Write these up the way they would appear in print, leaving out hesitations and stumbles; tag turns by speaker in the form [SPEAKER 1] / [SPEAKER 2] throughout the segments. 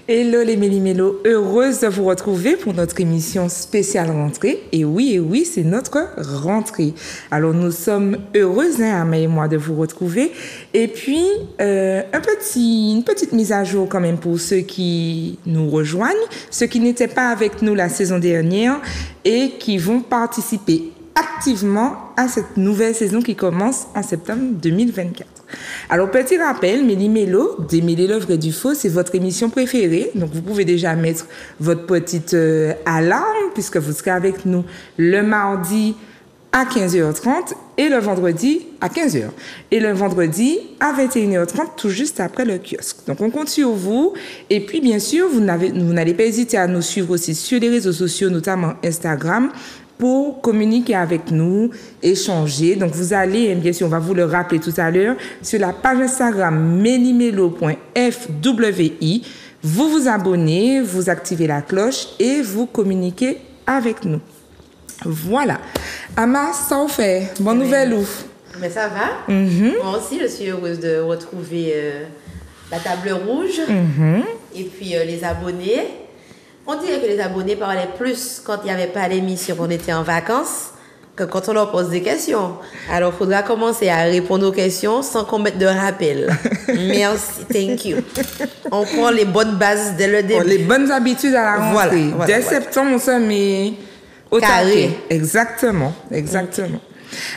[SPEAKER 1] Hello les Méli-Mélos, heureuse de vous retrouver pour notre émission spéciale rentrée. Et oui, c'est notre rentrée. Alors nous sommes heureuses, Ama et moi, de vous retrouver. Et puis, une petite mise à jour quand même pour ceux qui nous rejoignent, ceux qui n'étaient pas avec nous la saison dernière et qui vont participer activement à cette nouvelle saison qui commence en septembre 2024. Alors, petit rappel, Méli-Mélo, démêler le vrai du faux, c'est votre émission préférée. Donc, vous pouvez déjà mettre votre petite alarme puisque vous serez avec nous le mardi à 15h30 et le vendredi à 15h. Et le vendredi à 21h30, tout juste après le kiosque. Donc, on compte sur vous. Et puis, bien sûr, vous n'allez pas hésiter à nous suivre aussi sur les réseaux sociaux, notamment Instagram, pour communiquer avec nous, échanger. Donc, vous allez, bien sûr, on va vous le rappeler tout à l'heure, sur la page Instagram melimelo.fwi. Vous vous abonnez, vous activez la cloche et vous communiquez avec nous. Voilà. Ama, ça vous fait? Bonne nouvelle ou?
[SPEAKER 2] Mais ça va. Moi aussi, je suis heureuse de retrouver la table rouge et puis les abonnés. On dirait que les abonnés parlaient plus quand il n'y avait pas l'émission, qu'on était en vacances, que quand on leur pose des questions. Alors, il faudra commencer à répondre aux questions sans qu'on mette de rappel. Merci, thank you. On prend les bonnes bases dès le début.
[SPEAKER 1] Les bonnes habitudes à la rentrée. Dès septembre, on se met au carré. Exactement.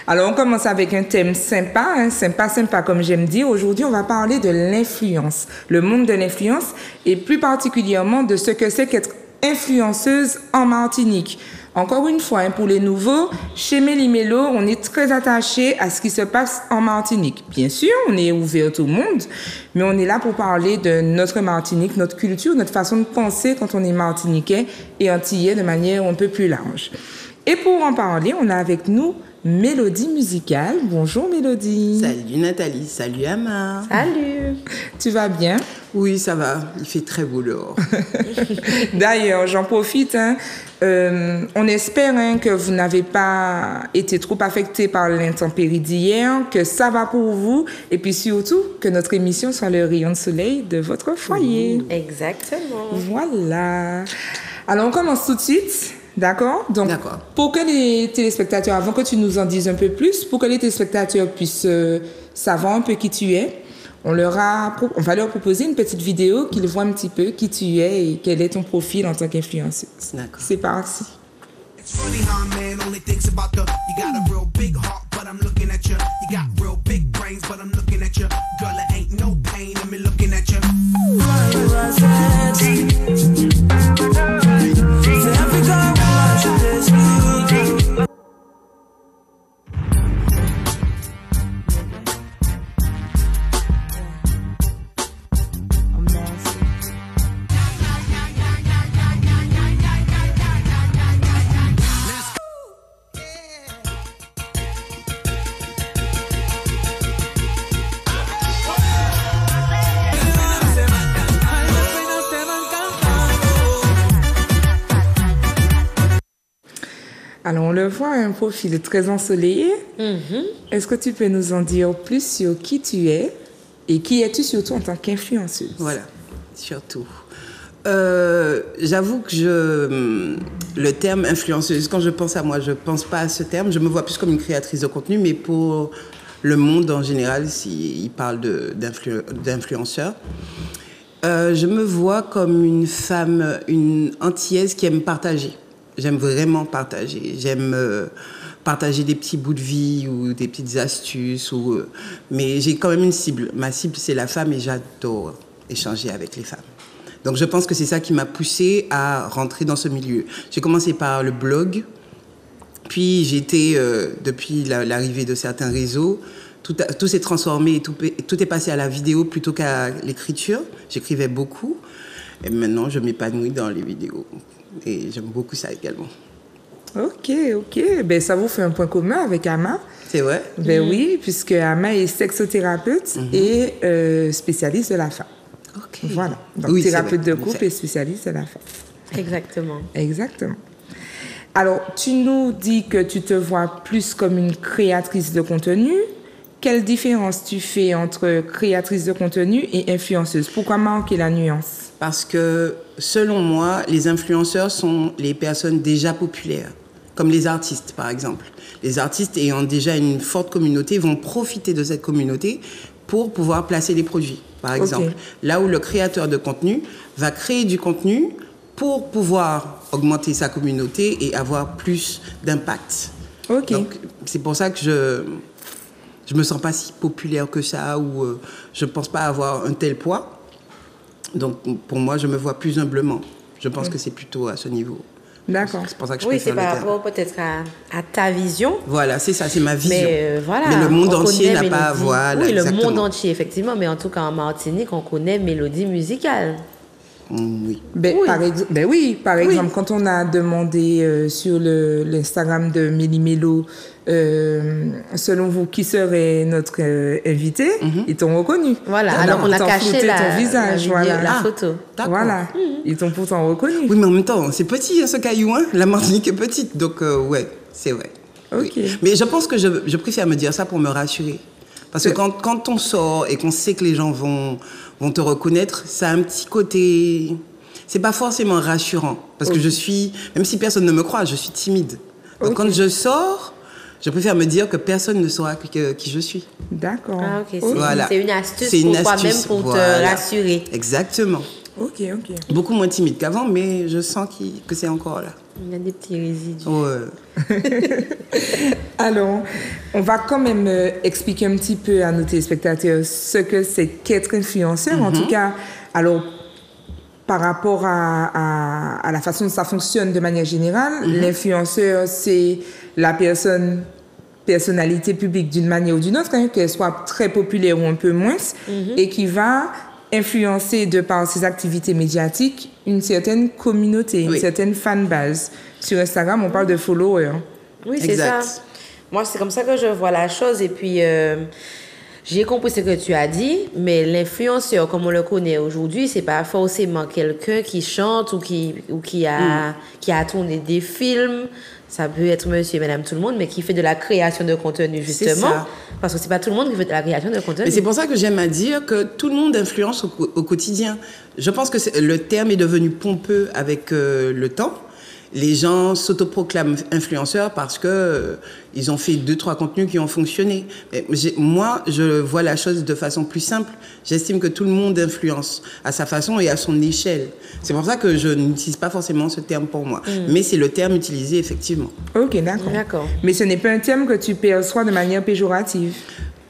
[SPEAKER 1] Alors, on commence avec un thème sympa, sympa comme j'aime dire. Aujourd'hui, on va parler de l'influence, le monde de l'influence et plus particulièrement de ce que c'est qu'être influenceuse en Martinique. Encore une fois, pour les nouveaux, chez Méli-Mélo, on est très attaché à ce qui se passe en Martinique. Bien sûr, on est ouvert au monde, mais on est là pour parler de notre Martinique, notre culture, notre façon de penser quand on est martiniquais et antillais de manière un peu plus large. Et pour en parler, on a avec nous Mélodie musicale. Bonjour Mélodie.
[SPEAKER 3] Salut Nathalie, salut Ama.
[SPEAKER 2] Salut.
[SPEAKER 1] Tu vas bien?
[SPEAKER 3] Oui, ça va, il fait très beau dehors.
[SPEAKER 1] D'ailleurs, j'en profite, on espère que vous n'avez pas été trop affecté par l'intempérie d'hier, que ça va pour vous et puis surtout que notre émission soit le rayon de soleil de votre foyer.
[SPEAKER 2] Exactement.
[SPEAKER 1] Voilà. Alors on commence tout de suite. D'accord? Donc, pour que les téléspectateurs, avant que tu nous en dises un peu plus, pour que les téléspectateurs puissent savoir un peu qui tu es, on va leur proposer une petite vidéo qu'ils voient un petit peu qui tu es et quel est ton profil en tant qu'influenceuse.
[SPEAKER 3] D'accord.
[SPEAKER 1] C'est parti. Alors, on le voit, un profil très ensoleillé. Est-ce que tu peux nous en dire plus sur qui tu es et qui es-tu surtout en tant qu'influenceuse?
[SPEAKER 3] Voilà, surtout. J'avoue que le terme influenceuse, quand je pense à moi, je ne pense pas à ce terme. Je me vois plus comme une créatrice de contenu, mais pour le monde en général, s'il parle d'influenceur, je me vois comme une femme, une antillaise qui aime partager. J'aime vraiment partager. J'aime partager des petits bouts de vie ou des petites astuces. Mais j'ai quand même une cible. Ma cible, c'est la femme et j'adore échanger avec les femmes. Donc, je pense que c'est ça qui m'a poussée à rentrer dans ce milieu. J'ai commencé par le blog. Puis, depuis l'arrivée de certains réseaux, tout s'est transformé et tout est passé à la vidéo plutôt qu'à l'écriture. J'écrivais beaucoup. Et maintenant, je m'épanouis dans les vidéos. Et j'aime beaucoup ça également.
[SPEAKER 1] Ok. Ben, ça vous fait un point commun avec Ama.
[SPEAKER 3] C'est vrai?
[SPEAKER 1] Ben oui, puisque Ama est sexothérapeute et spécialiste de la femme.
[SPEAKER 3] Ok.
[SPEAKER 1] Voilà. Donc, thérapeute de couple et spécialiste de la femme.
[SPEAKER 2] Exactement.
[SPEAKER 1] Alors, tu nous dis que tu te vois plus comme une créatrice de contenu quelle différence tu fais entre créatrice de contenu et influenceuse? Pourquoi marquer la nuance?
[SPEAKER 3] Parce que, selon moi, les influenceurs sont les personnes déjà populaires, comme les artistes, par exemple. Les artistes ayant déjà une forte communauté vont profiter de cette communauté pour pouvoir placer des produits, par exemple. Là où le créateur de contenu va créer du contenu pour pouvoir augmenter sa communauté et avoir plus d'impact. Donc, c'est pour ça que je me sens pas si populaire que ça, ou je pense pas avoir un tel poids. Donc, pour moi, je me vois plus humblement. Je pense que c'est plutôt à ce niveau.
[SPEAKER 1] D'accord.
[SPEAKER 3] C'est pour ça que je préfère le terme.
[SPEAKER 2] Oui, c'est par rapport peut-être à ta vision.
[SPEAKER 3] Voilà, c'est ça, c'est ma vision.
[SPEAKER 2] Mais, voilà,
[SPEAKER 3] mais le monde entier n'a pas... Voilà,
[SPEAKER 2] oui,
[SPEAKER 3] exactement.
[SPEAKER 2] Le monde entier, effectivement. Mais en tout cas, en Martinique, on connaît Mélodie musicale.
[SPEAKER 3] Oui.
[SPEAKER 1] Par exemple, quand on a demandé sur l'Instagram de Méli Mélo, selon vous, qui serait notre invité, ils t'ont reconnu.
[SPEAKER 2] Voilà, alors on a caché
[SPEAKER 1] ton visage,
[SPEAKER 2] la photo.
[SPEAKER 1] Voilà, ils t'ont pourtant reconnu.
[SPEAKER 3] Oui, mais en même temps, c'est petit, ce caillou, hein. La Martinique est petite, donc ouais, c'est vrai. Oui. Mais je pense que je préfère me dire ça pour me rassurer. Parce que quand on sort et qu'on sait que les gens vont te reconnaître, ça a un petit côté... C'est pas forcément rassurant. Parce que je suis... Même si personne ne me croit, je suis timide. Donc quand je sors, je préfère me dire que personne ne saura qui je suis.
[SPEAKER 1] D'accord.
[SPEAKER 2] Ah, ok.
[SPEAKER 3] Voilà.
[SPEAKER 2] C'est une astuce pour toi-même pour te rassurer.
[SPEAKER 3] Exactement.
[SPEAKER 1] Ok.
[SPEAKER 3] Beaucoup moins timide qu'avant, mais je sens que c'est encore là.
[SPEAKER 2] Il y a des petits résidus.
[SPEAKER 3] Ouais.
[SPEAKER 1] Alors, on va quand même expliquer un petit peu à nos téléspectateurs ce que c'est qu'être influenceur. En tout cas, alors, par rapport à la façon dont ça fonctionne de manière générale, l'influenceur, c'est la personnalité publique d'une manière ou d'une autre, hein, qu'elle soit très populaire ou un peu moins, et qui va influencer de par ses activités médiatiques une certaine communauté, une certaine fanbase. Sur Instagram, on parle de followers.
[SPEAKER 2] Oui, c'est ça. Moi, c'est comme ça que je vois la chose. Et puis, j'ai compris ce que tu as dit, mais l'influenceur, comme on le connaît aujourd'hui, c'est pas forcément quelqu'un qui chante ou qui a tourné des films. Ça peut être monsieur et madame tout le monde, mais qui fait de la création de contenu, justement. Parce que c'est pas tout le monde qui fait de la création de contenu.
[SPEAKER 3] Et c'est pour ça que j'aime à dire que tout le monde influence au quotidien. Je pense que le terme est devenu pompeux avec le temps. Les gens s'autoproclament influenceurs parce que ils ont fait 2-3 contenus qui ont fonctionné. Mais moi, je vois la chose de façon plus simple. J'estime que tout le monde influence à sa façon et à son échelle. C'est pour ça que je n'utilise pas forcément ce terme pour moi. Mais c'est le terme utilisé, effectivement.
[SPEAKER 1] Ok, d'accord. Mais ce n'est pas un terme que tu perçois de manière péjorative?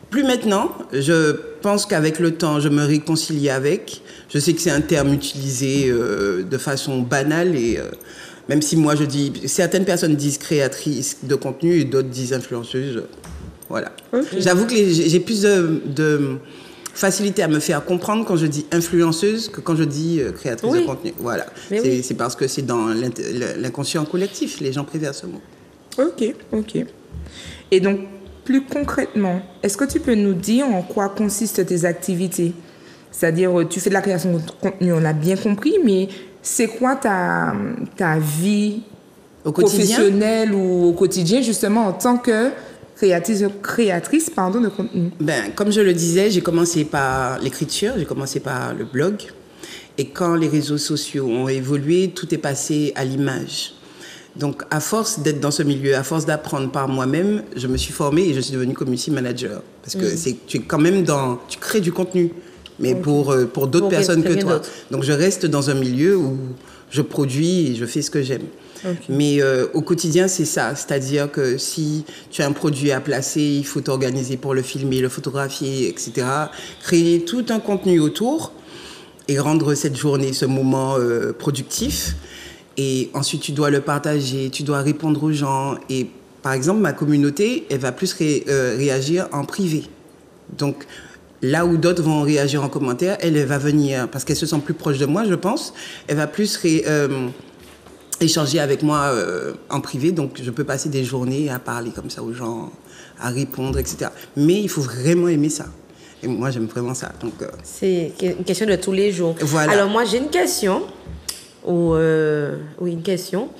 [SPEAKER 3] Plus maintenant. Je pense qu'avec le temps, je me réconcilie avec. Je sais que c'est un terme utilisé de façon banale et... même si moi je dis, certaines personnes disent créatrice de contenu et d'autres disent influenceuse. Voilà. J'avoue que j'ai plus de facilité à me faire comprendre quand je dis influenceuse que quand je dis créatrice de contenu. Voilà. C'est parce que c'est dans l'inconscient collectif, les gens préfèrent ce mot.
[SPEAKER 1] Ok. Et donc, plus concrètement, est-ce que tu peux nous dire en quoi consistent tes activités? C'est-à-dire, tu fais de la création de contenu, on l'a bien compris, mais c'est quoi ta vie professionnelle ou au quotidien, justement, en tant que créatrice de contenu?
[SPEAKER 3] Comme je le disais, j'ai commencé par l'écriture, j'ai commencé par le blog. Et quand les réseaux sociaux ont évolué, tout est passé à l'image. Donc, à force d'être dans ce milieu, à force d'apprendre par moi-même, je me suis formée et je suis devenue community manager. Parce que tu es quand même tu crées du contenu. Mais pour d'autres personnes que toi. Donc, je reste dans un milieu où je produis et je fais ce que j'aime. Mais au quotidien, c'est ça. C'est-à-dire que si tu as un produit à placer, il faut t'organiser pour le filmer, le photographier, etc. Créer tout un contenu autour et rendre cette journée, ce moment productif. Et ensuite, tu dois le partager, tu dois répondre aux gens. Et par exemple, ma communauté, elle va plus réagir en privé. Donc, là où d'autres vont réagir en commentaire, elle va venir, parce qu'elle se sent plus proche de moi, je pense, elle va plus échanger avec moi en privé. Donc, je peux passer des journées à parler comme ça aux gens, à répondre, etc. Mais il faut vraiment aimer ça. Et moi, j'aime vraiment ça. Donc,
[SPEAKER 2] c'est une question de tous les jours.
[SPEAKER 3] Voilà.
[SPEAKER 2] Alors, moi, j'ai une question. Une question.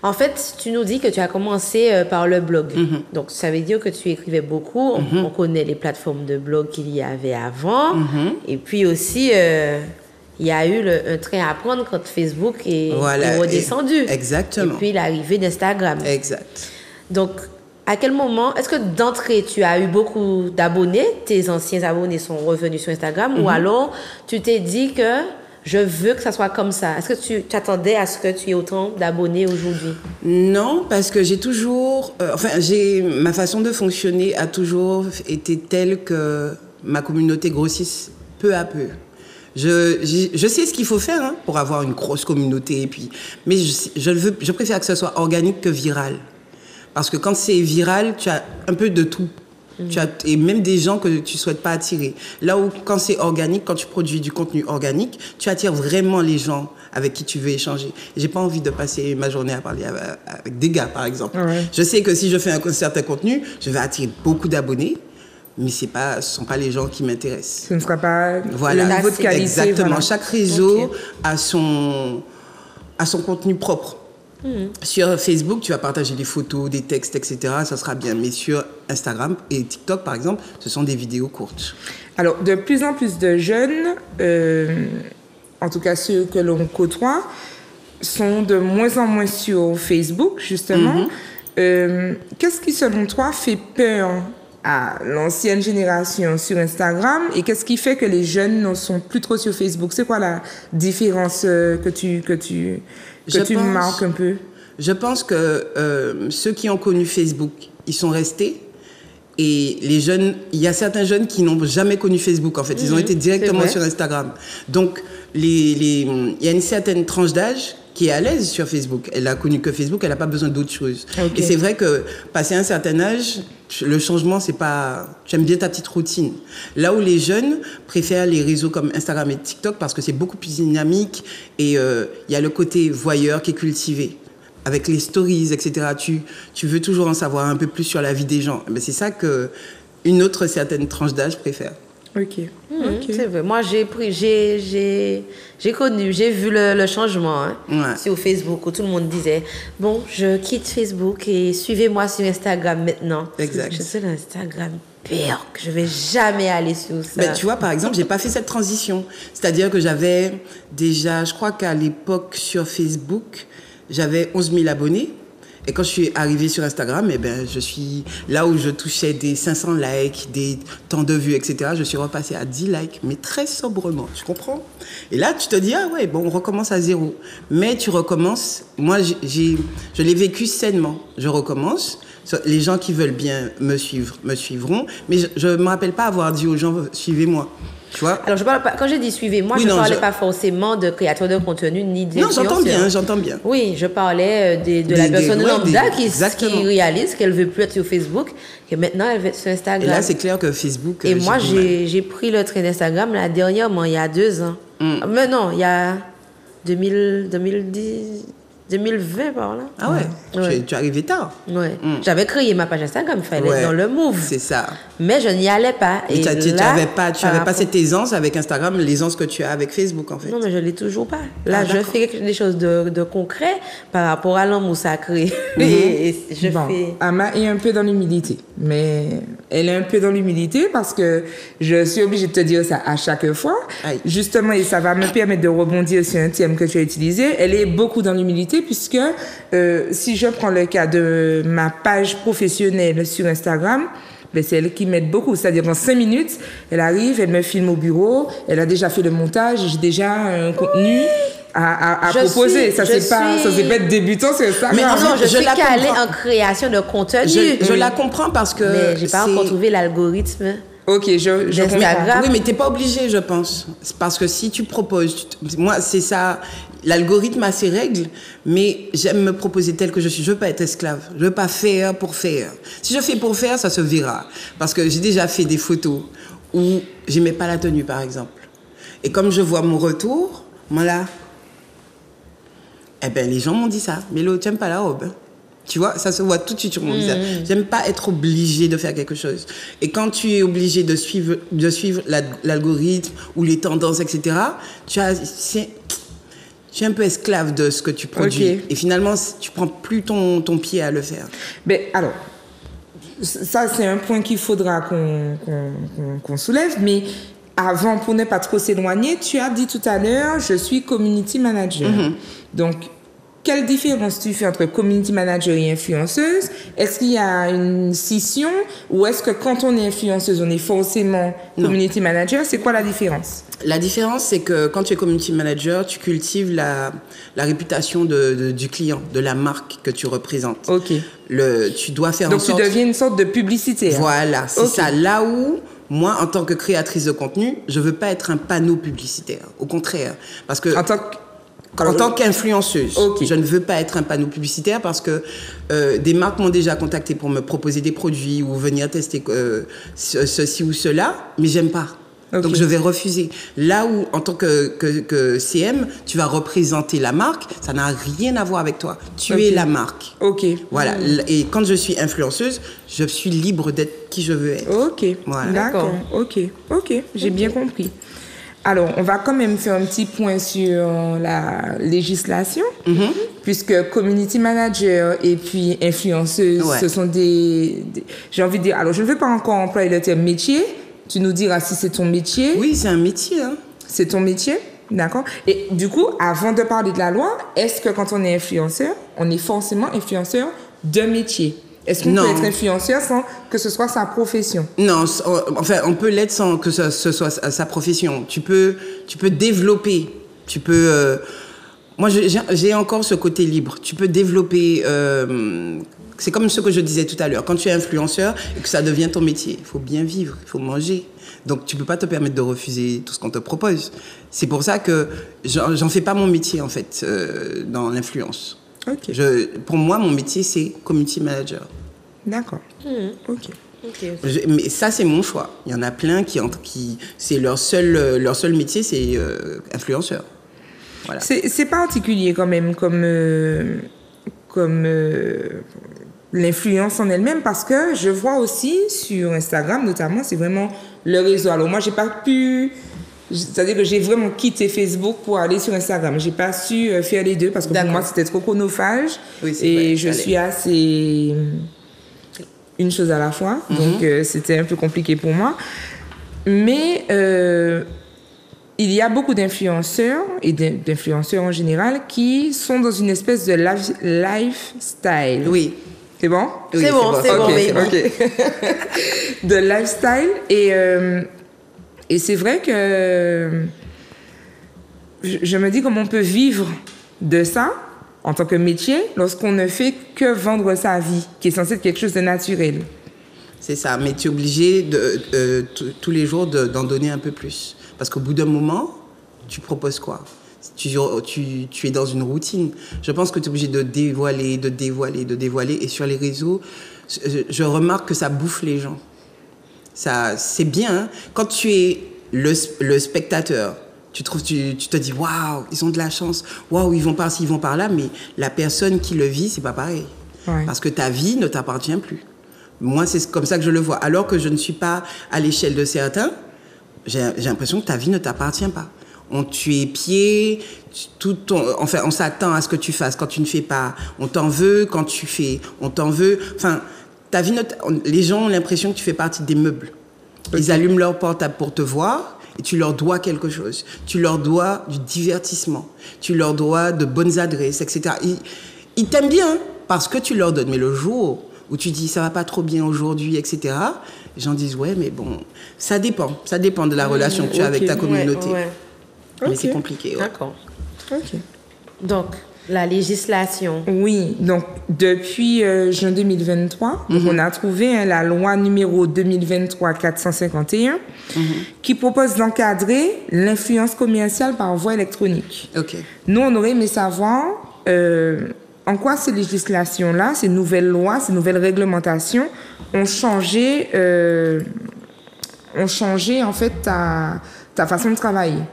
[SPEAKER 2] En fait, tu nous dis que tu as commencé par le blog. Donc, ça veut dire que tu écrivais beaucoup. On connaît les plateformes de blog qu'il y avait avant. Et puis aussi, il y a eu un train à prendre quand Facebook est redescendu.
[SPEAKER 3] Exactement.
[SPEAKER 2] Et puis, l'arrivée d'Instagram.
[SPEAKER 3] Exact.
[SPEAKER 2] Donc, à quel moment, est-ce que d'entrée, tu as eu beaucoup d'abonnés, tes anciens abonnés sont revenus sur Instagram, ou alors tu t'es dit que je veux que ça soit comme ça? Est-ce que tu t'attendais à ce que tu aies autant d'abonnés aujourd'hui?
[SPEAKER 3] Non, parce que j'ai toujours... ma façon de fonctionner a toujours été telle que ma communauté grossisse peu à peu. Je sais ce qu'il faut faire pour avoir une grosse communauté, mais je préfère que ce soit organique que viral. Parce que quand c'est viral, tu as un peu de tout. Et même des gens que tu ne souhaites pas attirer. Là où, quand c'est organique, quand tu produis du contenu organique, tu attires vraiment les gens avec qui tu veux échanger. Je n'ai pas envie de passer ma journée à parler avec des gars, par exemple. Ouais. Je sais que si je fais un certain contenu, je vais attirer beaucoup d'abonnés, mais ce ne sont pas les gens qui m'intéressent.
[SPEAKER 1] Ce ne sera pas le niveau de qualité.
[SPEAKER 3] Exactement. Voilà. Chaque réseau a son contenu propre. Sur Facebook, tu vas partager des photos, des textes, etc. Ça sera bien. Mais sur Instagram et TikTok, par exemple, ce sont des vidéos courtes.
[SPEAKER 1] Alors, de plus en plus de jeunes, en tout cas ceux que l'on côtoie, sont de moins en moins sur Facebook, justement. Qu'est-ce qui, selon toi, fait peur à l'ancienne génération sur Instagram et qu'est-ce qui fait que les jeunes ne sont plus trop sur Facebook? C'est quoi la différence que tu marques un peu?
[SPEAKER 3] Je pense que ceux qui ont connu Facebook, ils sont restés. Et les jeunes, il y a certains jeunes qui n'ont jamais connu Facebook, en fait. Ils ont été directement sur Instagram. Donc, il y a une certaine tranche d'âge qui est à l'aise sur Facebook. Elle a connu que Facebook, elle n'a pas besoin d'autre chose. Et c'est vrai que, passé un certain âge, le changement, c'est pas... Tu aimes bien ta petite routine. Là où les jeunes préfèrent les réseaux comme Instagram et TikTok parce que c'est beaucoup plus dynamique et il y a le côté voyeur qui est cultivé. Avec les stories, etc., tu veux toujours en savoir un peu plus sur la vie des gens. Mais c'est ça qu'une autre certaine tranche d'âge préfère.
[SPEAKER 1] Ok.
[SPEAKER 2] C'est vrai. Moi, j'ai vu le changement sur Facebook où tout le monde disait « Bon, je quitte Facebook et suivez-moi sur Instagram maintenant. »
[SPEAKER 3] Exact.
[SPEAKER 2] Je suis sur Instagram. Pire, que je ne vais jamais aller sur ça.
[SPEAKER 3] Mais tu vois, par exemple, je n'ai pas fait cette transition. C'est-à-dire que j'avais déjà, je crois qu'à l'époque sur Facebook, j'avais 11 000 abonnés. Et quand je suis arrivée sur Instagram, je suis là où je touchais des 500 likes, des temps de vues, etc. Je suis repassée à 10 likes, mais très sobrement. Tu comprends? Et là, tu te dis, on recommence à zéro. Mais tu recommences. Moi, je l'ai vécu sainement. Je recommence. Les gens qui veulent bien me suivront. Mais je ne me rappelle pas avoir dit aux gens, suivez-moi. Tu vois?
[SPEAKER 2] Alors, je parle pas, quand j'ai dit suivez-moi, je ne parlais pas forcément de créateurs de contenu ni de...
[SPEAKER 3] Non, j'entends bien.
[SPEAKER 2] Oui, je parlais de la personne lambda qui réalise qu'elle ne veut plus être sur Facebook, que maintenant elle veut être sur Instagram.
[SPEAKER 3] Et là, c'est clair que Facebook...
[SPEAKER 2] Et moi, j'ai pris le train d'Instagram là, dernièrement, il y a 2 ans. Mais non, il y a 2020 par là.
[SPEAKER 3] Ah ouais. Tu es arrivé tard.
[SPEAKER 2] Ouais. J'avais créé ma page Instagram, il fallait être dans le move.
[SPEAKER 3] C'est ça.
[SPEAKER 2] Mais je n'y allais pas.
[SPEAKER 3] Et tu n'avais pas cette aisance avec Instagram, l'aisance que tu as avec Facebook en fait.
[SPEAKER 2] Non, mais je ne l'ai toujours pas. Là, je fais des choses de concret par rapport à l'amour sacré.
[SPEAKER 1] Ama est un peu dans l'humilité. Mais elle est un peu dans l'humilité parce que je suis obligée de te dire ça à chaque fois. Aïe. Justement, et ça va me permettre de rebondir sur un thème que tu as utilisé. Elle est beaucoup dans l'humilité puisque si je prends le cas de ma page professionnelle sur Instagram, c'est elle qui m'aide beaucoup. C'est-à-dire, en 5 minutes, elle arrive, elle me filme au bureau, elle a déjà fait le montage, j'ai déjà un contenu à proposer. Ça, c'est pas être débutant sur Instagram.
[SPEAKER 2] Mais non, je suis calée en création de contenu.
[SPEAKER 3] Je la comprends parce que...
[SPEAKER 2] Mais j'ai pas encore trouvé l'algorithme.
[SPEAKER 1] Ok, je comprends.
[SPEAKER 3] Oui, mais t'es pas obligé, je pense. Parce que si tu proposes... Moi, c'est ça... L'algorithme a ses règles, mais j'aime me proposer tel que je suis. Je veux pas être esclave. Je veux pas faire pour faire. Si je fais pour faire, ça se verra. Parce que j'ai déjà fait des photos où j'aimais pas la tenue, par exemple. Et comme je vois mon retour, voilà. Les gens m'ont dit ça. Mélo, tu n'aimes pas la robe? Tu vois, ça se voit tout de suite sur mon visage. J'aime pas être obligée de faire quelque chose. Et quand tu es obligé de suivre tu es un peu esclave de ce que tu produis.
[SPEAKER 1] Okay.
[SPEAKER 3] Et finalement, tu prends plus ton pied à le faire.
[SPEAKER 1] Ben, alors, ça, c'est un point qu'il faudra qu'on soulève, mais avant, pour ne pas trop s'éloigner, tu as dit tout à l'heure, je suis community manager. Donc, quelle différence tu fais entre community manager et influenceuse? Est-ce qu'il y a une scission ou est-ce que quand on est influenceuse, on est forcément community manager? C'est quoi la différence?
[SPEAKER 3] La différence, c'est que quand tu es community manager, tu cultives la réputation du client, de la marque que tu représentes.
[SPEAKER 1] OK.
[SPEAKER 3] Tu dois faire
[SPEAKER 1] Donc,
[SPEAKER 3] en sorte...
[SPEAKER 1] tu deviens une sorte de publicité.
[SPEAKER 3] Voilà, c'est ça. Là où, moi, en tant que créatrice de contenu, je veux pas être un panneau publicitaire. Au contraire. Parce que... En tant qu'influenceuse, je ne veux pas être un panneau publicitaire parce que des marques m'ont déjà contacté pour me proposer des produits ou venir tester ceci ou cela, mais j'aime pas. Donc je vais refuser. Là où, en tant que CM, tu vas représenter la marque, ça n'a rien à voir avec toi. Tu es la marque. Voilà. Et quand je suis influenceuse, je suis libre d'être qui je veux être.
[SPEAKER 1] Voilà. D'accord. Ok. J'ai bien compris. Alors, on va quand même faire un petit point sur la législation, puisque community manager et puis influenceuse, ce sont des... J'ai envie de dire... Alors, je ne veux pas encore employer le terme métier. Tu nous diras si c'est ton métier.
[SPEAKER 3] Oui, c'est un métier. Hein.
[SPEAKER 1] C'est ton métier, d'accord. Et du coup, avant de parler de la loi, est-ce que quand on est influenceur, on est forcément influenceur d'un métier? Est-ce qu'on peut être influenceur sans que ce soit sa profession?
[SPEAKER 3] Non, enfin, on peut l'être sans que ce soit sa profession. Tu peux développer. Tu peux... moi, j'ai encore ce côté libre. Tu peux développer... c'est comme ce que je disais tout à l'heure. Quand tu es influenceur et que ça devient ton métier, il faut bien vivre, il faut manger. Donc, tu ne peux pas te permettre de refuser tout ce qu'on te propose. C'est pour ça que j'en fais pas mon métier, en fait, dans l'influence. Pour moi, mon métier, c'est community manager.
[SPEAKER 1] D'accord.
[SPEAKER 3] Mais ça, c'est mon choix. Il y en a plein qui c'est leur seul métier, c'est influenceur. Voilà.
[SPEAKER 1] C'est particulier quand même comme l'influence en elle-même, parce que je vois aussi sur Instagram, notamment, c'est vraiment le réseau. Alors moi, j'ai pas pu... C'est-à-dire que j'ai vraiment quitté Facebook pour aller sur Instagram. J'ai pas su faire les deux parce que pour moi, c'était trop chronophage. Et je suis assez... une chose à la fois. Donc, c'était un peu compliqué pour moi. Mais il y a beaucoup d'influenceurs et d'influenceurs en général qui sont dans une espèce de lifestyle.
[SPEAKER 3] Oui.
[SPEAKER 1] C'est bon?
[SPEAKER 2] Oui, c'est bon.
[SPEAKER 1] De lifestyle. Et c'est vrai que je me dis comment on peut vivre de ça en tant que métier lorsqu'on ne fait que vendre sa vie, qui est censé être quelque chose de naturel.
[SPEAKER 3] C'est ça, mais tu es obligé tous les jours d'en donner un peu plus. Parce qu'au bout d'un moment, tu proposes quoi? Tu es dans une routine. Je pense que tu es obligé de dévoiler. Et sur les réseaux, je remarque que ça bouffe les gens. Ça, c'est bien. Hein? Quand tu es le spectateur, tu te dis, waouh, ils ont de la chance. Waouh, ils vont par-ci, ils vont par-là. Mais la personne qui le vit, c'est pas pareil. Parce que ta vie ne t'appartient plus. Moi, c'est comme ça que je le vois. Alors que je ne suis pas à l'échelle de certains, j'ai l'impression que ta vie ne t'appartient pas. Tu es épié, enfin, on s'attend à ce que tu fasses quand tu ne fais pas. On t'en veut quand tu fais. On t'en veut. Enfin, ta vie, les gens ont l'impression que tu fais partie des meubles. Ils allument leur portable pour te voir et tu leur dois quelque chose. Tu leur dois du divertissement. Tu leur dois de bonnes adresses, etc. Ils t'aiment bien parce que tu leur donnes. Mais le jour où tu dis ça va pas trop bien aujourd'hui, etc., les gens disent ouais, mais bon, ça dépend de la relation que tu as avec ta communauté. Mais c'est compliqué.
[SPEAKER 2] D'accord. Donc, la législation.
[SPEAKER 1] Oui, donc depuis juin 2023, on a trouvé la loi numéro 2023-451 qui propose d'encadrer l'influence commerciale par voie électronique. Nous, on aurait aimé savoir en quoi ces législations-là, ces nouvelles lois, ces nouvelles réglementations ont changé en fait ta façon de travailler.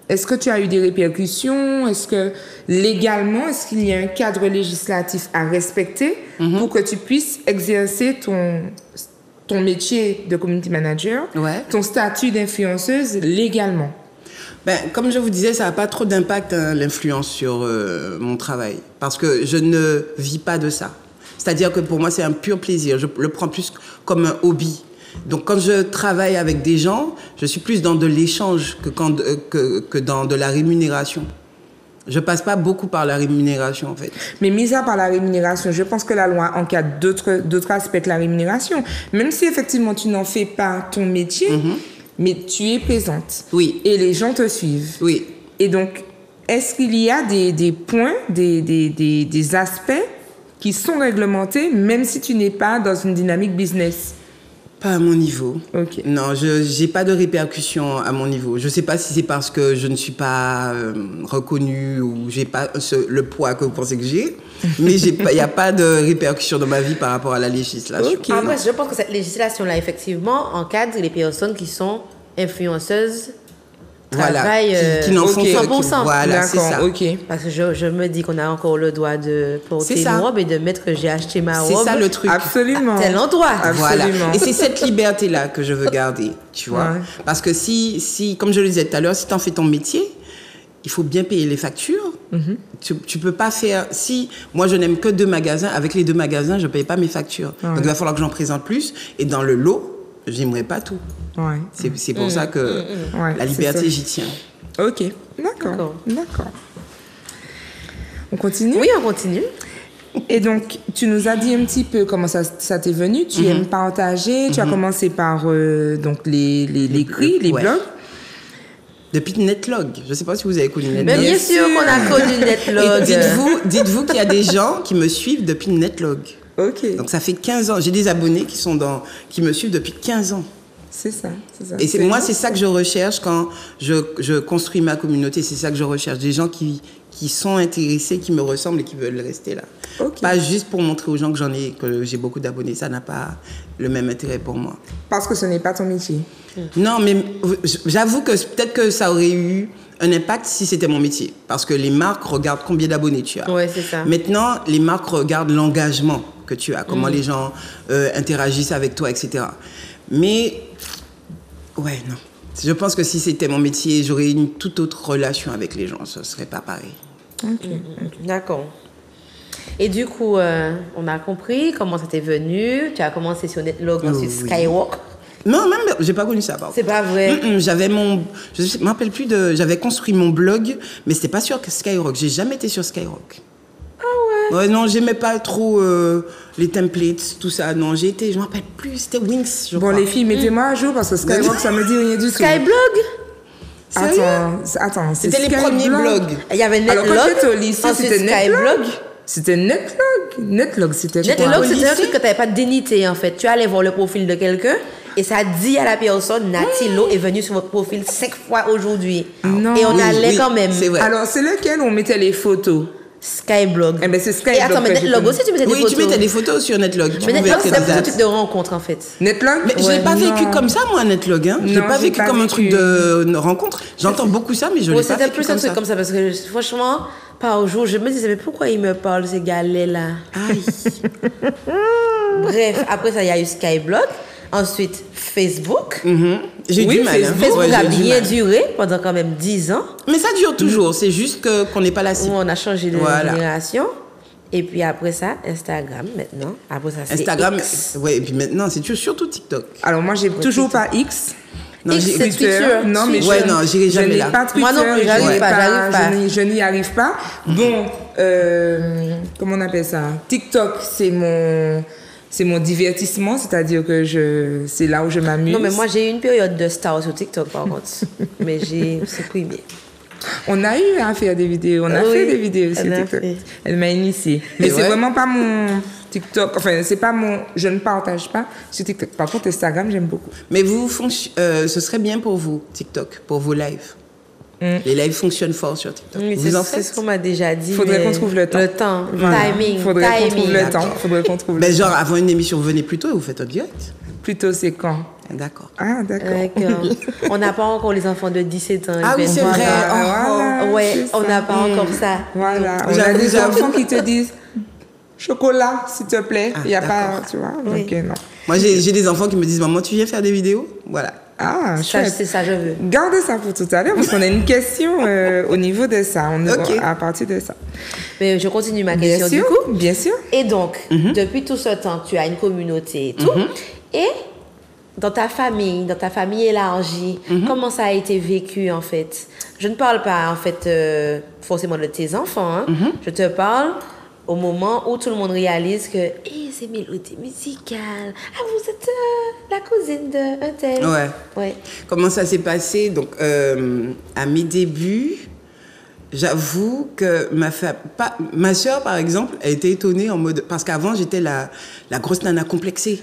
[SPEAKER 1] Est-ce que tu as eu des répercussions? Est-ce que légalement, est-ce qu'il y a un cadre législatif à respecter pour que tu puisses exercer ton métier de community manager, ton statut d'influenceuse légalement?
[SPEAKER 3] Ben, comme je vous disais, ça n'a pas trop d'impact, hein, l'influence sur mon travail. Parce que je ne vis pas de ça. C'est-à-dire que pour moi, c'est un pur plaisir. Je le prends plus comme un hobby. Donc, quand je travaille avec des gens, je suis plus dans de l'échange que dans de la rémunération. Je passe pas beaucoup par la rémunération, en fait.
[SPEAKER 1] Mais mis à part la rémunération, je pense que la loi encadre d'autres aspects que la rémunération. Même si effectivement tu n'en fais pas ton métier, mais tu es présente.
[SPEAKER 3] Oui.
[SPEAKER 1] Et les gens te suivent.
[SPEAKER 3] Oui.
[SPEAKER 1] Et donc, est-ce qu'il y a des points, des aspects qui sont réglementés, même si tu n'es pas dans une dynamique business?
[SPEAKER 3] Pas à mon niveau.
[SPEAKER 1] Ok.
[SPEAKER 3] Non, je n'ai pas de répercussions à mon niveau. Je ne sais pas si c'est parce que je ne suis pas reconnue ou je n'ai pas le poids que vous pensez que j'ai, mais il n'y a pas de répercussions dans ma vie par rapport à la législation.
[SPEAKER 1] Ok.
[SPEAKER 2] Après, je pense que cette législation-là, effectivement, encadre les personnes qui sont influenceuses.
[SPEAKER 3] Voilà,
[SPEAKER 2] Travaillent
[SPEAKER 3] qui n'en font que
[SPEAKER 2] 100%.
[SPEAKER 3] Voilà, c'est ça.
[SPEAKER 1] D'accord, ok.
[SPEAKER 2] Parce que je me dis qu'on a encore le droit de porter une robe et de mettre que j'ai acheté ma robe.
[SPEAKER 3] C'est ça le truc.
[SPEAKER 1] Absolument.
[SPEAKER 2] À tel endroit.
[SPEAKER 3] Voilà.
[SPEAKER 1] Absolument.
[SPEAKER 3] Et c'est cette liberté-là que je veux garder, tu vois.
[SPEAKER 1] Ouais.
[SPEAKER 3] Parce que si, comme je le disais tout à l'heure, si tu en fais ton métier, il faut bien payer les factures. Tu peux pas faire... Si moi, je n'aime que 2 magasins, avec les 2 magasins, je ne paye pas mes factures. Donc, il va falloir que j'en présente plus. Et dans le lot, j'aimerais pas tout.
[SPEAKER 1] Ouais.
[SPEAKER 3] C'est pour ça que
[SPEAKER 1] Ouais,
[SPEAKER 3] la
[SPEAKER 1] c'est
[SPEAKER 3] liberté,
[SPEAKER 1] ça.
[SPEAKER 3] j'y tiens.
[SPEAKER 1] Ok, d'accord. On continue?
[SPEAKER 2] Oui, on continue.
[SPEAKER 1] Et donc, tu nous as dit un petit peu comment ça t'est venu. Tu aimes partager. Tu as commencé par donc les écrits, les
[SPEAKER 3] Ouais.
[SPEAKER 1] blogs.
[SPEAKER 3] Depuis Netlog. Je ne sais pas si vous avez connu Netlog.
[SPEAKER 2] Mais bien sûr qu'on a connu Netlog.
[SPEAKER 3] Et dites-vous qu'il y a des gens qui me suivent depuis Netlog.
[SPEAKER 1] Ok.
[SPEAKER 3] Donc ça fait 15 ans. J'ai des abonnés qui me suivent depuis 15 ans.
[SPEAKER 1] C'est ça.
[SPEAKER 3] Et c'est ça que je recherche quand je construis ma communauté. C'est ça que je recherche. Des gens qui sont intéressés, qui me ressemblent et qui veulent rester là.
[SPEAKER 1] Ok.
[SPEAKER 3] Pas juste pour montrer aux gens que j'ai beaucoup d'abonnés. Ça n'a pas le même intérêt pour moi.
[SPEAKER 1] Parce que ce n'est pas ton métier.
[SPEAKER 3] Non, mais j'avoue que peut-être que ça aurait eu un impact si c'était mon métier. Parce que les marques regardent combien d'abonnés tu as.
[SPEAKER 2] Ouais, c'est ça.
[SPEAKER 3] Maintenant, les marques regardent l'engagement que tu as, comment les gens interagissent avec toi, etc. Mais, ouais, non. Je pense que si c'était mon métier, j'aurais une toute autre relation avec les gens. Ce ne serait pas pareil.
[SPEAKER 2] D'accord. Et du coup, on a compris comment ça t'est venu. Tu as commencé sur Netlog, ensuite
[SPEAKER 3] Oui.
[SPEAKER 2] Skywalk.
[SPEAKER 3] Non, même, j'ai pas connu ça, par contre.
[SPEAKER 2] C'est pas vrai.
[SPEAKER 3] J'avais je me rappelle plus j'avais construit mon blog, mais c'était pas sur Skyrock. J'ai jamais été sur Skyrock. Ah ouais? Ouais, non, j'aimais pas trop les templates, tout ça. Non, je me rappelle plus, c'était Wings, je
[SPEAKER 1] Bon,
[SPEAKER 3] crois.
[SPEAKER 1] les filles, mettez-moi à jour parce que Skyrock, ça me dit rien du tout.
[SPEAKER 2] Skyblog?
[SPEAKER 1] Attends.
[SPEAKER 3] C'était les premiers blogs.
[SPEAKER 2] Il y avait
[SPEAKER 1] Alors,
[SPEAKER 2] Netlog.
[SPEAKER 1] quand j'étais au lycée,
[SPEAKER 2] ensuite
[SPEAKER 1] c'était Netlog.
[SPEAKER 2] Skyblog.
[SPEAKER 1] C'était Netlog. Netlog, c'était quoi?
[SPEAKER 2] Netlog,
[SPEAKER 3] Au
[SPEAKER 2] c'était un
[SPEAKER 3] lycée?
[SPEAKER 2] truc que tu n'avais pas de dignité, en fait. Tu allais voir le profil de quelqu'un et ça dit à la personne, Natilo est venu sur votre profil 5 fois aujourd'hui.
[SPEAKER 1] Non.
[SPEAKER 2] Et on
[SPEAKER 3] Oui,
[SPEAKER 2] allait
[SPEAKER 3] oui,
[SPEAKER 2] quand même.
[SPEAKER 3] c'est vrai.
[SPEAKER 1] Alors, c'est lequel où on mettait les photos?
[SPEAKER 2] Skyblog.
[SPEAKER 1] Eh ben, c'est Skyblog
[SPEAKER 2] Et attends, mais
[SPEAKER 1] que j'ai
[SPEAKER 2] Netlog
[SPEAKER 1] connu.
[SPEAKER 2] aussi, tu mettais des
[SPEAKER 3] Oui,
[SPEAKER 2] photos.
[SPEAKER 3] tu mettais des photos sur Netlog. Tu
[SPEAKER 2] Mais
[SPEAKER 3] pouvais
[SPEAKER 2] Netlog,
[SPEAKER 3] être
[SPEAKER 2] c'était un
[SPEAKER 3] candidate.
[SPEAKER 2] truc de rencontre, en fait.
[SPEAKER 1] Netlog?
[SPEAKER 3] Mais je l'ai pas vécu
[SPEAKER 1] non.
[SPEAKER 3] comme ça, moi, Netlog. Hein. Je l'ai
[SPEAKER 1] Non,
[SPEAKER 3] pas
[SPEAKER 1] j'ai
[SPEAKER 3] vécu
[SPEAKER 1] pas
[SPEAKER 3] comme un
[SPEAKER 1] vécu.
[SPEAKER 3] truc de rencontre. J'entends beaucoup ça, mais je l'ai
[SPEAKER 2] Ouais,
[SPEAKER 3] pas
[SPEAKER 2] c'était
[SPEAKER 3] vécu
[SPEAKER 2] plus un
[SPEAKER 3] comme
[SPEAKER 2] truc
[SPEAKER 3] ça.
[SPEAKER 2] comme ça parce que franchement, par jour, je me disais, mais pourquoi ils me parlent, ces galets-là?
[SPEAKER 3] Aïe.
[SPEAKER 2] Bref, après ça, il y a eu Skyblog. Ensuite, Facebook.
[SPEAKER 3] J'ai
[SPEAKER 1] Oui,
[SPEAKER 3] du mal. hein.
[SPEAKER 2] Facebook
[SPEAKER 3] Ouais,
[SPEAKER 2] a
[SPEAKER 3] j'ai du
[SPEAKER 2] bien
[SPEAKER 3] mal.
[SPEAKER 2] duré pendant quand même 10 ans.
[SPEAKER 3] Mais ça dure toujours. C'est juste qu'on n'est pas là.
[SPEAKER 2] Où on a changé de
[SPEAKER 3] Voilà.
[SPEAKER 2] génération. Et puis après ça, Instagram maintenant. Après ça, c'est
[SPEAKER 3] Instagram,
[SPEAKER 2] X.
[SPEAKER 3] ouais, et puis maintenant, c'est surtout TikTok.
[SPEAKER 1] Alors, moi, j'ai toujours pas X.
[SPEAKER 3] Non,
[SPEAKER 2] X,
[SPEAKER 3] j'ai-
[SPEAKER 2] c'est Twitter.
[SPEAKER 1] Non, mais
[SPEAKER 3] Ouais, non, j'irai
[SPEAKER 1] je
[SPEAKER 3] jamais
[SPEAKER 1] n'ai
[SPEAKER 3] là.
[SPEAKER 1] pas Twitter.
[SPEAKER 2] Moi non plus, j'arrive
[SPEAKER 1] je n'ai
[SPEAKER 2] pas, j'arrive pas.
[SPEAKER 1] Je n'y arrive pas. Bon, comment on appelle ça? TikTok, c'est mon divertissement, c'est-à-dire que c'est là où je m'amuse.
[SPEAKER 2] Non, mais moi, j'ai eu une période de star sur TikTok, par contre. Mais j'ai supprimé.
[SPEAKER 1] On a eu à faire des vidéos, on a
[SPEAKER 2] Oui,
[SPEAKER 1] fait des vidéos sur
[SPEAKER 2] elle a
[SPEAKER 1] TikTok.
[SPEAKER 2] fait.
[SPEAKER 1] Elle m'a initiée. Mais
[SPEAKER 3] Et
[SPEAKER 1] c'est
[SPEAKER 3] ouais.
[SPEAKER 1] vraiment pas mon TikTok, enfin, c'est pas mon. Je ne partage pas sur TikTok. Par contre, Instagram, j'aime beaucoup.
[SPEAKER 3] Mais ce serait bien pour vous, TikTok, pour vos lives. Les lives fonctionnent fort sur TikTok.
[SPEAKER 2] Oui,
[SPEAKER 3] Vous en
[SPEAKER 2] c'est
[SPEAKER 3] faites
[SPEAKER 2] ce qu'on m'a déjà dit.
[SPEAKER 1] Faudrait
[SPEAKER 2] mais
[SPEAKER 1] qu'on trouve le temps.
[SPEAKER 2] Le temps,
[SPEAKER 1] Voilà.
[SPEAKER 2] timing,
[SPEAKER 1] Faudrait qu'on trouve le
[SPEAKER 2] timing.
[SPEAKER 1] temps. Faudrait qu'on trouve
[SPEAKER 3] Ben,
[SPEAKER 1] le
[SPEAKER 3] genre, avant une émission, vous venez plus tôt et vous faites un direct.
[SPEAKER 1] Plutôt, c'est quand?
[SPEAKER 3] D'accord.
[SPEAKER 1] Ah, d'accord.
[SPEAKER 2] D'accord. On n'a pas encore les enfants de 17 ans.
[SPEAKER 3] Ah oui, c'est
[SPEAKER 2] Voilà.
[SPEAKER 3] vrai.
[SPEAKER 1] Voilà,
[SPEAKER 2] Ouais,
[SPEAKER 1] c'est
[SPEAKER 2] on
[SPEAKER 1] ça.
[SPEAKER 2] n'a pas encore ça.
[SPEAKER 1] Voilà. On a
[SPEAKER 3] J'avoue,
[SPEAKER 1] des
[SPEAKER 3] j'avoue.
[SPEAKER 1] enfants qui te disent chocolat, s'il te plaît.
[SPEAKER 3] Ah,
[SPEAKER 1] Il n'y a pas,
[SPEAKER 3] d'accord.
[SPEAKER 1] tu vois.
[SPEAKER 2] Oui.
[SPEAKER 1] Donc, non.
[SPEAKER 3] Moi, j'ai des enfants qui me disent, maman, tu viens faire des vidéos? Voilà.
[SPEAKER 1] Ah, chouette.
[SPEAKER 2] C'est ça, je veux.
[SPEAKER 1] Gardez ça pour tout à l'heure, parce qu'on a une question au niveau de ça, à partir de ça.
[SPEAKER 2] Mais je continue ma question du coup.
[SPEAKER 1] Bien sûr.
[SPEAKER 2] Et donc, depuis tout ce temps, tu as une communauté et tout. Et dans ta famille élargie, comment ça a été vécu en fait? Je ne parle pas en fait forcément de tes enfants. Hein. Je te parle au moment où tout le monde réalise que c'est Mélodie musicale. Ah, vous êtes la cousine d'un tel.
[SPEAKER 3] Ouais. Comment ça s'est passé? Donc, à mes débuts, j'avoue que ma soeur, par exemple, a été étonnée en mode... Parce qu'avant, j'étais la grosse nana complexée.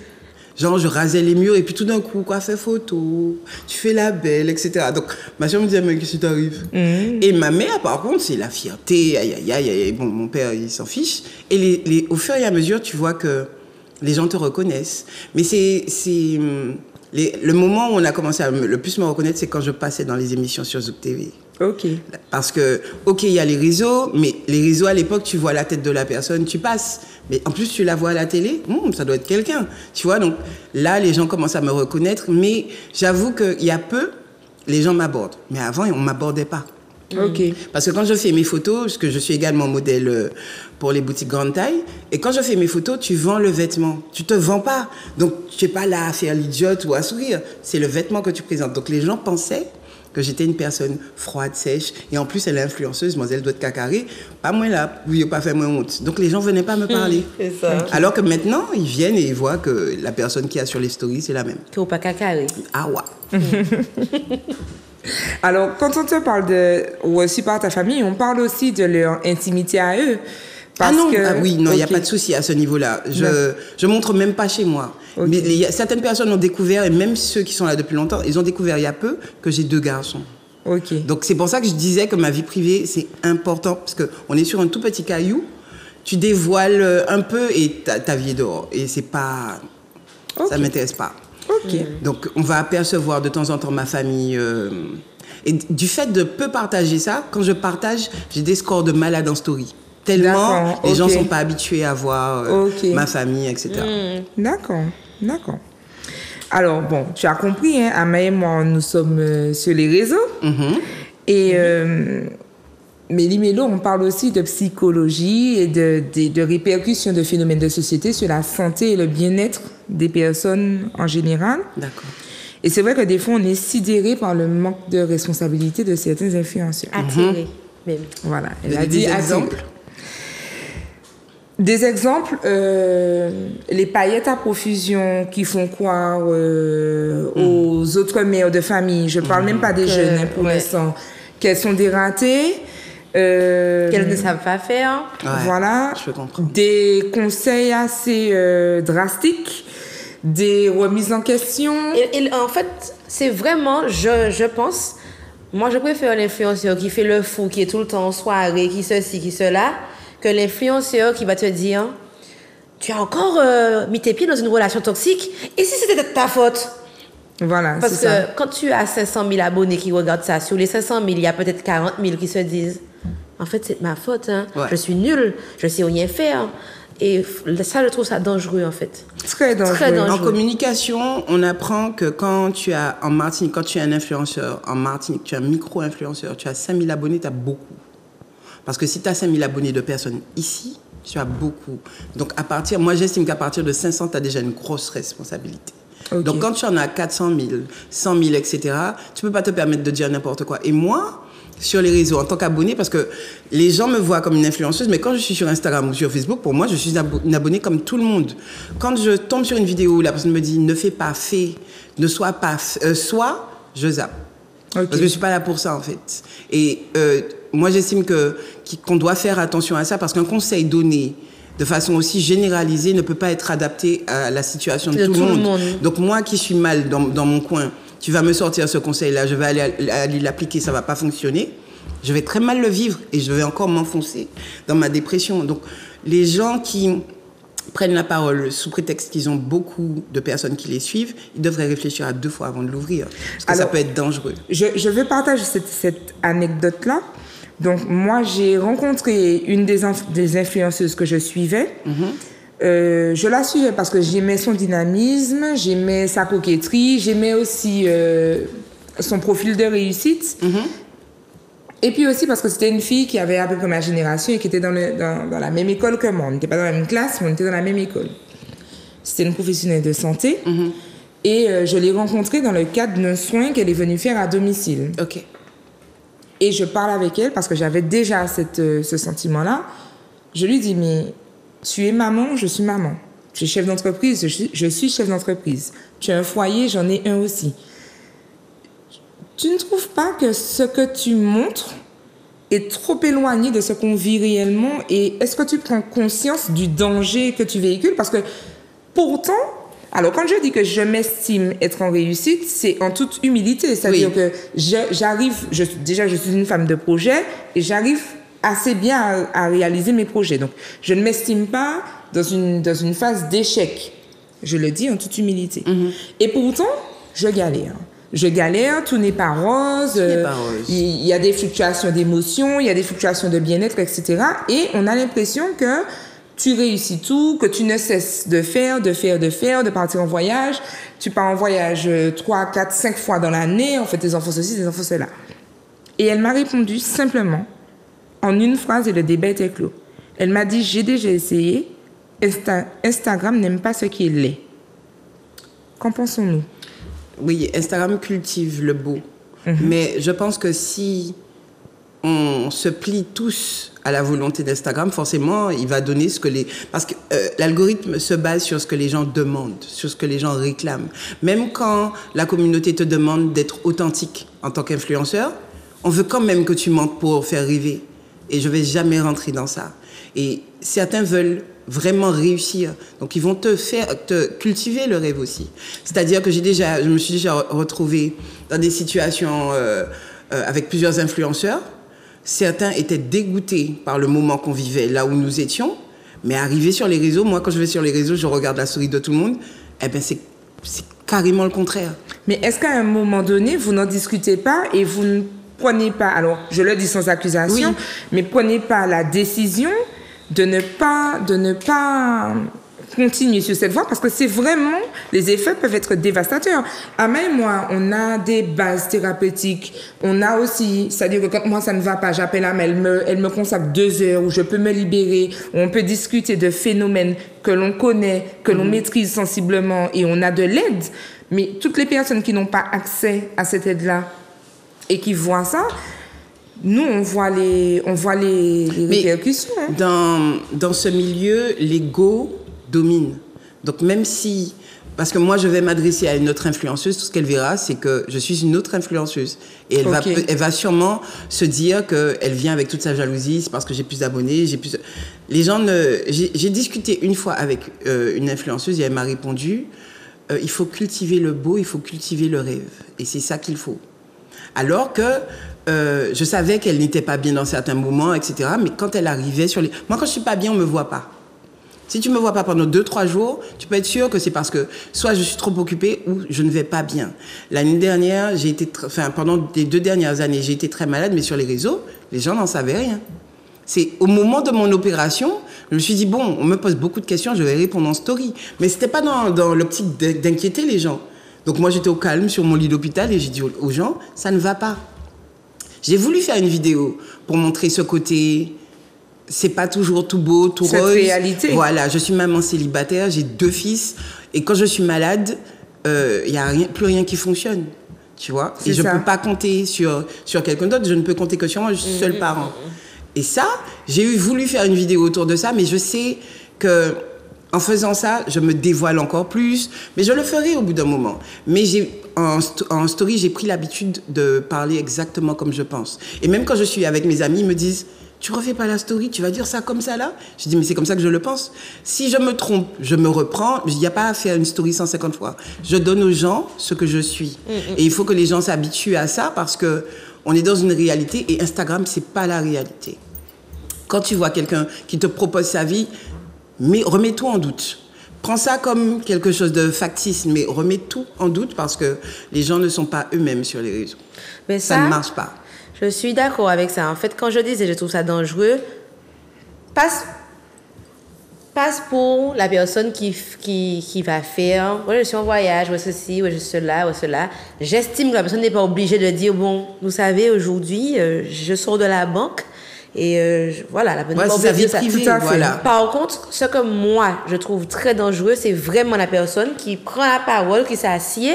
[SPEAKER 3] Genre, je rasais les murs et puis tout d'un coup, quoi, fais photo, tu fais la belle, etc. Donc, ma soeur me disait, mais qu'est-ce qui t'arrive? Et ma mère, par contre, c'est la fierté. Aïe. Bon, mon père, il s'en fiche. Et au fur et à mesure, tu vois que les gens te reconnaissent. Mais le moment où on a commencé à le plus me reconnaître, c'est quand je passais dans les émissions sur Zouk TV.
[SPEAKER 1] Ok.
[SPEAKER 3] Parce que, il y a les réseaux, mais les réseaux, à l'époque, tu vois la tête de la personne, tu passes. Mais en plus, tu la vois à la télé, ça doit être quelqu'un. Tu vois, donc là, les gens commencent à me reconnaître. Mais j'avoue qu'il y a peu, les gens m'abordent. Mais avant, on ne m'abordait pas.
[SPEAKER 1] Ok.
[SPEAKER 3] Parce que quand je fais mes photos, parce que je suis également modèle pour les boutiques grande taille, et quand je fais mes photos, tu vends le vêtement. Tu ne te vends pas. Donc, tu n'es pas là à faire l'idiote ou à sourire. C'est le vêtement que tu présentes. Donc, les gens pensaient que j'étais une personne froide, sèche, et en plus elle est influenceuse, elle doit être cacarée, pas moi là, vous pas fait moins honte. Donc les gens venaient pas me parler.
[SPEAKER 2] C'est ça.
[SPEAKER 3] Alors que maintenant, ils viennent et ils voient que la personne qui a sur les stories, c'est la même.
[SPEAKER 2] Tu n'es pas cacarée.
[SPEAKER 3] Ah ouais.
[SPEAKER 1] Alors, quand on te parle ou aussi par ta famille, on parle aussi de leur intimité à eux.
[SPEAKER 3] Oui, il n'y a pas de souci à ce niveau-là. Je montre même pas chez moi. Okay. Mais certaines personnes ont découvert, et même ceux qui sont là depuis longtemps, ils ont découvert il y a peu que j'ai 2 garçons.
[SPEAKER 1] Okay.
[SPEAKER 3] Donc c'est pour ça que je disais que ma vie privée, c'est important, parce qu'on est sur un tout petit caillou, tu dévoiles un peu et ta vie est dehors. Et c'est pas... Okay. Ça ne m'intéresse pas.
[SPEAKER 1] Okay.
[SPEAKER 3] Donc on va apercevoir de temps en temps ma famille... Et du fait de peu partager ça, quand je partage, j'ai des scores de malade en story. Tellement les gens ne sont pas habitués à voir ma famille, etc.
[SPEAKER 1] D'accord. Alors, bon, tu as compris, hein, Amae et moi, nous sommes sur les réseaux. Et Mélie Mélo, on parle aussi de psychologie et de répercussions de phénomènes de société sur la santé et le bien-être des personnes en général.
[SPEAKER 3] D'accord.
[SPEAKER 1] Et c'est vrai que des fois, on est sidéré par le manque de responsabilité de certains influenceurs.
[SPEAKER 2] Attiré, même.
[SPEAKER 1] Voilà.
[SPEAKER 3] Elle a dit des exemples.
[SPEAKER 1] Des exemples, les paillettes à profusion qui font croire aux autres mères de famille, je ne parle même pas des jeunes pour l'instant, qu'elles sont dératées.
[SPEAKER 2] Qu'elles ne savent pas faire.
[SPEAKER 3] Ouais,
[SPEAKER 1] voilà.
[SPEAKER 3] Je peux comprendre.
[SPEAKER 1] Des conseils assez drastiques, des remises en question.
[SPEAKER 2] Et en fait, c'est vraiment, je pense, moi je préfère l'influenceur qui fait le fou, qui est tout le temps en soirée, qui ceci, qui cela, que l'influenceur qui va te dire tu as encore mis tes pieds dans une relation toxique et si c'était de ta faute.
[SPEAKER 1] Voilà,
[SPEAKER 2] parce
[SPEAKER 1] c'est
[SPEAKER 2] que
[SPEAKER 1] ça.
[SPEAKER 2] quand tu as 500 000 abonnés qui regardent ça, sur les 500 000 il y a peut-être 40 000 qui se disent en fait c'est de ma faute, hein.
[SPEAKER 3] Ouais.
[SPEAKER 2] Je suis nulle, je sais rien faire. Et ça, je trouve ça dangereux, en fait.
[SPEAKER 1] Très dangereux.
[SPEAKER 2] Très dangereux.
[SPEAKER 3] En communication, on apprend que quand tu as en Martinique, quand tu es un influenceur, en Martinique, tu es un micro-influenceur, tu as 5000 abonnés, tu as beaucoup. Parce que si tu as 5000 abonnés de personnes ici, tu as beaucoup. Donc, moi, j'estime qu'à partir de 500, tu as déjà une grosse responsabilité. Okay. Donc, quand tu en as 400 000, 100 000, etc., tu ne peux pas te permettre de dire n'importe quoi. Et moi, sur les réseaux, en tant qu'abonné, parce que les gens me voient comme une influenceuse, mais quand je suis sur Instagram ou sur Facebook, pour moi, je suis une abonnée comme tout le monde. Quand je tombe sur une vidéo où la personne me dit « ne fais pas, fais, ne sois pas, sois », je zappe. Okay. Parce que je ne suis pas là pour ça, en fait. Et moi, j'estime qu'on doit faire attention à ça, parce qu'un conseil donné de façon aussi généralisée ne peut pas être adapté à la situation de tout le monde. Donc moi qui suis mal dans mon coin, tu vas me sortir ce conseil-là, je vais aller l'appliquer, ça ne va pas fonctionner. Je vais très mal le vivre et je vais encore m'enfoncer dans ma dépression. Donc, les gens qui prennent la parole sous prétexte qu'ils ont beaucoup de personnes qui les suivent, ils devraient réfléchir à 2 fois avant de l'ouvrir. Parce que ça peut être dangereux.
[SPEAKER 1] Je veux partager cette anecdote-là. Donc, moi, j'ai rencontré une des influenceuses que je suivais. Je la suivais parce que j'aimais son dynamisme, j'aimais sa coquetterie, j'aimais aussi son profil de réussite. Et puis aussi parce que c'était une fille qui avait à peu près ma génération et qui était dans la même école que moi. On n'était pas dans la même classe, mais on était dans la même école. C'était une professionnelle de santé. Et je l'ai rencontrée dans le cadre d'un soin qu'elle est venue faire à domicile.
[SPEAKER 3] Ok.
[SPEAKER 1] Et je parle avec elle parce que j'avais déjà ce sentiment-là. Je lui dis, mais tu es maman, je suis maman. Tu es chef d'entreprise, je suis chef d'entreprise. Tu as un foyer, j'en ai un aussi. Tu ne trouves pas que ce que tu montres est trop éloigné de ce qu'on vit réellement? Et est-ce que tu prends conscience du danger que tu véhicules? Parce que pourtant, alors quand je dis que je m'estime être en réussite, c'est en toute humilité. C'est-à-dire que j'arrive, je suis une femme de projet et j'arrive assez bien à réaliser mes projets. Donc, je ne m'estime pas dans une phase d'échec. Je le dis en toute humilité. Et pourtant, je galère. Tout n'est pas rose. Il y a des fluctuations d'émotions, il y a des fluctuations de bien-être, etc. Et on a l'impression que tu réussis tout, que tu ne cesses de faire, de partir en voyage. Tu pars en voyage 3, 4, 5 fois dans l'année. En fait, tes enfants ceci, tes enfants cela. Et elle m'a répondu simplement, en une phrase, et le débat était clos. Elle m'a dit, j'ai déjà essayé. Instagram n'aime pas ce qui est laid. Qu'en pensons-nous?
[SPEAKER 3] Oui, Instagram cultive le beau. Mais je pense que si on se plie tous à la volonté d'Instagram, forcément, il va donner ce que les... Parce que l'algorithme se base sur ce que les gens demandent, sur ce que les gens réclament. Même quand la communauté te demande d'être authentique en tant qu'influenceur, on veut quand même que tu mentes pour faire rêver. Et je ne vais jamais rentrer dans ça. Et certains veulent vraiment réussir. Donc, ils vont te cultiver le rêve aussi. C'est-à-dire que je me suis déjà retrouvée dans des situations avec plusieurs influenceurs. Certains étaient dégoûtés par le moment qu'on vivait là où nous étions. Mais arrivés sur les réseaux, moi, quand je vais sur les réseaux, je regarde la story de tout le monde. Eh bien, c'est carrément le contraire.
[SPEAKER 1] Mais est-ce qu'à un moment donné, vous n'en discutez pas et vous ne prenez pas, alors je le dis sans accusation, mais prenez pas la décision de ne pas continuer sur cette voie, parce que c'est vraiment, les effets peuvent être dévastateurs. Ama et moi, on a des bases thérapeutiques, on a aussi, c'est-à-dire que quand moi ça ne va pas, j'appelle Ama, elle me consacre 2 heures où je peux me libérer, où on peut discuter de phénomènes que l'on connaît, que l'on maîtrise sensiblement, et on a de l'aide. Mais toutes les personnes qui n'ont pas accès à cette aide-là et qui voient ça, nous, on voit les répercussions.
[SPEAKER 3] Dans ce milieu, l'ego domine. Donc même si... Parce que moi, je vais m'adresser à une autre influenceuse, tout ce qu'elle verra, c'est que je suis une autre influenceuse. Et elle va sûrement se dire qu'elle vient avec toute sa jalousie, c'est parce que j'ai plus d'abonnés, j'ai plus... Les gens ne... J'ai discuté une fois avec une influenceuse et elle m'a répondu, il faut cultiver le beau, il faut cultiver le rêve. Et c'est ça qu'il faut. Alors que je savais qu'elle n'était pas bien dans certains moments, etc. Mais quand elle arrivait sur les... Moi, quand je suis pas bien, on me voit pas. Si tu me vois pas pendant 2-3 jours, tu peux être sûr que c'est parce que soit je suis trop occupée ou je ne vais pas bien. L'année dernière, pendant les 2 dernières années, j'ai été très malade, mais sur les réseaux, les gens n'en savaient rien. C'est au moment de mon opération, je me suis dit, bon, on me pose beaucoup de questions, je vais répondre en story. Mais c'était pas dans l'optique d'inquiéter les gens. Donc moi, j'étais au calme sur mon lit d'hôpital et j'ai dit aux gens, ça ne va pas. J'ai voulu faire une vidéo pour montrer ce côté... C'est pas toujours tout beau, tout rose.
[SPEAKER 1] Cette réalité.
[SPEAKER 3] Voilà, je suis maman célibataire, j'ai 2 fils. Et quand je suis malade, il n'y a plus rien qui fonctionne. Tu vois? Et je ne peux pas compter sur quelqu'un d'autre. Je ne peux compter que sur moi, je suis seul parent. Et ça, j'ai voulu faire une vidéo autour de ça, mais je sais que en faisant ça, je me dévoile encore plus. Mais je le ferai au bout d'un moment. Mais en story, j'ai pris l'habitude de parler exactement comme je pense. Et même quand je suis avec mes amis, ils me disent... Tu refais pas la story, tu vas dire ça comme ça là? Je dis, mais c'est comme ça que je le pense. Si je me trompe, je me reprends. Il n'y a pas à faire une story 150 fois. Je donne aux gens ce que je suis. Et il faut que les gens s'habituent à ça parce qu'on est dans une réalité et Instagram, c'est pas la réalité. Quand tu vois quelqu'un qui te propose sa vie, remets tout en doute. Prends ça comme quelque chose de factice, mais remets tout en doute parce que les gens ne sont pas eux-mêmes sur les réseaux.
[SPEAKER 2] Mais
[SPEAKER 3] ça ne marche pas.
[SPEAKER 2] Je suis d'accord avec ça. En fait, quand je disais je trouve ça dangereux, passe pour la personne qui va faire, ouais, je suis en voyage, ouais, ceci, ouais, je suis cela, ouais, cela. J'estime que la personne n'est pas obligée de dire, bon, vous savez, aujourd'hui, je sors de la banque et voilà, la personne n'est pas
[SPEAKER 3] c'est sa
[SPEAKER 2] obligée
[SPEAKER 3] vie
[SPEAKER 2] de
[SPEAKER 3] privée,
[SPEAKER 2] dire ça.
[SPEAKER 3] voilà.
[SPEAKER 2] Par contre, ce que moi, je trouve très dangereux, c'est vraiment la personne qui prend la parole, qui s'assied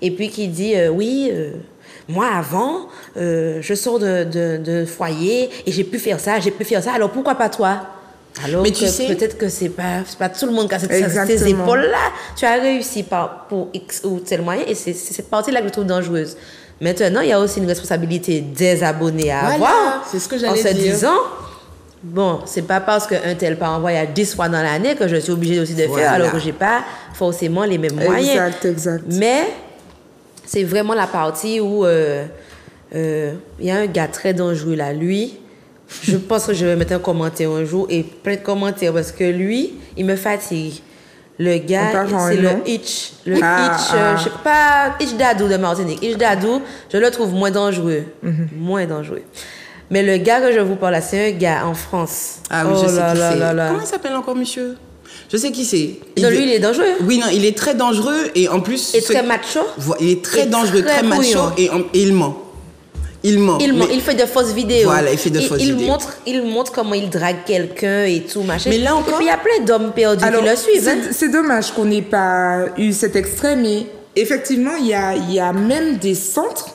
[SPEAKER 2] et puis qui dit, oui, moi, avant, je sors de foyer et j'ai pu faire ça, alors pourquoi pas toi? Alors
[SPEAKER 3] mais
[SPEAKER 2] que
[SPEAKER 3] tu sais,
[SPEAKER 2] peut-être que c'est pas tout le monde qui a ces épaules-là. Tu as réussi pour X ou tel moyen et c'est cette partie-là que je trouve dangereuse. Maintenant, il y a aussi une responsabilité des abonnés à avoir.
[SPEAKER 3] C'est ce que j'allais
[SPEAKER 2] dire. En se
[SPEAKER 3] dire.
[SPEAKER 2] disant, bon, c'est pas parce qu'un tel part en voyage 10 fois dans l'année que je suis obligée aussi de faire alors que j'ai pas forcément les mêmes moyens.
[SPEAKER 1] Exact.
[SPEAKER 2] Mais c'est vraiment la partie où il y a un gars très dangereux là, lui. Je pense que je vais mettre un commentaire un jour et plein de commentaires parce que lui, il me fatigue. Le gars, c'est le Hitch. Je sais pas, Hitch Dadou de Martinique. Hitch Dadou, je le trouve moins dangereux. Moins dangereux. Mais le gars que je vous parle là, c'est un gars en France.
[SPEAKER 3] Ah oui, je sais qui c'est. Comment il s'appelle encore, monsieur? Je sais qui c'est.
[SPEAKER 2] Lui, il est dangereux.
[SPEAKER 3] Oui, non, il est très dangereux et en plus...
[SPEAKER 2] Et très macho.
[SPEAKER 3] Il est très dangereux, très macho et il ment. Il ment.
[SPEAKER 2] Il fait de fausses vidéos.
[SPEAKER 3] Voilà, il fait de fausses vidéos.
[SPEAKER 2] Il montre comment il drague quelqu'un et tout, machin.
[SPEAKER 3] Mais là encore...
[SPEAKER 2] Et puis il y a plein d'hommes perdus qui le suivent.
[SPEAKER 1] C'est dommage qu'on n'ait pas eu cet extrait, mais effectivement, il y a même des centres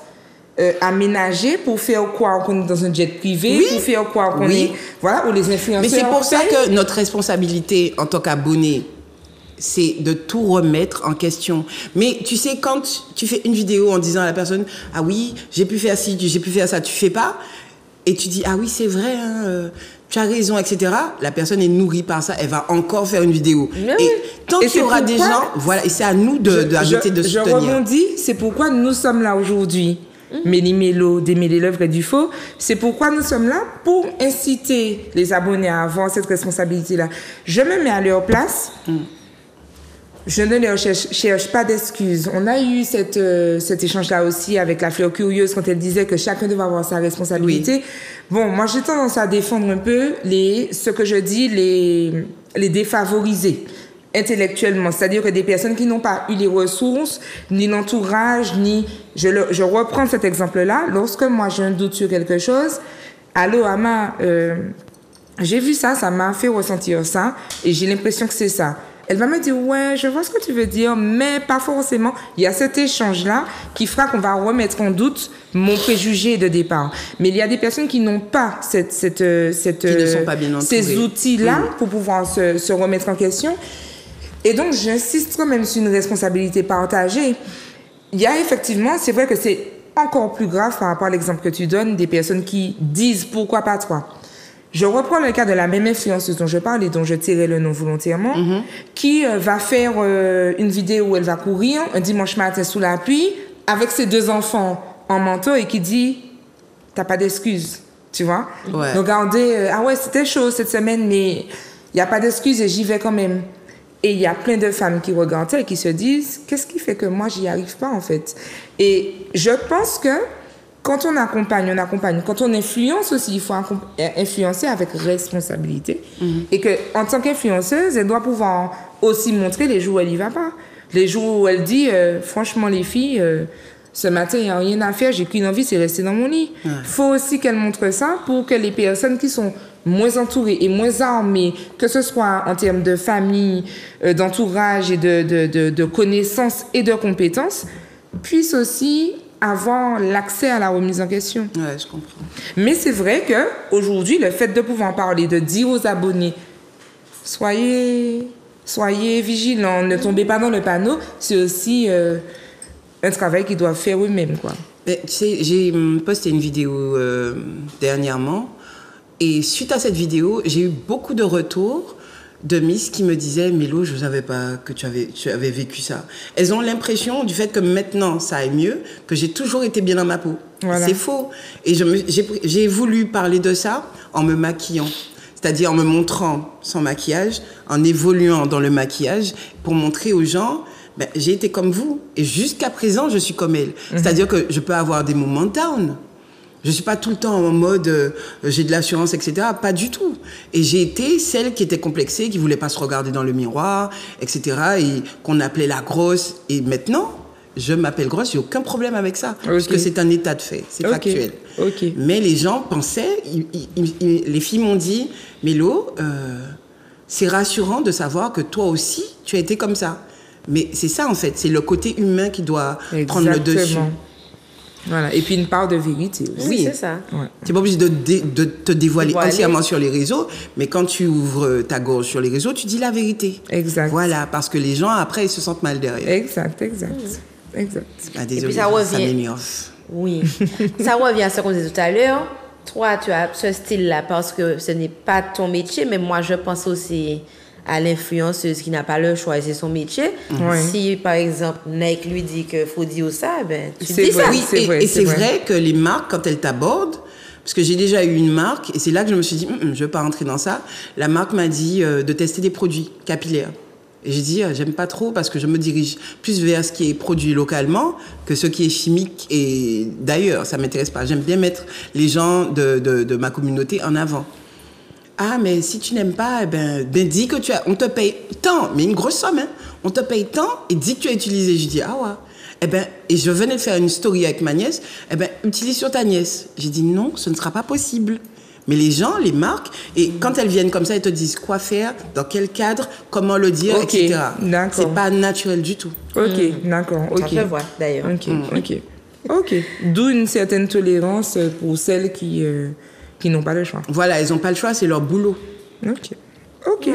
[SPEAKER 1] aménagés pour faire croire qu'on est dans un jet privé, pour faire croire qu'on est... Voilà, où les influenceurs...
[SPEAKER 3] Mais c'est pour ça que notre responsabilité en tant qu'abonné, c'est de tout remettre en question. Mais tu sais, quand tu fais une vidéo en disant à la personne « Ah oui, j'ai pu faire ci, j'ai pu faire ça », tu fais pas. Et tu dis « Ah oui, c'est vrai, hein, tu as raison, etc. » La personne est nourrie par ça, elle va encore faire une vidéo. Et tant qu'il y aura des gens, voilà, et c'est à nous d'arrêter de soutenir.
[SPEAKER 1] Je rebondis, c'est pourquoi nous sommes là aujourd'hui. Mélie Mélo, démêler l'œuvre et du faux. C'est pourquoi nous sommes là, pour inciter les abonnés à avoir cette responsabilité-là. Je me mets à leur place. Je ne leur cherche pas d'excuses. On a eu cet échange-là aussi avec la fleur curieuse quand elle disait que chacun devait avoir sa responsabilité. Oui. Bon, moi j'ai tendance à défendre un peu ce que je dis, les défavorisés intellectuellement. C'est-à-dire que des personnes qui n'ont pas eu les ressources, ni l'entourage, ni... Je reprends cet exemple-là. Lorsque moi j'ai un doute sur quelque chose, allô Ama, j'ai vu ça, ça m'a fait ressentir ça, et j'ai l'impression que c'est ça. Elle va me dire, ouais, je vois ce que tu veux dire, mais pas forcément. Il y a cet échange-là qui fera qu'on va remettre en doute mon préjugé de départ. Mais il y a des personnes qui n'ont pas qui ne sont pas bien entourées. Ces outils-là pour pouvoir se remettre en question. Et donc, j'insiste quand même sur une responsabilité partagée. Il y a effectivement, c'est vrai que c'est encore plus grave par rapport à l'exemple que tu donnes, des personnes qui disent, pourquoi pas toi? Je reprends le cas de la même influenceuse dont je parle et dont je tirais le nom volontairement, qui va faire une vidéo où elle va courir un dimanche matin sous la pluie avec ses 2 enfants en manteau et qui dit « t'as pas d'excuses ». Tu vois? Ouais. Regardez, ah ouais, c'était chaud cette semaine, mais il n'y a pas d'excuses et j'y vais quand même. Et il y a plein de femmes qui regardent ça et qui se disent « qu'est-ce qui fait que moi, j'y arrive pas en fait ?» Et je pense que quand on accompagne, on accompagne. Quand on influence aussi, il faut influencer avec responsabilité. Et qu'en tant qu'influenceuse, elle doit pouvoir aussi montrer les jours où elle n'y va pas. Les jours où elle dit, franchement les filles, ce matin, il n'y a rien à faire, j'ai qu'une envie, c'est rester dans mon lit. Il faut aussi qu'elle montre ça pour que les personnes qui sont moins entourées et moins armées, que ce soit en termes de famille, d'entourage et de connaissances et de compétences, puissent aussi avoir l'accès à la remise en question.
[SPEAKER 3] Ouais, je comprends.
[SPEAKER 1] Mais c'est vrai qu'aujourd'hui, le fait de pouvoir en parler, de dire aux abonnés, soyez vigilants, ne tombez pas dans le panneau, c'est aussi un travail qu'ils doivent faire eux-mêmes, quoi.
[SPEAKER 3] Mais, tu sais, j'ai posté une vidéo dernièrement, et suite à cette vidéo, j'ai eu beaucoup de retours de Miss qui me disaient « Mélo, je ne savais pas que tu avais vécu ça ». Elles ont l'impression du fait que maintenant, ça aille mieux, que j'ai toujours été bien dans ma peau. Voilà. C'est faux. Et j'ai voulu parler de ça en me maquillant. C'est-à-dire en me montrant sans maquillage, en évoluant dans le maquillage, pour montrer aux gens, ben, j'ai été comme vous. Et jusqu'à présent, je suis comme elle. C'est-à-dire que je peux avoir des moments down. Je suis pas tout le temps en mode j'ai de l'assurance, etc. Pas du tout. Et j'ai été celle qui était complexée, qui voulait pas se regarder dans le miroir, etc. Et qu'on appelait la grosse. Et maintenant, je m'appelle grosse, j'ai aucun problème avec ça. Parce que c'est un état de fait, c'est factuel. Mais les gens pensaient, les filles m'ont dit, Mélo, c'est rassurant de savoir que toi aussi, tu as été comme ça. Mais c'est ça, en fait. C'est le côté humain qui doit prendre le dessus.
[SPEAKER 1] Voilà. Et puis une part de vérité aussi.
[SPEAKER 2] Oui, c'est ça.
[SPEAKER 3] Ouais. Tu n'es pas obligé de te dévoiler entièrement sur les réseaux, mais quand tu ouvres ta gorge sur les réseaux, tu dis la vérité.
[SPEAKER 1] Exact.
[SPEAKER 3] Voilà, parce que les gens, après, ils se sentent mal derrière.
[SPEAKER 1] Exact.
[SPEAKER 3] Ah, désolé,
[SPEAKER 2] et puis ça revient.
[SPEAKER 3] Ça m'énerve.
[SPEAKER 2] Oui. Ça revient à ce qu'on disait tout à l'heure. Toi, tu as ce style-là parce que ce n'est pas ton métier, mais moi, je pense aussi à l'influenceuse qui n'a pas le choix et c'est son métier. Si, par exemple, Nike lui dit qu'il faut dire ça, ben, tu dis ça.
[SPEAKER 3] Oui, et c'est vrai que les marques, quand elles t'abordent, parce que j'ai déjà eu une marque, et c'est là que je me suis dit, je ne veux pas rentrer dans ça, la marque m'a dit de tester des produits capillaires. Et j'ai dit, j'aime pas trop parce que je me dirige plus vers ce qui est produit localement que ce qui est chimique. Et d'ailleurs, ça m'intéresse pas. J'aime bien mettre les gens de ma communauté en avant. Ah, mais si tu n'aimes pas, dis que on te paye tant, mais une grosse somme, hein. On te paye tant et dis que tu as utilisé. Je dis, ah ouais. Et je venais de faire une story avec ma nièce. Utilise sur ta nièce. J'ai dit, non, ce ne sera pas possible. Mais les gens, les marques, et quand elles viennent comme ça, elles te disent quoi faire, dans quel cadre, comment le dire, etc. C'est pas naturel du tout.
[SPEAKER 1] D'accord.
[SPEAKER 2] Ça se voit, d'ailleurs.
[SPEAKER 1] Ok. D'où une certaine tolérance pour celles qui n'ont pas le choix.
[SPEAKER 3] Voilà, elles n'ont pas le choix, c'est leur boulot.
[SPEAKER 1] Ok. Ouais.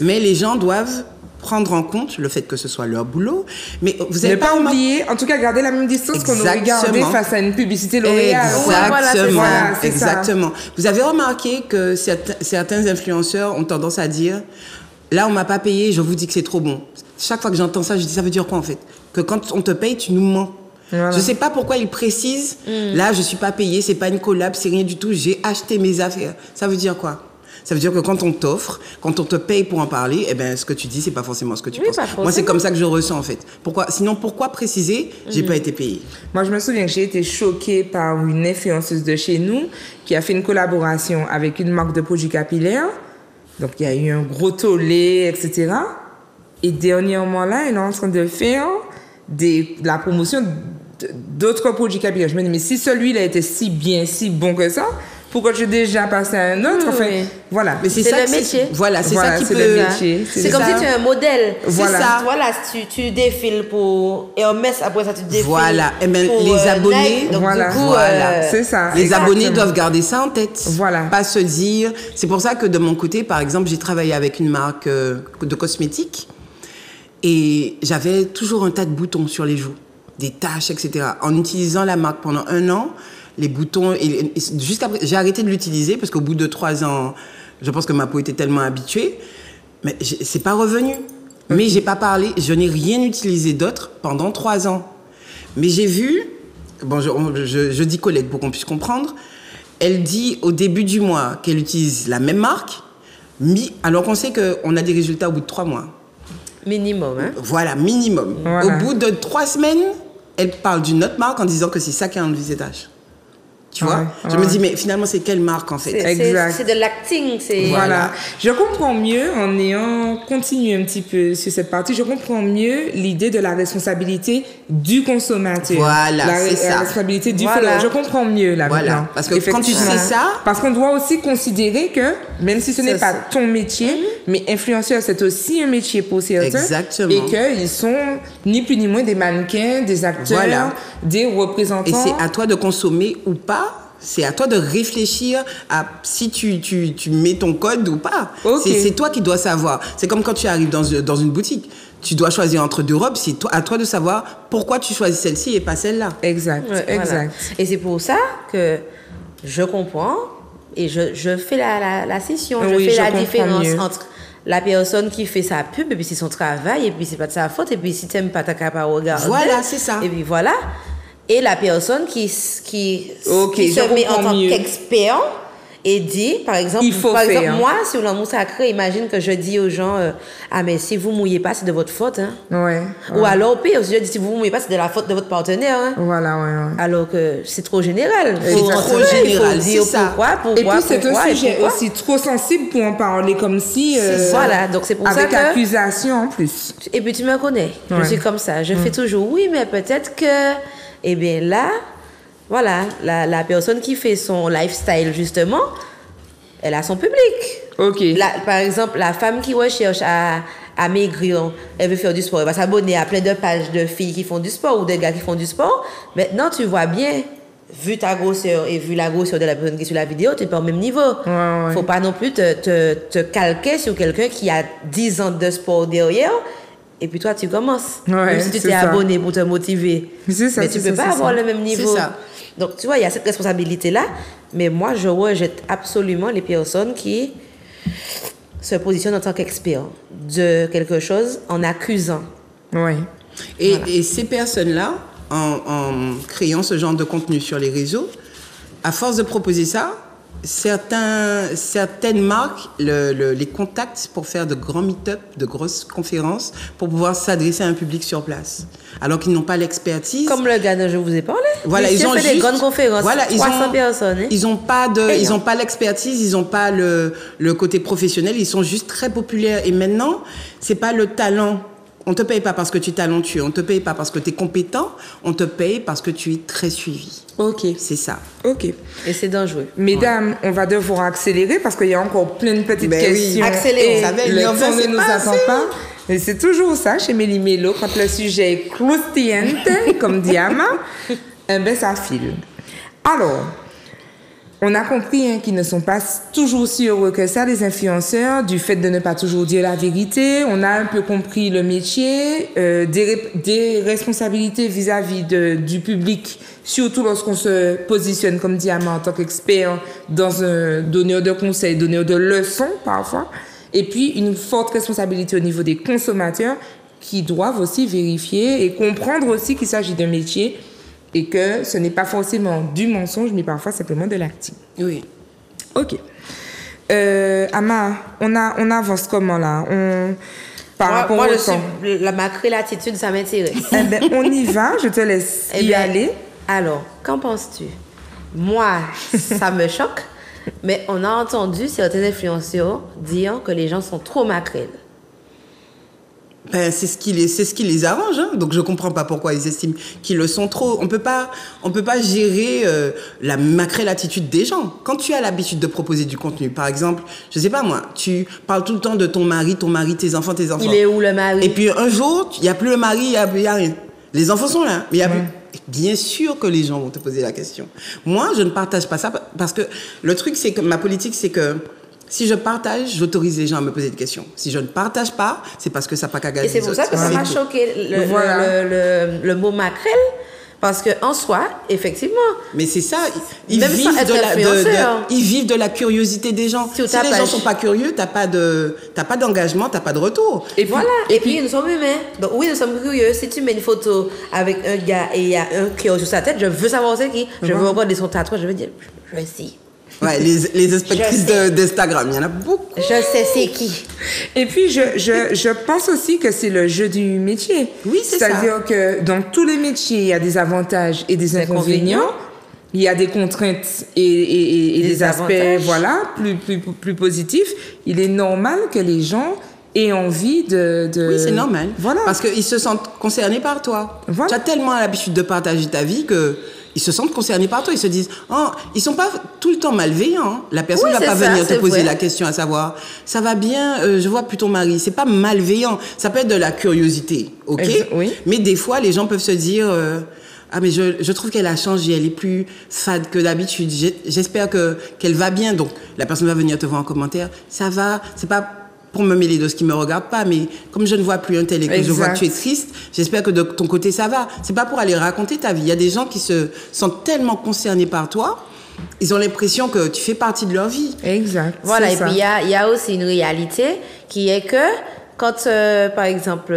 [SPEAKER 3] Mais les gens doivent prendre en compte le fait que ce soit leur boulot. Mais vous n'avez
[SPEAKER 1] pas oublier, en tout cas, garder la même distance qu'on aurait gardé face à une publicité L'Oréal.
[SPEAKER 3] Exactement. Vous avez remarqué que certains influenceurs ont tendance à dire « Là, on ne m'a pas payé, je vous dis que c'est trop bon. » Chaque fois que j'entends ça, je dis « Ça veut dire quoi, en fait ? Que quand on te paye, tu nous mens. » Voilà. Je ne sais pas pourquoi ils précisent « Là, je ne suis pas payé, ce n'est pas une collab, c'est rien du tout, j'ai acheté mes affaires. » Ça veut dire quoi ? Ça veut dire que quand on t'offre, quand on te paye pour en parler, ce que tu dis, c'est pas forcément ce que tu penses. Moi, c'est comme ça que je ressens, en fait. Sinon, pourquoi préciser j'ai pas été payée?
[SPEAKER 1] Moi, je me souviens que j'ai été choquée par une influenceuse de chez nous qui a fait une collaboration avec une marque de produits capillaires. Donc, il y a eu un gros tollé, etc. Et dernièrement, là, elle est en train de faire la promotion d'autres produits capillaires. Je me dis, mais si celui-là était si bien, si bon que ça, pourquoi je vais déjà passer à un autre? Voilà.
[SPEAKER 3] Mais c'est
[SPEAKER 2] le métier.
[SPEAKER 3] Voilà, c'est ça qui peut...
[SPEAKER 1] le métier.
[SPEAKER 2] C'est comme si tu es un modèle.
[SPEAKER 3] Voilà.
[SPEAKER 2] C'est ça. Voilà, tu défiles pour Hermès, après ça, tu défiles
[SPEAKER 3] voilà. Et
[SPEAKER 2] pour
[SPEAKER 3] les abonnés...
[SPEAKER 2] Nike, donc
[SPEAKER 1] voilà.
[SPEAKER 2] Du coup,
[SPEAKER 1] c'est ça.
[SPEAKER 3] Les abonnés doivent garder ça en tête.
[SPEAKER 1] Voilà.
[SPEAKER 3] Pas se dire... C'est pour ça que de mon côté, par exemple, j'ai travaillé avec une marque de cosmétiques et j'avais toujours un tas de boutons sur les joues, des taches, etc. En utilisant la marque pendant 1 an, les boutons, et juste après, j'ai arrêté de l'utiliser parce qu'au bout de 3 ans, je pense que ma peau était tellement habituée, mais c'est pas revenu. Mais j'ai pas parlé, je n'ai rien utilisé d'autre pendant 3 ans. Mais j'ai vu, bon, je dis collègue pour qu'on puisse comprendre, elle dit au début du mois qu'elle utilise la même marque, alors qu'on sait qu'on a des résultats au bout de 3 mois.
[SPEAKER 2] Minimum, hein?
[SPEAKER 3] Voilà, minimum. Voilà. Au bout de 3 semaines, elle parle d'une autre marque en disant que c'est ça qui a enlevé ses taches. Tu vois, je me dis, mais finalement, c'est quelle marque, en fait?
[SPEAKER 2] C'est de l'acting.
[SPEAKER 1] Voilà. Je comprends mieux, en ayant continué un petit peu sur cette partie, je comprends mieux l'idée de la responsabilité du consommateur.
[SPEAKER 3] Voilà, c'est ça.
[SPEAKER 1] La responsabilité du follower. Je comprends mieux, là, maintenant.
[SPEAKER 3] Parce que quand tu sais ça...
[SPEAKER 1] Parce qu'on doit aussi considérer que, même si ce n'est pas ton métier, mais influenceur, c'est aussi un métier pour certains.
[SPEAKER 3] Exactement.
[SPEAKER 1] Et qu'ils sont ni plus ni moins des mannequins, des acteurs, des représentants.
[SPEAKER 3] Et c'est à toi de consommer ou pas. C'est à toi de réfléchir à si tu mets ton code ou pas. C'est toi qui dois savoir. C'est comme quand tu arrives dans une boutique. Tu dois choisir entre 2 robes. C'est à toi de savoir pourquoi tu choisis celle-ci et pas celle-là.
[SPEAKER 1] Exact.
[SPEAKER 2] Voilà. Et c'est pour ça que je comprends et je fais la scission. Je fais la différence entre la personne qui fait sa pub et puis c'est son travail et puis c'est pas de sa faute et puis si t'aimes pas t'as qu'à pas regarder.
[SPEAKER 3] Voilà, c'est ça.
[SPEAKER 2] Et puis voilà. Et la personne qui se met en tant qu'expert et dit, par exemple,
[SPEAKER 1] Il faut faire.
[SPEAKER 2] moi, sur l'amour sacré, imagine que je dis aux gens, ah, mais si vous mouillez pas, c'est de votre faute. Hein.
[SPEAKER 1] Ouais.
[SPEAKER 2] Ou alors, au pire, je dis, si vous mouillez pas, c'est de la faute de votre partenaire. Hein.
[SPEAKER 1] Voilà, ouais.
[SPEAKER 2] Alors que c'est trop général.
[SPEAKER 3] C'est trop général,
[SPEAKER 2] Il faut dire
[SPEAKER 3] c'est ça.
[SPEAKER 2] pourquoi,
[SPEAKER 1] Et puis, c'est un sujet aussi trop sensible pour en parler comme si...
[SPEAKER 2] voilà, donc c'est pour ça
[SPEAKER 1] avec
[SPEAKER 2] que...
[SPEAKER 1] accusation en plus.
[SPEAKER 2] Et puis tu me connais,
[SPEAKER 1] Ouais.
[SPEAKER 2] je suis comme ça. Je fais toujours oui, mais peut-être que... Eh bien là, voilà, la personne qui fait son lifestyle justement, elle a son public.
[SPEAKER 1] OK.
[SPEAKER 2] Par exemple, la femme qui recherche à maigrir, elle veut faire du sport, elle va s'abonner à plein de pages de filles qui font du sport ou de gars qui font du sport. Maintenant, tu vois bien, vu ta grosseur et vu la grosseur de la personne qui est sur la vidéo, tu n'es pas au même niveau.
[SPEAKER 1] Ouais.
[SPEAKER 2] Faut pas non plus te calquer sur quelqu'un qui a 10 ans de sport derrière. Et puis toi, tu commences.
[SPEAKER 1] Ouais,
[SPEAKER 2] même si tu
[SPEAKER 1] c'est
[SPEAKER 2] t'es
[SPEAKER 1] ça.
[SPEAKER 2] abonné pour te motiver.
[SPEAKER 1] C'est ça,
[SPEAKER 2] mais tu
[SPEAKER 1] c'est
[SPEAKER 2] peux
[SPEAKER 1] ça,
[SPEAKER 2] pas
[SPEAKER 1] c'est
[SPEAKER 2] avoir
[SPEAKER 1] ça.
[SPEAKER 2] le même niveau.
[SPEAKER 3] C'est ça.
[SPEAKER 2] Donc, tu vois, il y a cette responsabilité-là. Mais moi, je rejette absolument les personnes qui se positionnent en tant qu'experts de quelque chose en accusant.
[SPEAKER 1] Ouais.
[SPEAKER 3] Et ces personnes-là, en créant ce genre de contenu sur les réseaux, à force de proposer ça, certaines marques les contactent pour faire de grands meet-up, de grosses conférences, pour pouvoir s'adresser à un public sur place. Alors qu'ils n'ont pas l'expertise.
[SPEAKER 2] Comme le gars dont je vous ai parlé.
[SPEAKER 3] Voilà,
[SPEAKER 2] Monsieur
[SPEAKER 3] ils ont
[SPEAKER 2] fait
[SPEAKER 3] juste,
[SPEAKER 2] des grandes conférences.
[SPEAKER 3] Voilà,
[SPEAKER 2] 300 personnes. Hein.
[SPEAKER 3] Ils n'ont pas l'expertise, ils n'ont pas le côté professionnel, ils sont juste très populaires. Et maintenant, c'est pas le talent. On te paye pas parce que tu es talentueux, on te paye pas parce que tu es compétent, on te paye parce que tu es très suivi.
[SPEAKER 1] OK.
[SPEAKER 3] C'est ça.
[SPEAKER 1] OK.
[SPEAKER 2] Et c'est dangereux.
[SPEAKER 1] Mesdames, on va devoir accélérer parce qu'il y a encore plein de petites
[SPEAKER 3] Ben oui.
[SPEAKER 1] questions.
[SPEAKER 2] Accélérons.
[SPEAKER 1] Et
[SPEAKER 3] Ça va,
[SPEAKER 1] le
[SPEAKER 3] Lyon,
[SPEAKER 1] temps ne
[SPEAKER 3] c'est
[SPEAKER 1] nous
[SPEAKER 3] pas
[SPEAKER 1] attend
[SPEAKER 3] assez.
[SPEAKER 1] pas. Et c'est toujours ça chez Mélie Mélo, quand le sujet est croustillante, comme dit Ama, eh ben ça file. Alors, on a compris qu'ils ne sont pas toujours si heureux que ça, les influenceurs, du fait de ne pas toujours dire la vérité. On a un peu compris le métier, des responsabilités vis-à-vis du public, surtout lorsqu'on se positionne comme Diamant en tant qu'expert dans un donneur de conseils, donneur de leçons parfois. Et puis une forte responsabilité au niveau des consommateurs qui doivent aussi vérifier et comprendre aussi qu'il s'agit d'un métier et que ce n'est pas forcément du mensonge, mais parfois simplement de l'acting.
[SPEAKER 3] Oui.
[SPEAKER 1] OK. Ama, on avance comment là? Par rapport au temps.
[SPEAKER 2] Ma créativité, ça m'intéresse.
[SPEAKER 1] Eh ben, on y va, je te laisse y aller.
[SPEAKER 2] Alors, qu'en penses-tu? Moi, ça me choque, mais on a entendu certains influenceurs dire que les gens sont trop maquerelles.
[SPEAKER 3] Ben, c'est ce qui les arrange, hein. Donc je comprends pas pourquoi ils estiment qu'ils le sont trop. On peut pas gérer la maquerelle attitude des gens. Quand tu as l'habitude de proposer du contenu, par exemple, je sais pas moi, tu parles tout le temps de ton mari, tes enfants.
[SPEAKER 2] Il est où le mari?
[SPEAKER 3] Et puis un jour, il y a plus le mari, il y a rien. Les enfants sont là, mais il y a plus. Bien sûr que les gens vont te poser la question. Moi, je ne partage pas ça parce que le truc, c'est que ma politique, c'est que si je partage, j'autorise les gens à me poser des questions. Si je ne partage pas, c'est parce que ça n'a pas qu'à gagner.
[SPEAKER 2] Et c'est pour ça que ça m'a choqué le mot maquerelle. Parce qu'en soi, effectivement.
[SPEAKER 3] Mais c'est ça, ils
[SPEAKER 2] même
[SPEAKER 3] vivent,
[SPEAKER 2] sans être
[SPEAKER 3] ils vivent de la curiosité des gens. Si les gens ne sont pas curieux, t'as pas d'engagement, t'as pas de retour.
[SPEAKER 2] Et voilà. Et puis nous sommes humains. Donc oui, nous sommes curieux. Si tu mets une photo avec un gars et il y a un cœur sur sa tête, je veux savoir c'est qui. Je veux regarder son tatouage, je veux dire, je sais.
[SPEAKER 3] Ouais, les inspectrices d'Instagram, il y en a beaucoup.
[SPEAKER 2] Je sais c'est qui.
[SPEAKER 1] Et puis, je pense aussi que c'est le jeu du métier.
[SPEAKER 3] Oui, c'est ça.
[SPEAKER 1] C'est-à-dire que dans tous les métiers, il y a des avantages et des inconvénients. Il y a des contraintes et des aspects, voilà, plus positifs. Il est normal que les gens aient envie de...
[SPEAKER 3] Oui, c'est normal.
[SPEAKER 1] Voilà.
[SPEAKER 3] Parce qu'ils se sentent concernés par toi.
[SPEAKER 1] Voilà.
[SPEAKER 3] Tu as tellement l'habitude de partager ta vie que... Ils se sentent concernés par toi. Ils se disent, oh, ils sont pas tout le temps malveillants. La personne va pas venir te poser la question à savoir, ça va bien, je vois plus ton mari. C'est pas malveillant. Ça peut être de la curiosité, ok?
[SPEAKER 1] Oui.
[SPEAKER 3] Mais des fois, les gens peuvent se dire, ah mais je trouve qu'elle a changé, elle est plus fade que d'habitude. J'espère qu'elle va bien. Donc la personne va venir te voir en commentaire, ça va. C'est pas pour me mêler de ce qui me regarde pas, mais comme je ne vois plus un tel et que je vois que tu es triste, j'espère que de ton côté ça va. C'est pas pour aller raconter ta vie. Il y a des gens qui se sentent tellement concernés par toi, ils ont l'impression que tu fais partie de leur vie.
[SPEAKER 1] Exact.
[SPEAKER 2] Voilà, et puis il y a aussi une réalité qui est que quand, par exemple,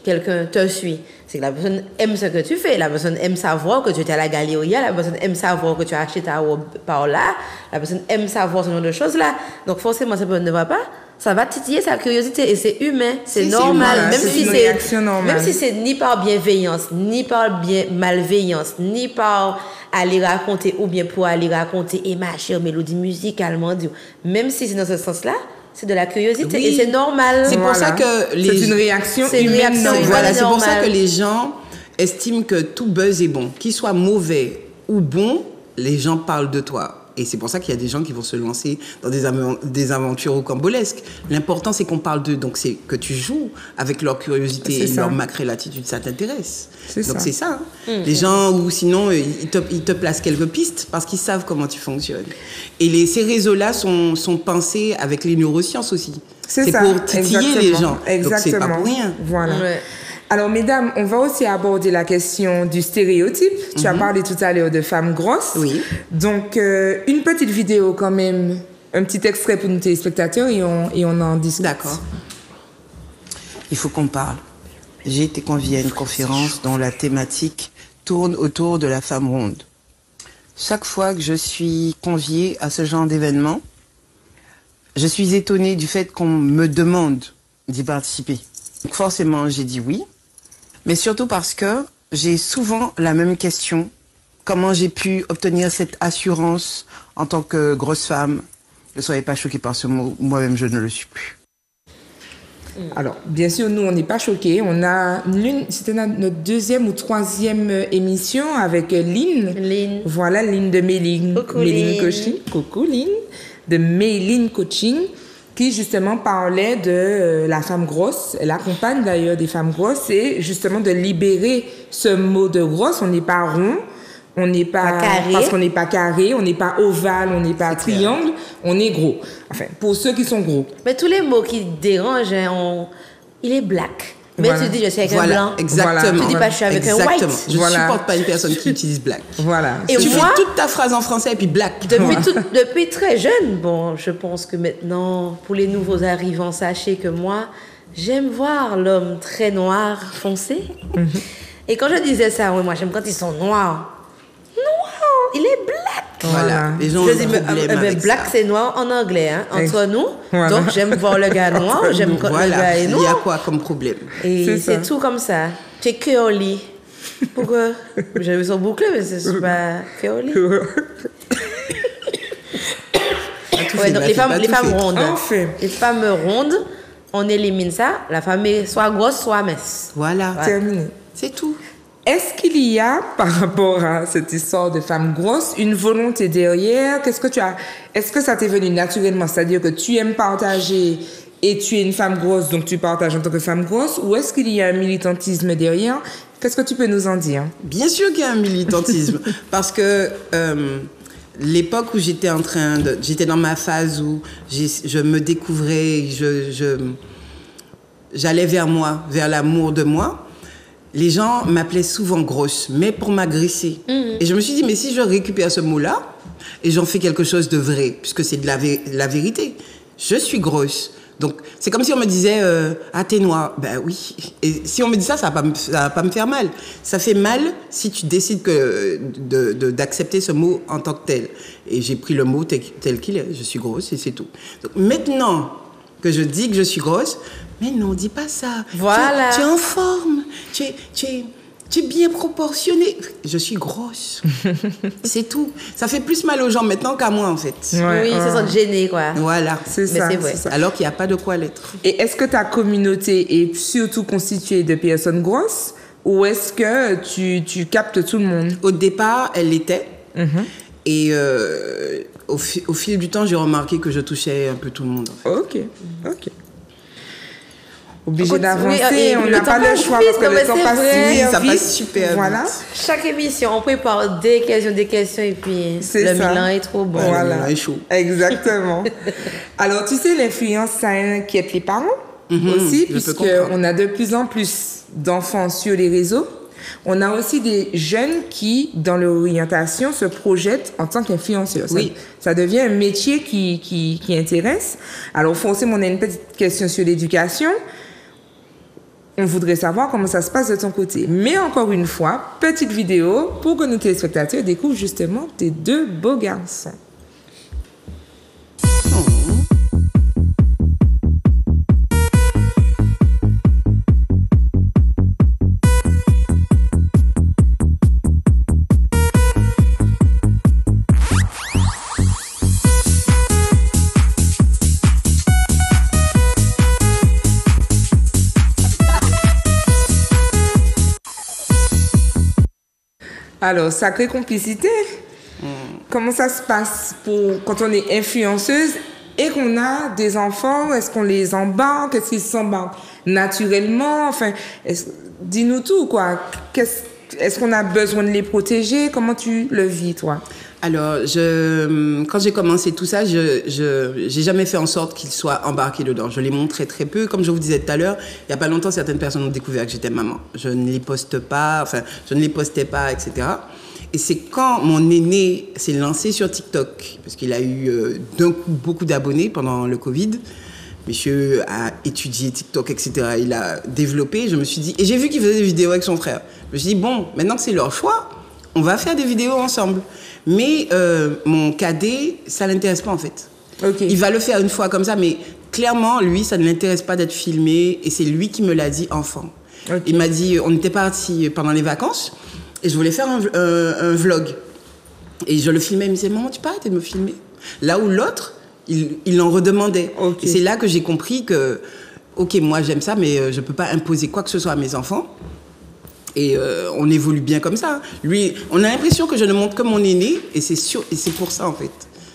[SPEAKER 2] quelqu'un te suit, c'est que la personne aime ce que tu fais. La personne aime savoir que tu étais à la galerie. La personne aime savoir que tu as acheté ta robe par là. La personne aime savoir ce genre de choses-là. Donc, forcément, cette personne ne va pas. Ça va titiller sa curiosité et c'est humain, c'est normal.
[SPEAKER 1] Voilà,
[SPEAKER 2] même si c'est ni par bienveillance, ni par malveillance, ni par aller raconter ou bien pour aller raconter et ma chère mélodie musicalement, même si c'est dans ce sens-là, c'est de la curiosité et c'est normal.
[SPEAKER 3] C'est pour ça que
[SPEAKER 1] c'est une réaction humaine.
[SPEAKER 3] Voilà, c'est pour ça que les gens estiment que tout buzz est bon, qu'il soit mauvais ou bon, les gens parlent de toi. Et c'est pour ça qu'il y a des gens qui vont se lancer dans des aventures rocambolesques. L'important, c'est qu'on parle d'eux. Donc, c'est que tu joues avec leur curiosité et leur macrélatitude. Ça t'intéresse. Donc, c'est ça. Hein. Les gens, ou sinon, ils te placent quelques pistes parce qu'ils savent comment tu fonctionnes. Et ces réseaux-là sont pensés avec les neurosciences aussi. C'est pour titiller les gens. Donc, c'est pas pour rien.
[SPEAKER 1] Voilà. Ouais. Alors, mesdames, on va aussi aborder la question du stéréotype. Tu as parlé tout à l'heure de femmes grosses.
[SPEAKER 3] Oui.
[SPEAKER 1] Donc, une petite vidéo quand même, un petit extrait pour nos téléspectateurs et on en discute.
[SPEAKER 3] D'accord. Il faut qu'on parle. J'ai été conviée à une conférence dont la thématique tourne autour de la femme ronde. Chaque fois que je suis conviée à ce genre d'événement, je suis étonnée du fait qu'on me demande d'y participer. Donc forcément, j'ai dit oui. Mais surtout parce que j'ai souvent la même question. Comment j'ai pu obtenir cette assurance en tant que grosse femme? Ne soyez pas choqués par ce mot. Moi-même, je ne le suis plus.
[SPEAKER 1] Alors, bien sûr, nous, on n'est pas choqués. C'était notre deuxième ou troisième émission avec Lynn. Voilà, Lynn de Méline. Méline Coaching. Coucou, Lynn. De Méline Coaching, qui justement parlait de la femme grosse. Elle accompagne d'ailleurs des femmes grosses et justement de libérer ce mot de grosse. On n'est pas rond, on n'est pas carré. Parce qu'on n'est pas carré, on n'est pas ovale, on n'est pas triangle, on est gros. Enfin, pour ceux qui sont gros.
[SPEAKER 2] Mais tous les mots qui dérangent, il est black. Mais tu dis, je suis avec un blanc.
[SPEAKER 3] Exactement.
[SPEAKER 2] Tu dis pas, je suis avec un white.
[SPEAKER 3] Je ne supporte pas une personne qui utilise black.
[SPEAKER 1] Voilà.
[SPEAKER 2] Et
[SPEAKER 3] tu
[SPEAKER 2] moi,
[SPEAKER 3] fais toute ta phrase en français et puis black.
[SPEAKER 2] Depuis très jeune, bon, je pense que maintenant, pour les nouveaux arrivants, sachez que moi, j'aime voir l'homme très noir foncé. Et quand je disais ça, moi j'aime quand ils sont noirs. Il est black.
[SPEAKER 3] Voilà. Les gens ont un problème avec
[SPEAKER 2] black, ça. C'est noir en anglais, hein, entre nous. Voilà. Donc, j'aime voir le gars noir, j'aime quand le gars est noir.
[SPEAKER 3] Il y a quoi comme problème?
[SPEAKER 2] Et c'est tout comme ça. Tu es curly. Pourquoi? J'ai vu son bouclé, mais c'est pas curly. Ouais, donc les femmes rondes. Les femmes rondes, on élimine ça. La femme est soit grosse, soit mince.
[SPEAKER 3] Voilà.
[SPEAKER 1] Terminé.
[SPEAKER 3] C'est tout.
[SPEAKER 1] Est-ce qu'il y a, par rapport à cette histoire de femme grosse, une volonté derrière? Est-ce que ça t'est venu naturellement? C'est-à-dire que tu aimes partager et tu es une femme grosse, donc tu partages en tant que femme grosse? Ou est-ce qu'il y a un militantisme derrière? Qu'est-ce que tu peux nous en dire?
[SPEAKER 3] Bien sûr qu'il y a un militantisme. Parce que l'époque où j'étais dans ma phase où je me découvrais, j'allais vers moi, vers l'amour de moi. Les gens m'appelaient souvent grosse, mais pour m'agresser. Et je me suis dit, mais si je récupère ce mot-là, et j'en fais quelque chose de vrai, puisque c'est de la vérité, je suis grosse. Donc, c'est comme si on me disait, ah, t'es noire. Ben oui. Et si on me dit ça, ça va pas me faire mal. Ça fait mal si tu décides d'accepter ce mot en tant que tel. Et j'ai pris le mot tel qu'il est. Je suis grosse et c'est tout. Donc, maintenant que je dis que je suis grosse, mais non, dis pas ça.
[SPEAKER 2] Voilà.
[SPEAKER 3] Tu es en forme. Tu es bien proportionnée. Je suis grosse. C'est tout. Ça fait plus mal aux gens maintenant qu'à moi, en fait.
[SPEAKER 2] Ouais, ils se sentent gênés, quoi.
[SPEAKER 3] Voilà.
[SPEAKER 1] C'est ça.
[SPEAKER 3] Alors qu'il n'y a pas de quoi l'être.
[SPEAKER 1] Et est-ce que ta communauté est surtout constituée de personnes grosses ou est-ce que tu captes tout le monde?
[SPEAKER 3] Au départ, elle l'était. Et au fil du temps, j'ai remarqué que je touchais un peu tout le monde. En fait.
[SPEAKER 1] Ok. Obligé d'avancer, on n'a pas le choix parce que le temps passe vite.
[SPEAKER 3] Ça passe super
[SPEAKER 1] voilà.
[SPEAKER 3] vite.
[SPEAKER 2] Chaque émission, on prépare des questions et puis le Milan est trop bon.
[SPEAKER 3] Voilà. Le Milan est chaud.
[SPEAKER 1] Exactement. Alors, tu sais, l'influence, ça inquiète les parents aussi, puisqu'on a de plus en plus d'enfants sur les réseaux. On a aussi des jeunes qui, dans leur orientation, se projettent en tant qu'influenceurs.
[SPEAKER 3] Oui.
[SPEAKER 1] Ça devient un métier qui intéresse. Alors, forcément, on a une petite question sur l'éducation. on voudrait savoir comment ça se passe de ton côté. Mais encore une fois, petite vidéo pour que nos téléspectateurs découvrent justement tes deux beaux garçons. Alors, sacrée complicité. Comment ça se passe quand on est influenceuse et qu'on a des enfants? Est-ce qu'on les embarque? Est-ce qu'ils s'embarquent naturellement? Enfin, dis-nous tout, quoi. Est-ce qu'on a besoin de les protéger? Comment tu le vis, toi?
[SPEAKER 3] Alors, quand j'ai commencé tout ça, j'ai jamais fait en sorte qu'ils soient embarqués dedans. Je les montrais très peu. Comme je vous disais tout à l'heure, il n'y a pas longtemps, certaines personnes ont découvert que j'étais maman. Je ne les postais pas, etc. Et c'est quand mon aîné s'est lancé sur TikTok, parce qu'il a eu d'un coup beaucoup d'abonnés pendant le Covid. Monsieur a étudié TikTok, etc. Il a développé. Je me suis dit, et j'ai vu qu'il faisait des vidéos avec son frère. Je me suis dit, bon, maintenant que c'est leur choix, on va faire des vidéos ensemble. Mais mon cadet, ça ne l'intéresse pas en fait.
[SPEAKER 1] Okay.
[SPEAKER 3] Il va le faire une fois comme ça, mais clairement, lui, ça ne l'intéresse pas d'être filmé. Et c'est lui qui me l'a dit enfant. Okay. Il m'a dit, on était partis pendant les vacances et je voulais faire un vlog. Et je le filmais, il me disait, maman, tu peux arrêter de me filmer? Là où l'autre, il en redemandait. Okay. Et c'est là que j'ai compris que, ok, moi j'aime ça, mais je ne peux pas imposer quoi que ce soit à mes enfants. Et on évolue bien comme ça. Lui, on a l'impression que je ne montre que mon aîné, et c'est sûr, et c'est pour ça en fait.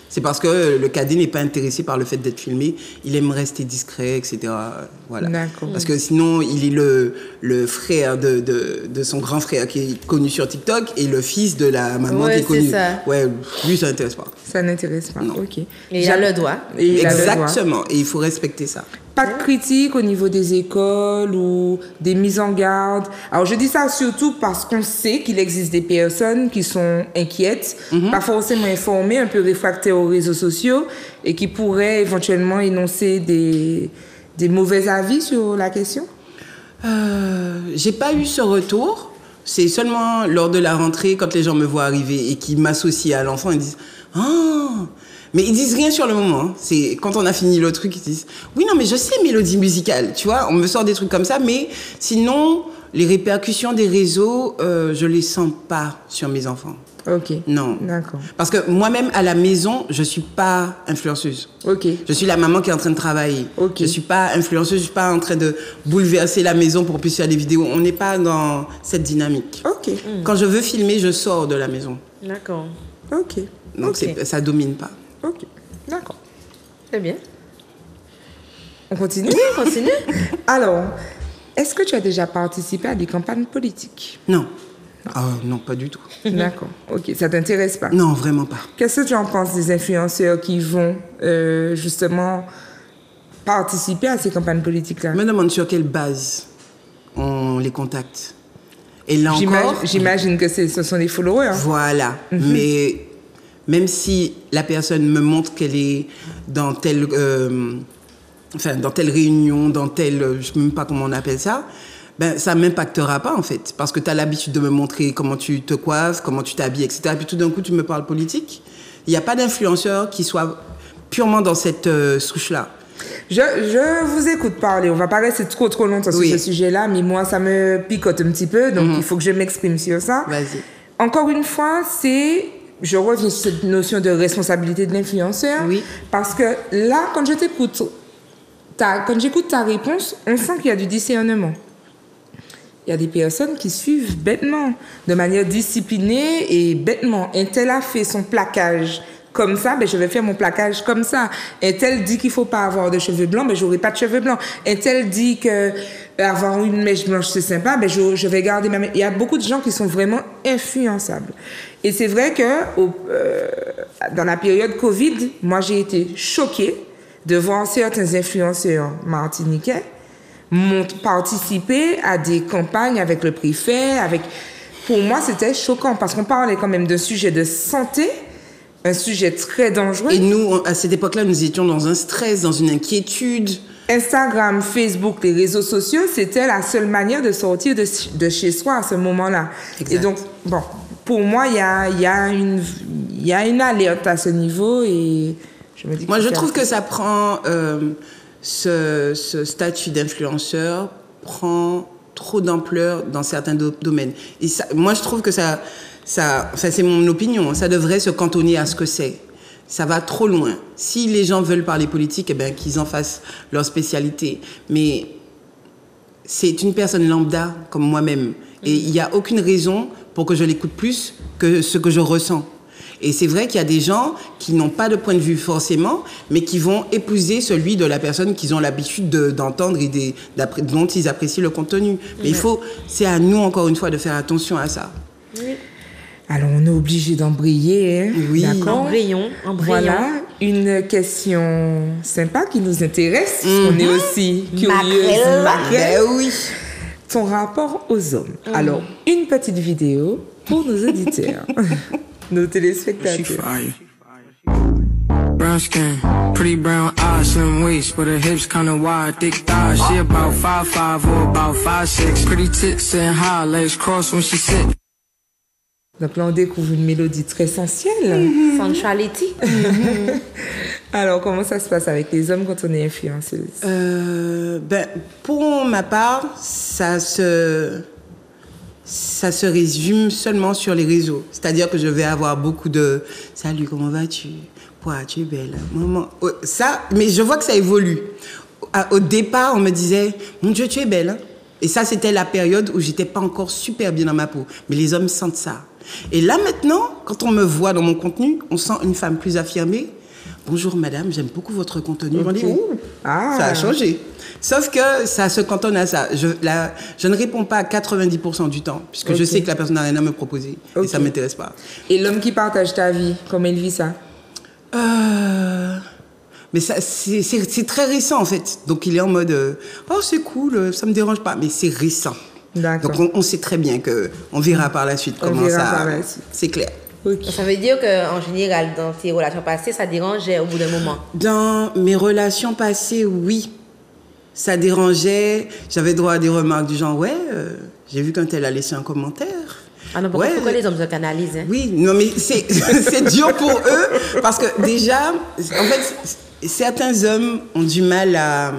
[SPEAKER 3] C'est parce que le cadet n'est pas intéressé par le fait d'être filmé. Il aime rester discret, etc. Voilà.
[SPEAKER 1] D'accord.
[SPEAKER 3] Parce que sinon, il est le frère de son grand frère qui est connu sur TikTok et le fils de la maman qui est connue.
[SPEAKER 2] Ça.
[SPEAKER 3] Ouais, lui, ça n'intéresse pas.
[SPEAKER 1] Ça n'intéresse pas.
[SPEAKER 3] Non.
[SPEAKER 1] Ok.
[SPEAKER 2] Et il a le droit.
[SPEAKER 3] Exactement. Et il faut respecter ça.
[SPEAKER 1] Pas de critique au niveau des écoles ou des mises en garde. Alors, je dis ça surtout parce qu'on sait qu'il existe des personnes qui sont inquiètes, pas forcément informées, un peu réfractaires aux réseaux sociaux et qui pourraient éventuellement énoncer des mauvais avis sur la question.
[SPEAKER 3] J'ai pas eu ce retour. C'est seulement lors de la rentrée, quand les gens me voient arriver et qu'ils m'associent à l'enfant, ils disent « Ah !» Mais ils disent rien sur le moment. Hein. C'est quand on a fini le truc, ils disent « Oui, non, mais je sais, mélodie musicale. » Tu vois, on me sort des trucs comme ça. Mais sinon, les répercussions des réseaux, je les sens pas sur mes enfants.
[SPEAKER 1] Ok.
[SPEAKER 3] Non.
[SPEAKER 1] D'accord.
[SPEAKER 3] Parce que moi-même, à la maison, je suis pas influenceuse.
[SPEAKER 1] Ok.
[SPEAKER 3] Je suis la maman qui est en train de travailler.
[SPEAKER 1] Ok.
[SPEAKER 3] Je suis pas influenceuse, je suis pas en train de bouleverser la maison pour puisse faire des vidéos. On n'est pas dans cette dynamique.
[SPEAKER 1] Ok.
[SPEAKER 3] Quand je veux filmer, je sors de la maison.
[SPEAKER 2] D'accord.
[SPEAKER 1] Ok.
[SPEAKER 3] Donc ça domine pas.
[SPEAKER 1] Ok. D'accord.
[SPEAKER 2] Très bien.
[SPEAKER 1] On continue?
[SPEAKER 2] Oui, on continue.
[SPEAKER 1] Alors, est-ce que tu as déjà participé à des campagnes politiques?
[SPEAKER 3] Non. Non, pas du tout.
[SPEAKER 1] D'accord. Ok. Ça t'intéresse pas?
[SPEAKER 3] Non, vraiment pas.
[SPEAKER 1] Qu'est-ce que tu en penses des influenceurs qui vont justement participer à ces campagnes politiques-là?
[SPEAKER 3] Je me demande sur quelle base on les contacte. Et là encore...
[SPEAKER 1] J'imagine que ce sont des followers.
[SPEAKER 3] Voilà. Mais même si la personne me montre qu'elle est dans telle réunion, dans telle... je ne sais même pas comment on appelle ça... Ben, ça ne m'impactera pas, en fait. Parce que tu as l'habitude de me montrer comment tu te coiffes, comment tu t'habilles, etc. Et puis tout d'un coup, tu me parles politique. Il n'y a pas d'influenceur qui soit purement dans cette souche-là.
[SPEAKER 1] Je vous écoute parler. On va pas rester trop longtemps sur ce sujet-là, mais moi, ça me picote un petit peu. Donc, il faut que je m'exprime sur ça.
[SPEAKER 3] Vas-y.
[SPEAKER 1] Encore une fois, je reviens sur cette notion de responsabilité de l'influenceur.
[SPEAKER 3] Oui.
[SPEAKER 1] Parce que là, quand j'écoute ta réponse, on sent qu'il y a du discernement. Il y a des personnes qui suivent bêtement, de manière disciplinée et bêtement. Un tel a fait son plaquage comme ça, ben je vais faire mon plaquage comme ça. Un tel dit qu'il ne faut pas avoir de cheveux blancs, ben je n'aurai pas de cheveux blancs. Un tel dit qu'avoir une mèche blanche, c'est sympa, ben je vais garder ma mèche. Il y a beaucoup de gens qui sont vraiment influençables. Et c'est vrai que dans la période Covid, moi, j'ai été choquée de voir certains influenceurs martiniquais participer à des campagnes avec le préfet. Pour moi, c'était choquant parce qu'on parlait quand même d'un sujet de santé, un sujet très dangereux.
[SPEAKER 3] Et nous, à cette époque-là, nous étions dans un stress, dans une inquiétude.
[SPEAKER 1] Instagram, Facebook, les réseaux sociaux, c'était la seule manière de sortir de chez soi à ce moment-là.
[SPEAKER 3] Exact.
[SPEAKER 1] Et donc, bon, pour moi, il y a une alerte à ce niveau et je me dis...
[SPEAKER 3] Moi, je trouve que ça prend... ce statut d'influenceur prend trop d'ampleur dans certains domaines. Et ça, moi, je trouve que ça, c'est mon opinion, ça devrait se cantonner à ce que c'est. Ça va trop loin. Si les gens veulent parler politique, eh bien, qu'ils en fassent leur spécialité. Mais c'est une personne lambda comme moi-même. Et il n'y a aucune raison pour que je l'écoute plus que ce que je ressens. Et c'est vrai qu'il y a des gens qui n'ont pas de point de vue forcément, mais qui vont épouser celui de la personne qu'ils ont l'habitude d'entendre et dont ils apprécient le contenu. Mais c'est à nous, encore une fois, de faire attention à ça.
[SPEAKER 1] Oui. Alors, on est obligé d'embrayer. Hein?
[SPEAKER 3] Oui.
[SPEAKER 2] D'accord. Embrayons.
[SPEAKER 1] Voilà une question sympa qui nous intéresse. On est aussi curieuse.
[SPEAKER 3] Ben oui.
[SPEAKER 1] Ton rapport aux hommes. Alors, une petite vidéo pour nos auditeurs, nos téléspectateurs.
[SPEAKER 4] Brown skin, pretty brown eyes, slim waist, but her hips kinda wide, thick thighs. She about 5'5" or about 5'6". Pretty tits and high legs cross when she sit.
[SPEAKER 1] Donc là, on découvre une mélodie très sensuelle.
[SPEAKER 2] Sensuality.
[SPEAKER 1] Alors, comment ça se passe avec les hommes quand on est influenceuse?
[SPEAKER 3] Pour ma part, ça se résume seulement sur les réseaux. C'est-à-dire que je vais avoir beaucoup de « Salut, comment vas-tu? Pouah, tu es belle. » Ça, mais je vois que ça évolue. Au départ, on me disait « Mon Dieu, tu es belle. » Et ça, c'était la période où j'étais pas encore super bien dans ma peau. Mais les hommes sentent ça. Et là, maintenant, quand on me voit dans mon contenu, on sent une femme plus affirmée. « Bonjour madame, j'aime beaucoup votre contenu. Okay. » On dit « Ouh, ça a changé. » Sauf que ça se cantonne à ça. Je ne réponds pas à 90% du temps, puisque je sais que la personne n'a rien à me proposer. Et ça ne m'intéresse pas.
[SPEAKER 1] Et l'homme qui partage ta vie, comment il vit ça?
[SPEAKER 3] Mais c'est très récent, en fait. Donc, il est en mode « Oh, c'est cool, ça ne me dérange pas. » Mais c'est récent.
[SPEAKER 1] D'accord.
[SPEAKER 3] Donc, on sait très bien qu'on verra par la suite comment ça... C'est clair.
[SPEAKER 2] Okay. Ça veut dire qu'en général, dans tes relations passées, ça dérangeait au bout d'un moment?
[SPEAKER 3] Dans mes relations passées, oui. Ça dérangeait. J'avais droit à des remarques du genre « Ouais, j'ai vu qu'un tel a laissé un commentaire. »
[SPEAKER 2] Ah non, pourquoi les hommes se canalisent? Hein?
[SPEAKER 3] Oui, non, mais c'est dur pour eux. Parce que déjà, en fait, certains hommes ont du mal à...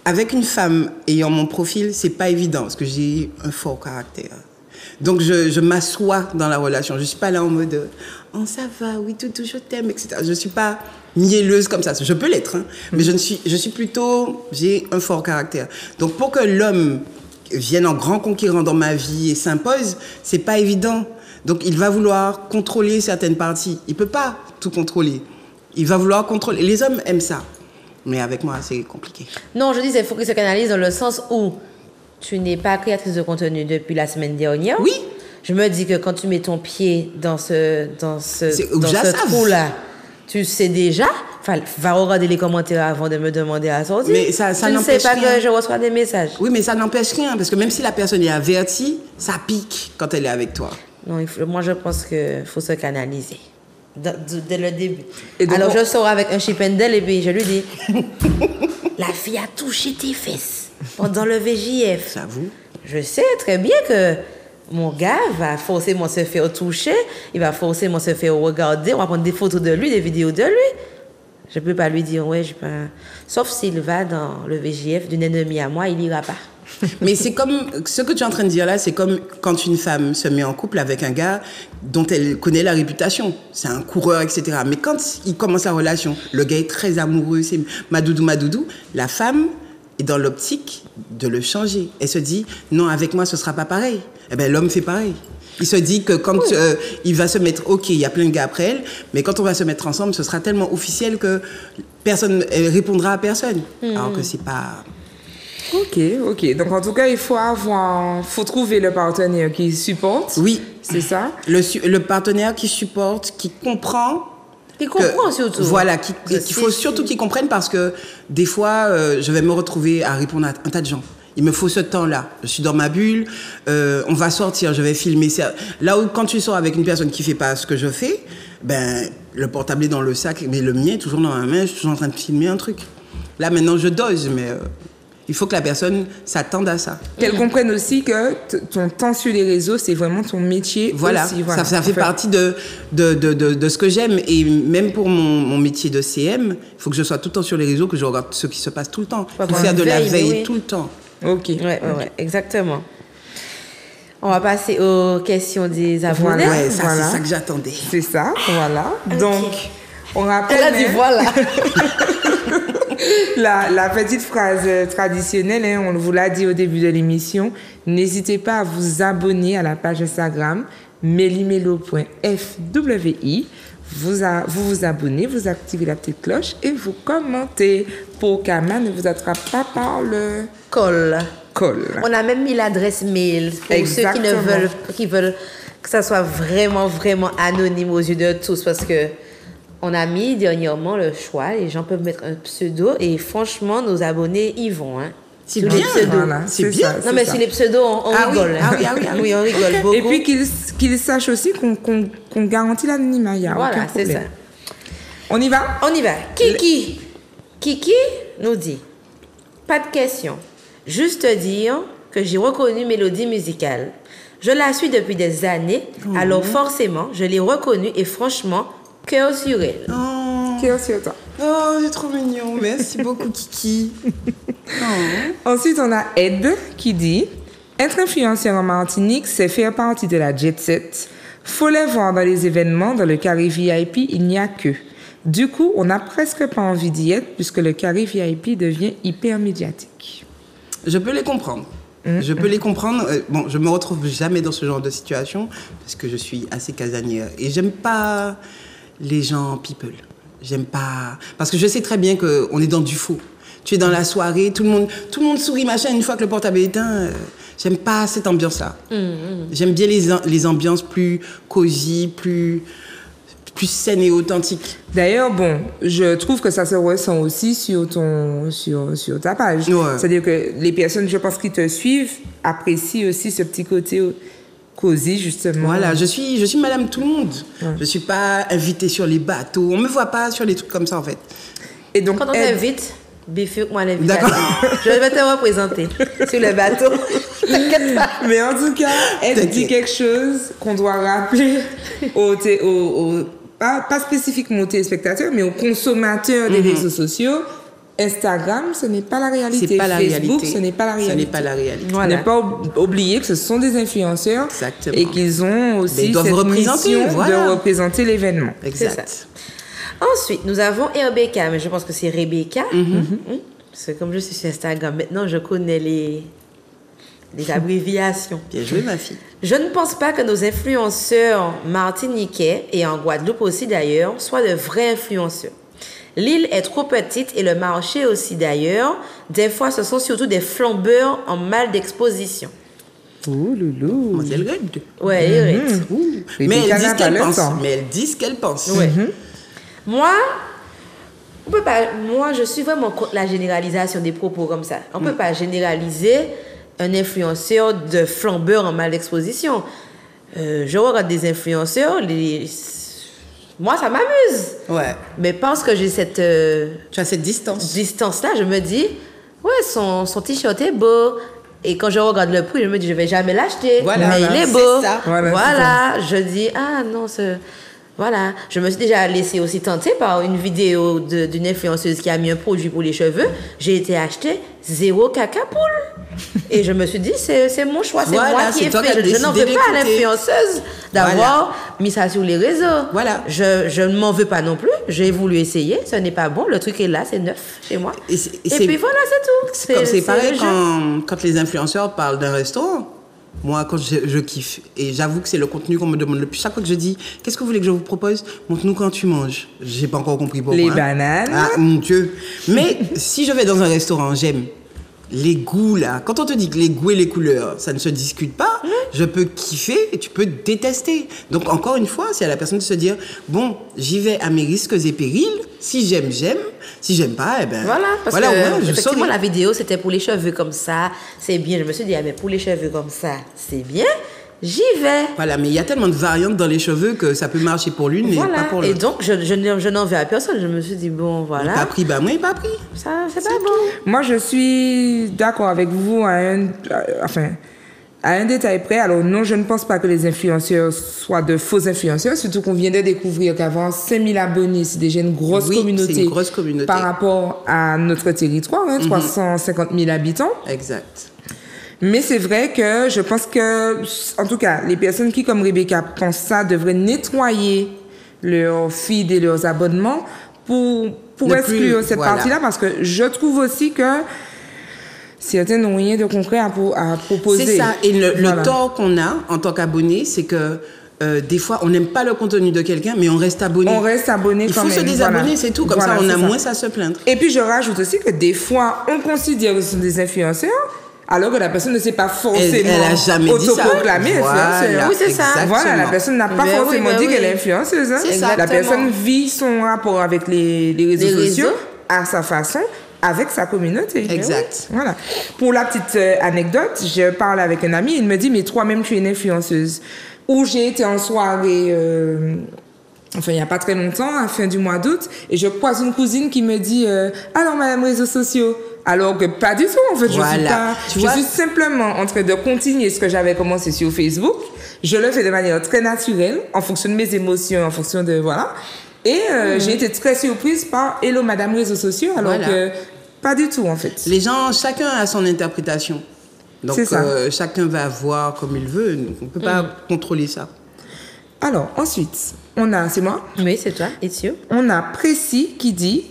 [SPEAKER 3] Avec une femme ayant mon profil, c'est pas évident parce que j'ai un fort caractère. Donc, je m'assois dans la relation. Je suis pas là en mode « Oh, ça va, oui, toutou, je t'aime, etc. » Je suis pas mielleuse comme ça. Je peux l'être, hein, mais je suis plutôt... J'ai un fort caractère. Donc, pour que l'homme vienne en grand conquérant dans ma vie et s'impose, c'est pas évident. Donc, il va vouloir contrôler certaines parties. Il peut pas tout contrôler. Il va vouloir contrôler. Les hommes aiment ça. Mais avec moi, c'est compliqué.
[SPEAKER 2] Non, je dis qu'il faut qu'ils se canalisent dans le sens où tu n'es pas créatrice de contenu depuis la semaine dernière.
[SPEAKER 3] Oui.
[SPEAKER 2] Je me dis que quand tu mets ton pied dans ce trou-là, tu sais déjà. Enfin, va regarder les commentaires avant de me demander à sortir.
[SPEAKER 3] Mais ça
[SPEAKER 2] tu ne sais pas rien. Que je reçois des messages.
[SPEAKER 3] Oui, mais ça n'empêche rien. Parce que même si la personne est avertie, ça pique quand elle est avec toi.
[SPEAKER 2] Non, moi, je pense qu'il faut se canaliser. Dès le début. Alors, je sors avec un chipendel et puis je lui dis la fille a touché tes fesses pendant le VJF.
[SPEAKER 3] J'avoue.
[SPEAKER 2] Je sais très bien que mon gars va forcément se faire toucher, il va forcément se faire regarder, on va prendre des photos de lui, des vidéos de lui. Je ne peux pas lui dire, ouais, je peux. Sauf s'il va dans le VJF d'une ennemie à moi, il n'ira pas.
[SPEAKER 3] Mais c'est comme, ce que tu es en train de dire là, c'est comme quand une femme se met en couple avec un gars dont elle connaît la réputation. C'est un coureur, etc. Mais quand il commence la relation, le gars est très amoureux, c'est ma doudou. La femme est dans l'optique de le changer. Elle se dit, non, avec moi, ce ne sera pas pareil. Eh bien, l'homme fait pareil. Il se dit que quand il va se mettre, ok, il y a plein de gars après elle, mais quand on va se mettre ensemble, ce sera tellement officiel que personne répondra à personne. Alors que c'est pas...
[SPEAKER 1] Ok. Donc, en tout cas, il faut trouver le partenaire qui supporte.
[SPEAKER 3] Oui.
[SPEAKER 1] C'est ça?
[SPEAKER 3] Le partenaire qui supporte, qui comprend.
[SPEAKER 2] Qui comprend surtout.
[SPEAKER 3] Voilà, qu'il faut surtout qu'il comprenne parce que des fois, je vais me retrouver à répondre à un tas de gens. Il me faut ce temps-là. Je suis dans ma bulle, on va sortir, je vais filmer. Là où, quand tu sors avec une personne qui ne fait pas ce que je fais, ben, le portable est dans le sac, mais le mien est toujours dans ma main, je suis toujours en train de filmer un truc. Là, maintenant, je dose, mais il faut que la personne s'attende à ça.
[SPEAKER 1] Qu'elle comprenne aussi que ton temps sur les réseaux, c'est vraiment ton métier
[SPEAKER 3] Voilà,
[SPEAKER 1] aussi. Voilà.
[SPEAKER 3] ça fait partie de ce que j'aime. Et même pour mon métier de CM, il faut que je sois tout le temps sur les réseaux, que je regarde ce qui se passe tout le temps. Pour faire de la veille tout le temps.
[SPEAKER 1] OK.
[SPEAKER 2] Ouais, exactement. On va passer aux questions des abonnés.
[SPEAKER 3] Ouais, c'est ça que j'attendais.
[SPEAKER 1] C'est ça, voilà. Donc, on rappelle...
[SPEAKER 2] Elle a dit voilà.
[SPEAKER 1] La petite phrase traditionnelle, hein, on vous l'a dit au début de l'émission, n'hésitez pas à vous abonner à la page Instagram melimelo.fwi. Vous vous abonnez, vous activez la petite cloche et vous commentez pour qu'Ama ne vous attrape pas par le
[SPEAKER 2] Col.
[SPEAKER 1] col.
[SPEAKER 2] On a même mis l'adresse mail pour
[SPEAKER 1] Exactement.
[SPEAKER 2] ceux qui veulent que ça soit vraiment, vraiment anonyme aux yeux de tous, parce que on a mis dernièrement le choix, les gens peuvent mettre un pseudo et franchement, nos abonnés y vont. Hein.
[SPEAKER 3] C'est
[SPEAKER 2] Sur
[SPEAKER 3] bien,
[SPEAKER 2] les pseudos.
[SPEAKER 1] Voilà,
[SPEAKER 3] c'est bien.
[SPEAKER 2] Non, mais sur les pseudos, on rigole.
[SPEAKER 3] Ah
[SPEAKER 2] hein.
[SPEAKER 3] oui, ah oui, ah oui.
[SPEAKER 2] Oui, on rigole beaucoup.
[SPEAKER 1] Et puis qu'ils sachent aussi qu'on garantit l'anonymat, il n'y a aucun
[SPEAKER 2] Voilà, c'est
[SPEAKER 1] problème.
[SPEAKER 2] ça.
[SPEAKER 1] On y va?
[SPEAKER 2] On y va. Kiki nous dit, pas de question. Juste dire que j'ai reconnu Mélodie musicale. Je la suis depuis des années, alors forcément, je l'ai reconnue et franchement, cœur sur elle.
[SPEAKER 1] Cœur sur toi.
[SPEAKER 3] Oh, c'est trop mignon. Merci beaucoup, Kiki.
[SPEAKER 1] Ensuite, on a Ed qui dit « Être influenceur en Martinique, c'est faire partie de la jet set. Faut les voir dans les événements, dans le carré VIP, il n'y a que. Du coup, on n'a presque pas envie d'y être puisque le carré VIP devient hyper médiatique. »
[SPEAKER 3] Je peux les comprendre. Je peux les comprendre. Bon, je me retrouve jamais dans ce genre de situation parce que je suis assez casanière et j'aime pas les gens people. J'aime pas parce que je sais très bien que on est dans du faux. Tu es dans la soirée, tout le monde sourit machin. Une fois que le portable est éteint, j'aime pas cette ambiance-là. J'aime bien les ambiances plus cosy, plus saines et authentiques.
[SPEAKER 1] D'ailleurs, bon, je trouve que ça se ressent aussi sur ta page.
[SPEAKER 3] Ouais.
[SPEAKER 1] C'est-à-dire que les personnes, je pense, qui te suivent apprécient aussi ce petit côté cosy, justement.
[SPEAKER 3] Voilà, je suis madame tout le monde.
[SPEAKER 1] Ouais.
[SPEAKER 3] Je suis pas invitée sur les bateaux. On me voit pas sur les trucs comme ça, en fait.
[SPEAKER 1] Et donc,
[SPEAKER 2] Quand on
[SPEAKER 1] Ed,
[SPEAKER 2] t'invite, moi l'invitation.
[SPEAKER 3] D'accord.
[SPEAKER 2] Je vais te représenter sur le bateau. T'inquiète pas.
[SPEAKER 1] mais en tout cas, elle dit quelque chose qu'on doit rappeler pas spécifiquement aux téléspectateurs, mais aux consommateurs des réseaux sociaux. Instagram, ce n'est pas la réalité.
[SPEAKER 3] C'est pas la
[SPEAKER 1] Facebook,
[SPEAKER 3] réalité.
[SPEAKER 1] ce n'est pas la réalité.
[SPEAKER 3] Ce n'est pas la réalité.
[SPEAKER 2] Voilà.
[SPEAKER 1] Ne pas oublier que ce sont des influenceurs.
[SPEAKER 3] Exactement.
[SPEAKER 1] Et qu'ils ont
[SPEAKER 3] Mais
[SPEAKER 1] aussi
[SPEAKER 3] ils doivent
[SPEAKER 1] cette
[SPEAKER 3] représenter,
[SPEAKER 1] mission
[SPEAKER 3] voilà.
[SPEAKER 1] de représenter l'événement.
[SPEAKER 3] Exact.
[SPEAKER 2] Ensuite, nous avons Rebecca, mais je pense que c'est Rebecca. C'est comme je suis sur Instagram, maintenant je connais les abréviations.
[SPEAKER 3] Bien joué, ma fille.
[SPEAKER 2] Je ne pense pas que nos influenceurs martiniquais, et en Guadeloupe aussi d'ailleurs, soient de vrais influenceurs. L'île est trop petite et le marché aussi d'ailleurs. Des fois, ce sont surtout des flambeurs en mal d'exposition.
[SPEAKER 1] Ouh, loulou.
[SPEAKER 3] On dit le good.
[SPEAKER 2] Ouais, Eric.
[SPEAKER 3] Mais
[SPEAKER 1] Rebecca
[SPEAKER 3] elles disent
[SPEAKER 1] n'a
[SPEAKER 3] ce
[SPEAKER 1] pas
[SPEAKER 3] qu'elles
[SPEAKER 1] le
[SPEAKER 3] pensent.
[SPEAKER 1] temps.
[SPEAKER 3] Mais elles disent ce qu'elles pensent.
[SPEAKER 2] Ouais. Moi, on peut pas. Moi, je suis vraiment contre la généralisation des propos comme ça. On peut pas généraliser un influenceur de flambeur en mal d'exposition. Je regarde des influenceurs, moi, ça m'amuse.
[SPEAKER 3] Ouais.
[SPEAKER 2] Mais parce que j'ai cette
[SPEAKER 3] Tu as cette distance.
[SPEAKER 2] distance-là, je me dis, ouais, son t-shirt est beau. Et quand je regarde le prix, je me dis, je vais jamais l'acheter.
[SPEAKER 3] Voilà,
[SPEAKER 2] mais il
[SPEAKER 3] voilà,
[SPEAKER 2] est
[SPEAKER 3] c'est
[SPEAKER 2] beau.
[SPEAKER 3] ça.
[SPEAKER 1] Voilà,
[SPEAKER 2] Je dis, ah non, voilà. Je me suis déjà laissée aussi tenter par une vidéo d'une influenceuse qui a mis un produit pour les cheveux. J'ai été acheter 0 caca poule. Et je me suis dit, c'est mon choix, c'est
[SPEAKER 3] Voilà,
[SPEAKER 2] moi qui
[SPEAKER 3] c'est
[SPEAKER 2] ai
[SPEAKER 3] toi qui
[SPEAKER 2] fait.
[SPEAKER 3] as
[SPEAKER 2] Je n'en veux
[SPEAKER 3] décidé
[SPEAKER 2] pas à
[SPEAKER 3] d'écouter.
[SPEAKER 2] l'influenceuse d'avoir mis ça sur les réseaux.
[SPEAKER 3] Voilà.
[SPEAKER 2] Je ne m'en veux pas non plus. J'ai voulu essayer. Ce n'est pas bon. Le truc est là, c'est neuf chez moi.
[SPEAKER 3] Et
[SPEAKER 2] puis voilà, c'est tout.
[SPEAKER 3] C'est pareil
[SPEAKER 2] le jeu.
[SPEAKER 3] quand les influenceurs parlent d'un restaurant. Moi, quand je kiffe, et j'avoue que c'est le contenu qu'on me demande le plus. Chaque fois que je dis, qu'est-ce que vous voulez que je vous propose? Montre-nous quand tu manges. J'ai pas encore compris pourquoi.
[SPEAKER 1] Les bananes.
[SPEAKER 3] Ah, mon Dieu. Mais si je vais dans un restaurant, j'aime les goûts, là. Quand on te dit que les goûts et les couleurs, ça ne se discute pas, je peux kiffer et tu peux détester. Donc, encore une fois, c'est à la personne de se dire, bon, j'y vais à mes risques et périls. Si j'aime, j'aime. Si j'aime pas, eh ben.
[SPEAKER 2] Voilà, parce
[SPEAKER 3] voilà, au moins,
[SPEAKER 2] que
[SPEAKER 3] je
[SPEAKER 2] effectivement,
[SPEAKER 3] saurai.
[SPEAKER 2] la vidéo, c'était pour les cheveux comme ça, c'est bien. Je me suis dit, ah, mais pour les cheveux comme ça, c'est bien. j'y vais.
[SPEAKER 3] Voilà, mais il y a tellement de variantes dans les cheveux que ça peut marcher pour l'une mais pas pour l'autre.
[SPEAKER 2] Et donc, je n'en vais à personne. Je me suis dit, bon, voilà.
[SPEAKER 3] Pas pris, moi, il pas pris.
[SPEAKER 2] Ça, c'est pas bon.
[SPEAKER 1] Moi, je suis d'accord avec vous à un détail près. Alors, non, je ne pense pas que les influenceurs soient de faux influenceurs, surtout qu'on vient de découvrir qu'avant 5000 abonnés, c'est déjà une grosse communauté.
[SPEAKER 3] C'est une grosse communauté.
[SPEAKER 1] Par rapport à notre territoire, 350 000 habitants.
[SPEAKER 3] Exact.
[SPEAKER 1] Mais c'est vrai que je pense que, en tout cas, les personnes qui, comme Rebecca, pensent ça, devraient nettoyer leur feed et leurs abonnements pour exclure cette partie-là, parce que je trouve aussi que certains n'ont rien de concret à proposer.
[SPEAKER 3] C'est ça. Et le tort qu'on a en tant qu'abonné, c'est que des fois, on n'aime pas le contenu de quelqu'un, mais on reste abonné.
[SPEAKER 1] On reste abonné quand même.
[SPEAKER 3] Il faut se désabonner, c'est tout. Comme ça, on a moins à se plaindre.
[SPEAKER 1] Et puis, je rajoute aussi que des fois, on considère que ce sont des influenceurs, alors que la personne ne s'est pas forcément autoproclamée influenceur.
[SPEAKER 2] Oui, c'est ça.
[SPEAKER 1] Voilà, la personne n'a pas forcément dit qu'elle est influenceuse. La personne vit son rapport avec les réseaux sociaux à sa façon, avec sa communauté.
[SPEAKER 3] Exact.
[SPEAKER 1] Voilà. Pour la petite anecdote, je parle avec un ami, il me dit, mais toi-même, tu es une influenceuse. Où j'ai été en soirée, il n'y a pas très longtemps, à la fin du mois d'août, et je croise une cousine qui me dit, alors, madame réseaux sociaux. Alors que pas du tout, en fait. Je suis simplement en train de continuer ce que j'avais commencé sur Facebook. Je le fais de manière très naturelle, en fonction de mes émotions, en fonction de, voilà. Et j'ai été très surprise par Hello Madame réseaux sociaux, alors que pas du tout, en fait.
[SPEAKER 3] Les gens, chacun a son interprétation. Donc, chacun va voir comme il veut. On ne peut pas contrôler ça.
[SPEAKER 1] Alors, ensuite, c'est moi?
[SPEAKER 2] Oui, c'est toi. It's you.
[SPEAKER 1] On a Précis qui dit,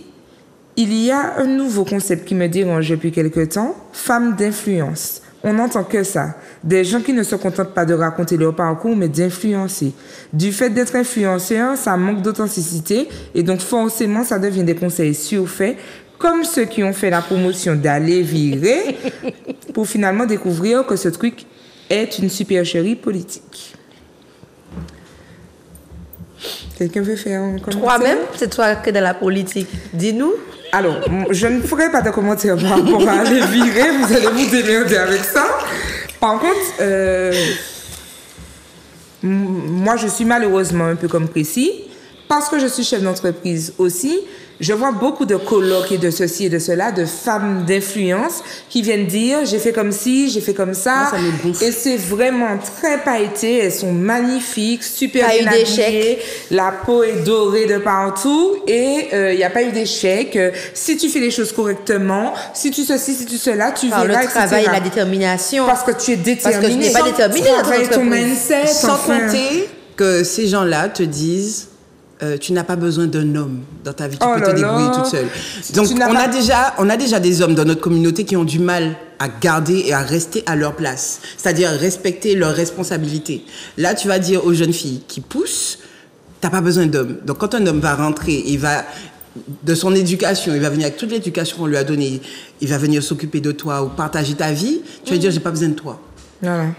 [SPEAKER 1] il y a un nouveau concept qui me dérange depuis quelque temps, femme d'influence. On n'entend que ça. Des gens qui ne se contentent pas de raconter leur parcours, mais d'influencer. Du fait d'être influenceur, ça manque d'authenticité et donc forcément, ça devient des conseils surfaits, comme ceux qui ont fait la promotion d'aller virer, pour finalement découvrir que ce truc est une supercherie politique. Quelqu'un veut faire un commentaire?
[SPEAKER 2] Toi-même, c'est toi qui es dans la politique. Dis-nous.
[SPEAKER 1] Alors, je ne ferai pas de commentaire par rapport à aller virer, vous allez vous démerder avec ça. Par contre, moi, je suis malheureusement un peu comme Précis, parce que je suis chef d'entreprise aussi. Je vois beaucoup de colloques et de ceci et de cela, de femmes d'influence qui viennent dire j'ai fait comme ci, j'ai fait comme ça. Et c'est vraiment très pailleté. Elles sont magnifiques, super bien habillées. La peau est dorée de partout et il n'y a pas eu d'échec. Si tu fais les choses correctement, si tu ceci, si tu cela, tu verras,
[SPEAKER 2] le travail et la détermination.
[SPEAKER 1] Parce que tu es déterminé.
[SPEAKER 2] Parce que je n'ai pas déterminé dans
[SPEAKER 1] ton mindset.
[SPEAKER 3] Sans compter que ces gens-là te disent tu n'as pas besoin d'un homme dans ta vie, tu peux te débrouiller toute seule. Donc, on a déjà des hommes dans notre communauté qui ont du mal à garder et à rester à leur place, c'est-à-dire respecter leurs responsabilités. Là, tu vas dire aux jeunes filles qui poussent, tu n'as pas besoin d'homme. Donc, quand un homme va rentrer, il va de son éducation, il va venir avec toute l'éducation qu'on lui a donnée, il va venir s'occuper de toi ou partager ta vie, tu vas dire, j'ai pas besoin de toi.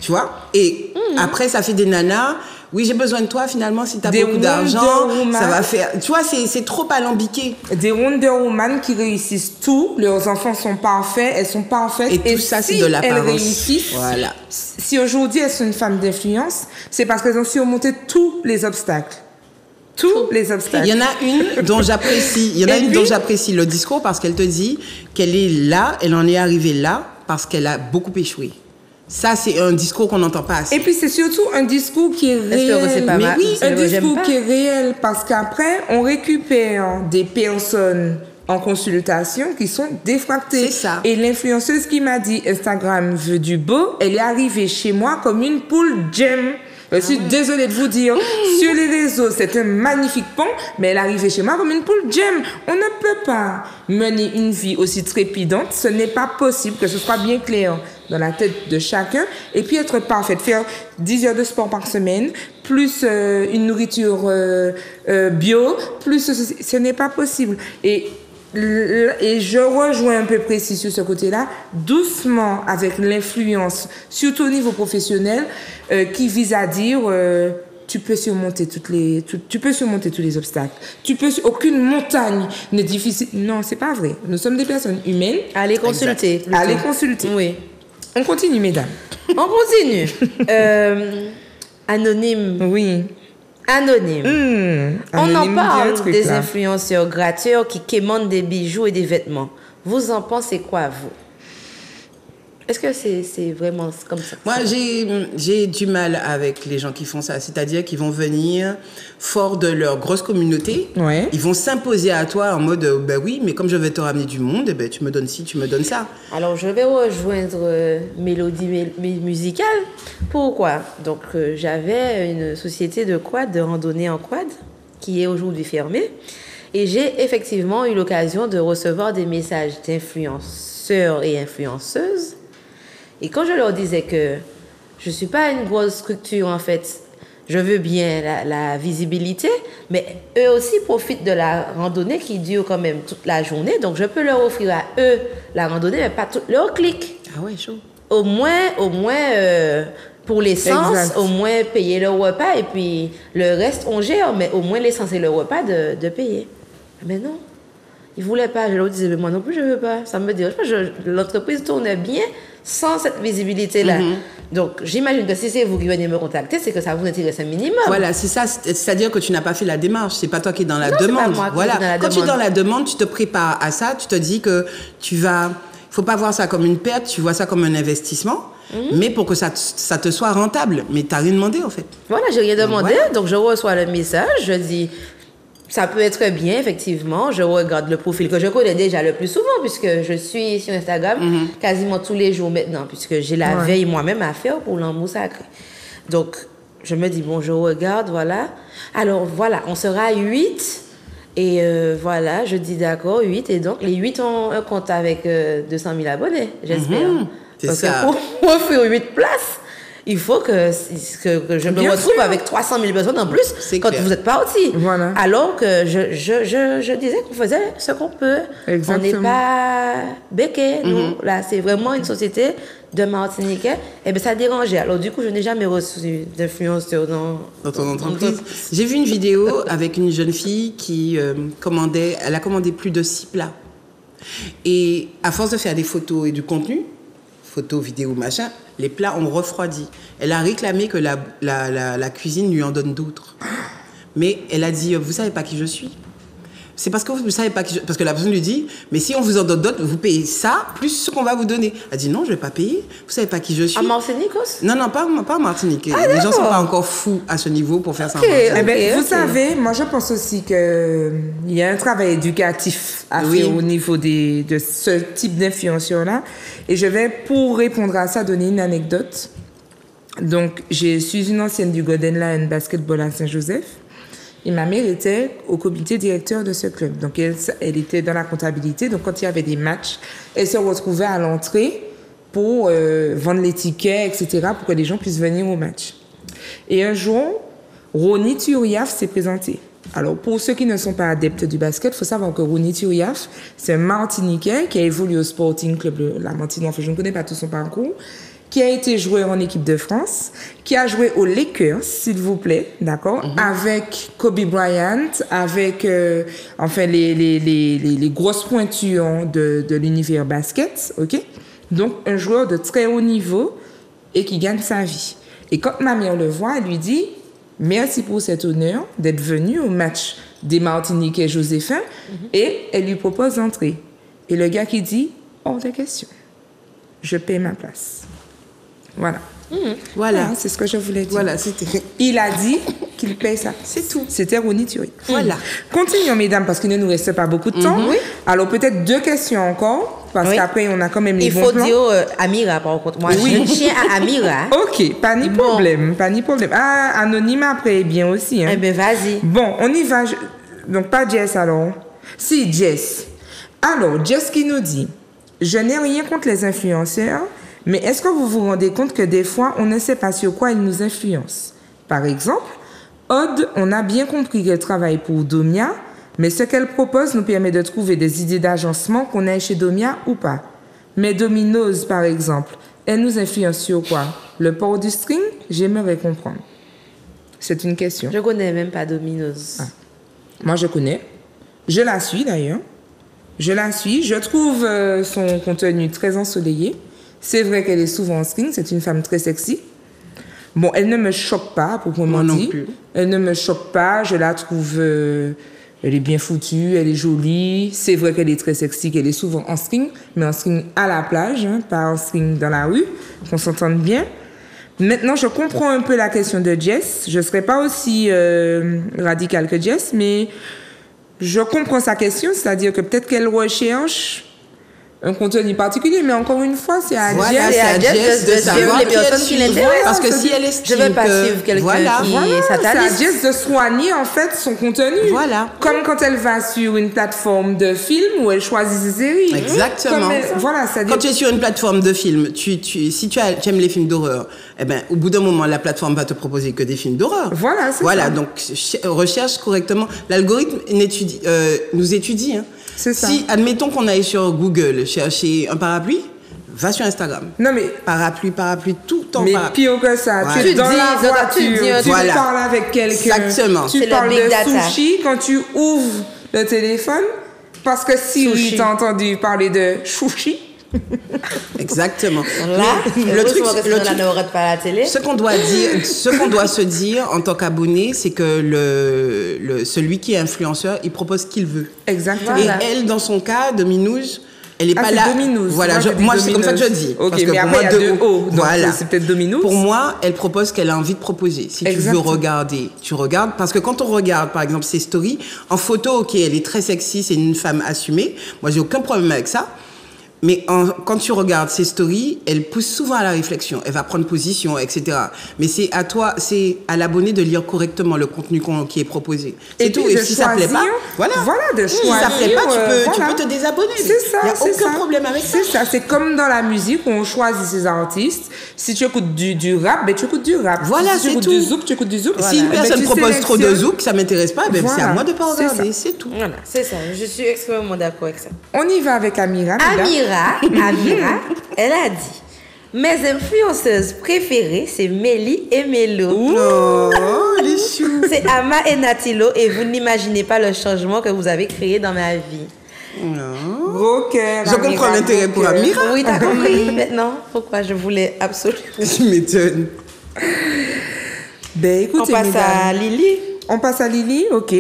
[SPEAKER 3] Tu vois? Et après, ça fait des nanas. Oui, j'ai besoin de toi, finalement, si tu as beaucoup d'argent, ça va faire... Tu vois, c'est trop alambiqué.
[SPEAKER 1] Des Wonder Woman qui réussissent tout, leurs enfants sont parfaits, elles sont parfaites.
[SPEAKER 3] Et tout ça, c'est de l'apparence.
[SPEAKER 1] Elles réussissent,
[SPEAKER 3] voilà.
[SPEAKER 1] Si aujourd'hui elles sont une femme d'influence, c'est parce qu'elles ont surmonté tous les obstacles. Tous les obstacles.
[SPEAKER 3] Il y en a une dont j'apprécie, le discours parce qu'elle te dit qu'elle est là, elle en est arrivée là parce qu'elle a beaucoup échoué. Ça, c'est un discours qu'on n'entend pas assez.
[SPEAKER 1] Et puis, c'est surtout un discours qui est réel.
[SPEAKER 2] Mais
[SPEAKER 1] oui, un discours qui est réel parce qu'après, on récupère des personnes en consultation qui sont défractées.
[SPEAKER 3] C'est ça.
[SPEAKER 1] Et l'influenceuse qui m'a dit Instagram veut du beau, elle est arrivée chez moi comme une poule gemme. Je suis désolée de vous dire, sur les réseaux, c'est un magnifique pont, mais elle est arrivée chez moi comme une poule gemme. On ne peut pas mener une vie aussi trépidante. Ce n'est pas possible, que ce soit bien clair dans la tête de chacun. Et puis être parfaite, faire 10 heures de sport par semaine, plus une nourriture bio, plus ce n'est pas possible. Et je rejoins un peu Précis sur ce côté-là, doucement avec l'influence, surtout au niveau professionnel, qui vise à dire tu peux surmonter tous les obstacles. Aucune montagne n'est difficile. Non, c'est pas vrai. Nous sommes des personnes humaines.
[SPEAKER 2] Allez consulter.
[SPEAKER 1] Allez consulter.
[SPEAKER 2] Oui.
[SPEAKER 1] On continue, mesdames.
[SPEAKER 2] On continue. Anonyme.
[SPEAKER 1] Oui.
[SPEAKER 2] Anonyme. On en
[SPEAKER 1] Anonyme,
[SPEAKER 2] parle
[SPEAKER 1] bien, truc,
[SPEAKER 2] des
[SPEAKER 1] là.
[SPEAKER 2] influenceurs gratteurs qui quémandent des bijoux et des vêtements. Vous en pensez quoi, vous? Est-ce que c'est vraiment comme ça?
[SPEAKER 3] Moi, j'ai du mal avec les gens qui font ça. C'est-à-dire qu'ils vont venir fort de leur grosse communauté.
[SPEAKER 1] Ouais.
[SPEAKER 3] Ils vont s'imposer à toi en mode, ben oui, mais comme je vais te ramener du monde, eh ben, tu me donnes ci, tu me donnes ça.
[SPEAKER 2] Alors, je vais rejoindre Mélodie Musicale. Pourquoi? Donc, j'avais une société de quad, de randonnée en quad, qui est aujourd'hui fermée. Et j'ai effectivement eu l'occasion de recevoir des messages d'influenceurs et influenceuses. Et quand je leur disais que je ne suis pas une grosse structure, en fait, je veux bien la visibilité, mais eux aussi profitent de la randonnée qui dure quand même toute la journée. Donc, je peux leur offrir à eux la randonnée, mais pas tout leur clic.
[SPEAKER 3] Ah ouais, chaud.
[SPEAKER 2] Au moins pour l'essence,
[SPEAKER 1] Exact.
[SPEAKER 2] au moins payer le repas et puis le reste, on gère, mais au moins l'essence et le repas de payer. Mais non, ils ne voulaient pas. Je leur disais, mais moi non plus, je ne veux pas. Ça me dérange pas. L'entreprise tournait bien sans cette visibilité-là. Donc, j'imagine que si c'est vous qui venez me contacter, c'est que ça vous intéresse un minimum.
[SPEAKER 3] Voilà, c'est ça. C'est-à-dire que tu n'as pas fait la démarche. C'est pas toi qui es dans la
[SPEAKER 2] Non, c'est pas
[SPEAKER 3] demande.
[SPEAKER 2] moi qui
[SPEAKER 3] Voilà.
[SPEAKER 2] suis dans la
[SPEAKER 3] Quand tu es
[SPEAKER 2] demande.
[SPEAKER 3] dans la demande, tu te prépares à ça. Tu te dis que tu vas. Faut pas voir ça comme une perte. Tu vois ça comme un investissement. Mais pour que ça te soit rentable. Mais tu n'as rien demandé en fait.
[SPEAKER 2] Voilà, j'ai rien demandé,
[SPEAKER 3] Voilà.
[SPEAKER 2] donc je reçois le message, je dis, ça peut être bien, effectivement, je regarde le profil que je connais déjà le plus souvent, puisque je suis sur Instagram quasiment tous les jours maintenant, puisque j'ai la
[SPEAKER 1] Ouais.
[SPEAKER 2] veille moi-même à faire pour l'amour sacré. Donc, je me dis, bon, je regarde, voilà. Alors, voilà, on sera 8, et voilà, je dis d'accord, 8, et donc les 8 ont un compte avec 200 000 abonnés, j'espère.
[SPEAKER 3] C'est
[SPEAKER 2] Parce
[SPEAKER 3] ça.
[SPEAKER 2] que pour offrir 8 places, il faut que je me
[SPEAKER 1] Bien
[SPEAKER 2] retrouve
[SPEAKER 1] sûr.
[SPEAKER 2] avec 300 000 personnes en plus
[SPEAKER 3] C'est
[SPEAKER 2] quand
[SPEAKER 3] clair.
[SPEAKER 2] vous êtes partis.
[SPEAKER 1] Voilà.
[SPEAKER 2] Alors que je disais qu'on faisait ce qu'on peut.
[SPEAKER 1] Exactement.
[SPEAKER 2] On n'est pas béqués, nous. Là, c'est vraiment une société de Martiniquais. Et bien, ça dérangeait. Alors, du coup, je n'ai jamais reçu d'influenceur
[SPEAKER 3] Dans ton entreprise. J'ai vu une vidéo avec une jeune fille qui elle a commandé plus de 6 plats. Et à force de faire des photos et du contenu, photos, vidéos, machin, les plats ont refroidi. Elle a réclamé que la cuisine lui en donne d'autres. Mais elle a dit, vous savez pas qui je suis. C'est parce que vous ne savez pas qui je... Parce que la personne lui dit, mais si on vous en donne d'autres, vous payez ça plus ce qu'on va vous donner. Elle dit, non, je ne vais pas payer. Vous ne savez pas qui je suis.
[SPEAKER 2] À Martinique aussi?
[SPEAKER 3] Non, pas en Martinique.
[SPEAKER 2] Ah,
[SPEAKER 3] les gens ne sont
[SPEAKER 2] d'accord.
[SPEAKER 3] pas encore fous à ce niveau pour faire ça en
[SPEAKER 2] Ok.
[SPEAKER 3] Martinique.
[SPEAKER 1] Eh ben,
[SPEAKER 2] Ok,
[SPEAKER 1] vous
[SPEAKER 2] ok.
[SPEAKER 1] savez, moi je pense aussi qu'il y a un travail éducatif à
[SPEAKER 3] Oui.
[SPEAKER 1] faire au niveau de ce type d'influenceurs-là. Et je vais, pour répondre à ça, donner une anecdote. Donc, je suis une ancienne du Golden Lion Basketball à Saint-Joseph. Et ma mère était au comité directeur de ce club. Donc, elle était dans la comptabilité. Donc, quand il y avait des matchs, elle se retrouvait à l'entrée pour vendre les tickets, etc., pour que les gens puissent venir au match. Et un jour, Ronny Turiaf s'est présenté. Alors, pour ceux qui ne sont pas adeptes du basket, il faut savoir que Ronny Turiaf, c'est un Martiniquais qui a évolué au Sporting Club de la Martinique. Enfin, je ne connais pas tout son parcours. Qui a été joueur en équipe de France, qui a joué aux Lakers, s'il vous plaît, d'accord, avec Kobe Bryant, avec enfin les grosses pointures de l'univers basket, ok. Donc un joueur de très haut niveau et qui gagne sa vie. Et quand ma mère le voit, elle lui dit merci pour cet honneur d'être venu au match des Martiniquais Joséphins et elle lui propose d'entrer. Et le gars qui dit hors de question, je paie ma place. Voilà.
[SPEAKER 3] Voilà.
[SPEAKER 1] C'est ce que je voulais dire.
[SPEAKER 3] Voilà, c'était...
[SPEAKER 1] Il a dit qu'il paye ça.
[SPEAKER 3] C'est tout.
[SPEAKER 1] C'était Ronny Turiaf.
[SPEAKER 3] Voilà.
[SPEAKER 1] Continuons, mesdames, parce qu'il ne nous reste pas beaucoup de temps.
[SPEAKER 2] Oui.
[SPEAKER 1] Alors, peut-être 2 questions encore, parce
[SPEAKER 2] Oui.
[SPEAKER 1] qu'après, on a quand même les
[SPEAKER 2] Il
[SPEAKER 1] bons
[SPEAKER 2] faut
[SPEAKER 1] plans.
[SPEAKER 2] dire Amira, par contre. Moi,
[SPEAKER 1] Oui.
[SPEAKER 2] je tiens à Amira.
[SPEAKER 1] Ok, pas ni
[SPEAKER 2] Bon.
[SPEAKER 1] problème, pas ni problème. Ah, anonyme après, bien aussi. Hein.
[SPEAKER 2] Eh bien, vas-y.
[SPEAKER 1] Bon, on y va. Donc, pas Jess alors. Si, Jess. Alors, Jess qui nous dit, je n'ai rien contre les influenceurs, mais est-ce que vous vous rendez compte que des fois, on ne sait pas sur quoi ils nous influencent? Par exemple, Aude, on a bien compris qu'elle travaille pour Domia, mais ce qu'elle propose nous permet de trouver des idées d'agencement qu'on ait chez Domia ou pas. Mais Domino's, par exemple, elle nous influence sur quoi? Le port du string? J'aimerais comprendre. C'est une question.
[SPEAKER 2] Je connais même pas Domino's.
[SPEAKER 1] Moi, je connais. Je la suis d'ailleurs. Je la suis. Je trouve son contenu très ensoleillé. C'est vrai qu'elle est souvent en string, c'est une femme très sexy. Bon, elle ne me choque pas, proprement
[SPEAKER 3] Moi non
[SPEAKER 1] dit.
[SPEAKER 3] plus.
[SPEAKER 1] Elle ne me choque pas, je la trouve... elle est bien foutue, elle est jolie. C'est vrai qu'elle est très sexy, qu'elle est souvent en string, mais en string à la plage, hein, pas en string dans la rue, qu'on s'entende bien. Maintenant, je comprends un peu la question de Jess. Je ne serais pas aussi radicale que Jess, mais je comprends sa question, c'est-à-dire que peut-être qu'elle recherche un contenu particulier, mais encore une fois, c'est à
[SPEAKER 3] Voilà,
[SPEAKER 1] Jess.
[SPEAKER 3] c'est à Jess de savoir
[SPEAKER 2] les
[SPEAKER 3] qui elle
[SPEAKER 2] personnes qui
[SPEAKER 3] suit.
[SPEAKER 2] l'intéressent.
[SPEAKER 3] Parce que si elle
[SPEAKER 2] Je
[SPEAKER 3] estime
[SPEAKER 2] ne vais pas
[SPEAKER 3] que...
[SPEAKER 2] suivre quelqu'un
[SPEAKER 3] Voilà.
[SPEAKER 2] qui
[SPEAKER 1] Voilà,
[SPEAKER 2] est
[SPEAKER 1] c'est à
[SPEAKER 2] sataniste.
[SPEAKER 1] Jess de soigner en fait son contenu.
[SPEAKER 3] Voilà.
[SPEAKER 1] Comme quand elle va sur une plateforme de film où elle choisit ses séries.
[SPEAKER 3] Exactement.
[SPEAKER 1] Voilà, c'est-à-dire
[SPEAKER 3] Quand tu es sur une plateforme de films, si tu aimes les films d'horreur, eh ben, au bout d'un moment, la plateforme va te proposer que des films d'horreur.
[SPEAKER 1] Voilà, c'est
[SPEAKER 3] Voilà,
[SPEAKER 1] ça.
[SPEAKER 3] donc recherche correctement. L'algorithme nous étudie. Hein.
[SPEAKER 1] C'est ça.
[SPEAKER 3] Si, admettons qu'on aille sur Google chercher un parapluie, va sur Instagram.
[SPEAKER 1] Non mais
[SPEAKER 3] Parapluie, tout le temps
[SPEAKER 1] mais
[SPEAKER 3] parapluie.
[SPEAKER 1] pire que ça,
[SPEAKER 3] Voilà.
[SPEAKER 1] tu es dans
[SPEAKER 2] Tu dis,
[SPEAKER 1] la
[SPEAKER 2] tu
[SPEAKER 1] voiture,
[SPEAKER 2] dis un
[SPEAKER 1] tu
[SPEAKER 3] Voilà.
[SPEAKER 1] parles avec quelqu'un,
[SPEAKER 3] Exactement.
[SPEAKER 1] tu
[SPEAKER 2] C'est le
[SPEAKER 1] parles
[SPEAKER 2] big
[SPEAKER 1] de
[SPEAKER 2] data.
[SPEAKER 1] sushi quand tu ouvres le téléphone, parce que si
[SPEAKER 2] Sushi.
[SPEAKER 1] tu as entendu parler de sushi,
[SPEAKER 3] Exactement.
[SPEAKER 2] Là,
[SPEAKER 3] Mais le truc,
[SPEAKER 2] on ne regarde pas la télé.
[SPEAKER 3] ce qu'on doit dire, ce qu'on doit se dire en tant qu'abonné, c'est que celui qui est influenceur, il propose ce qu'il veut.
[SPEAKER 1] exactement.
[SPEAKER 2] Voilà.
[SPEAKER 3] Et elle, dans son cas, Dominouze, elle n'est
[SPEAKER 1] Ah,
[SPEAKER 3] pas
[SPEAKER 1] c'est
[SPEAKER 3] là.
[SPEAKER 1] Dominouze.
[SPEAKER 3] Voilà,
[SPEAKER 1] Moi, je dis
[SPEAKER 3] moi c'est comme ça que je
[SPEAKER 1] Domineuse.
[SPEAKER 3] dis.
[SPEAKER 1] Ok,
[SPEAKER 3] Parce que
[SPEAKER 1] mais
[SPEAKER 3] pour
[SPEAKER 1] après,
[SPEAKER 3] moi,
[SPEAKER 1] il y a deux O, donc
[SPEAKER 3] voilà.
[SPEAKER 1] c'est peut-être Dominouze.
[SPEAKER 3] Pour moi, elle propose ce qu'elle a envie de proposer. Si
[SPEAKER 1] Exactement.
[SPEAKER 3] tu veux regarder, tu regardes. Parce que quand on regarde, par exemple, ses stories, en photo, ok, elle est très sexy, c'est une femme assumée. Moi, j'ai aucun problème avec ça. Mais quand tu regardes ses stories, elle pousse souvent à la réflexion. Elle va prendre position, etc. Mais c'est à toi, c'est à l'abonné de lire correctement le contenu qui est proposé. C'est tout.
[SPEAKER 1] puis
[SPEAKER 3] Et
[SPEAKER 1] de
[SPEAKER 3] si ça plaît pas,
[SPEAKER 1] choisir,
[SPEAKER 3] voilà.
[SPEAKER 1] de
[SPEAKER 3] Si ça plaît
[SPEAKER 1] choisir,
[SPEAKER 3] pas, tu
[SPEAKER 1] voilà.
[SPEAKER 3] peux te désabonner.
[SPEAKER 1] C'est ça,
[SPEAKER 3] Il n'y a
[SPEAKER 1] c'est
[SPEAKER 3] aucun
[SPEAKER 1] ça.
[SPEAKER 3] problème avec ça.
[SPEAKER 1] C'est ça, c'est comme dans la musique où on choisit ses artistes. Si tu écoutes du rap, ben tu écoutes du rap.
[SPEAKER 3] Voilà,
[SPEAKER 1] si tu
[SPEAKER 3] c'est
[SPEAKER 1] écoutes
[SPEAKER 3] tout.
[SPEAKER 1] du zouk, tu écoutes du zouk.
[SPEAKER 3] Si une
[SPEAKER 1] Ben,
[SPEAKER 3] personne
[SPEAKER 1] tu
[SPEAKER 3] propose trop de
[SPEAKER 1] sélectionnes.
[SPEAKER 3] zouk, ça m'intéresse pas, ben c'est à
[SPEAKER 1] Voilà,
[SPEAKER 3] moi de pas
[SPEAKER 1] c'est
[SPEAKER 3] regarder,
[SPEAKER 1] ça.
[SPEAKER 3] c'est tout.
[SPEAKER 2] Voilà, c'est ça. Je suis extrêmement d'accord avec ça.
[SPEAKER 1] On y va avec Amira.
[SPEAKER 2] Amira, elle a dit mes influenceuses préférées, c'est Mélie et Mélo.
[SPEAKER 3] Oh, les choux.
[SPEAKER 2] C'est Ama et Natilo et vous n'imaginez pas le changement que vous avez créé dans ma vie.
[SPEAKER 1] Gros cœur,
[SPEAKER 3] Je comprends
[SPEAKER 1] Amira,
[SPEAKER 3] l'intérêt
[SPEAKER 1] gros
[SPEAKER 3] pour
[SPEAKER 1] cœur.
[SPEAKER 3] Amira.
[SPEAKER 2] Oui, t'as compris maintenant pourquoi je voulais absolument.
[SPEAKER 3] Tu m'étonnes.
[SPEAKER 1] Ben
[SPEAKER 2] On
[SPEAKER 1] écoutez,
[SPEAKER 2] passe à
[SPEAKER 1] mesdames,
[SPEAKER 2] Lily.
[SPEAKER 1] on passe à Lily, ok.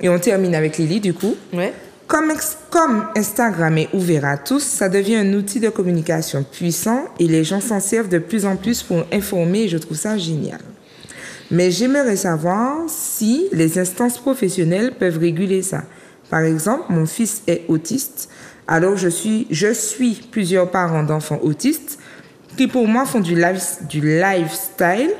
[SPEAKER 1] Et on termine avec Lily du coup.
[SPEAKER 2] Ouais.
[SPEAKER 1] Comme Instagram est ouvert à tous, ça devient un outil de communication puissant et les gens s'en servent de plus en plus pour informer et je trouve ça génial. Mais j'aimerais savoir si les instances professionnelles peuvent réguler ça. Par exemple, mon fils est autiste, alors je suis plusieurs parents d'enfants autistes qui pour moi font du lifestyle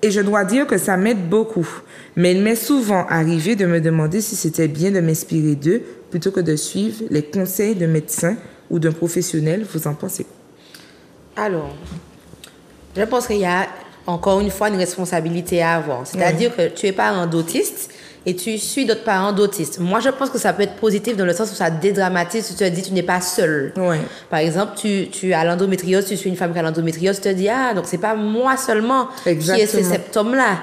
[SPEAKER 1] et je dois dire que ça m'aide beaucoup. Mais il m'est souvent arrivé de me demander si c'était bien de m'inspirer d'eux plutôt que de suivre les conseils de médecins ou d'un professionnel. Vous en pensez quoi?
[SPEAKER 2] Alors, je pense qu'il y a encore une fois une responsabilité à avoir. C'est-à-dire que tu es parent d'autiste et tu suis d'autres parents d'autistes. Moi, je pense que ça peut être positif dans le sens où ça dédramatise, tu te dis tu n'es pas seul.
[SPEAKER 1] Ouais.
[SPEAKER 2] Par exemple, tu as l'endométriose, tu suis une femme qui a l'endométriose, tu te dis ah, donc c'est pas moi seulement qui ai ces
[SPEAKER 1] Exactement.
[SPEAKER 2] symptômes-là.